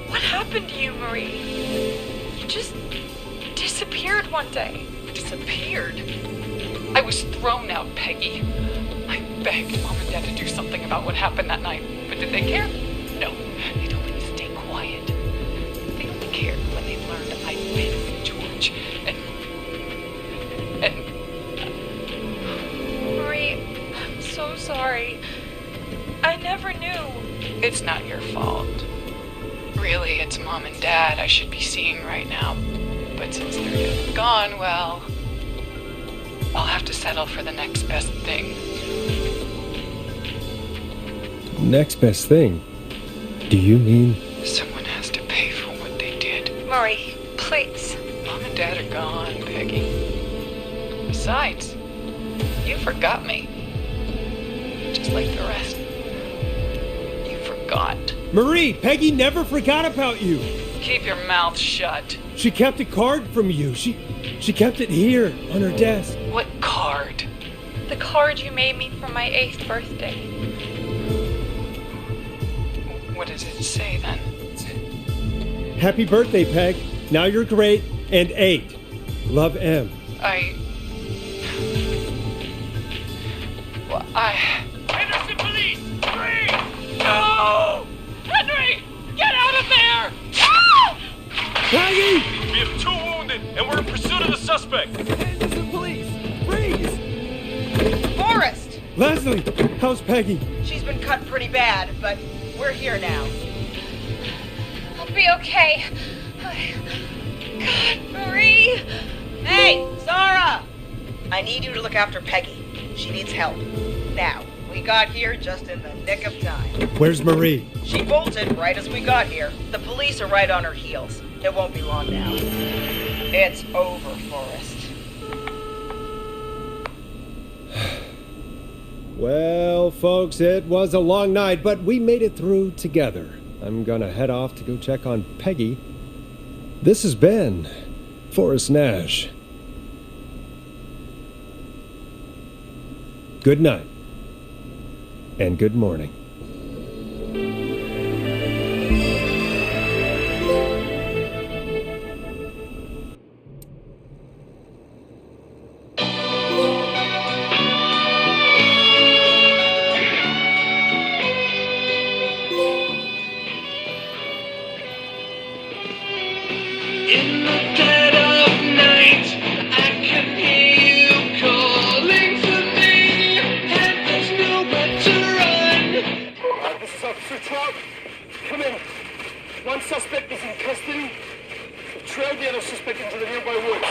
What happened to you, Marie? You just disappeared one day. Disappeared? I was thrown out, Peggy. I begged Mom and Dad to do something about what happened that night, but did they care? No. They told me to stay quiet. They only cared when they learned I'd been with George. And... Marie, I'm so sorry. I never knew. It's not your fault. Really, it's Mom and Dad I should be seeing right now. But since they're gone, well, I'll have to settle for the next best thing. Next best thing? Do you mean? Someone has to pay for what they did. Marie, please. Mom and Dad are gone, Peggy. Besides, you forgot me. Just like the rest. You forgot. Marie, Peggy never forgot about you. Keep your mouth shut. She kept a card from you. She kept it here on her desk. What card? The card you made me for my 8th birthday. What does it say then? Happy birthday, Peg. Now you're great and 8. Love, M. Henderson police! Free! No! Henry! Get out of there! Peggy! We have 2 wounded, and we're in pursuit of the suspect. Henderson police! Freeze! Forrest! Leslie, how's Peggy? She's been cut pretty bad, but we're here now. I'll be okay. God, Marie! Hey, Zara! I need you to look after Peggy. She needs help. Now, we got here just in the nick of time. Where's Marie? She bolted right as we got here. The police are right on her heels. It won't be long now. It's over, Forrest. Well, folks, it was a long night, but we made it through together. I'm gonna head off to go check on Peggy. This has been Forrest Nash. Good night. And good morning. In the dead of night, I can hear you calling for me, and there's nowhere to run. This is Officer Trout. Come in. One suspect is in custody. We've trailed the other suspect into the nearby woods.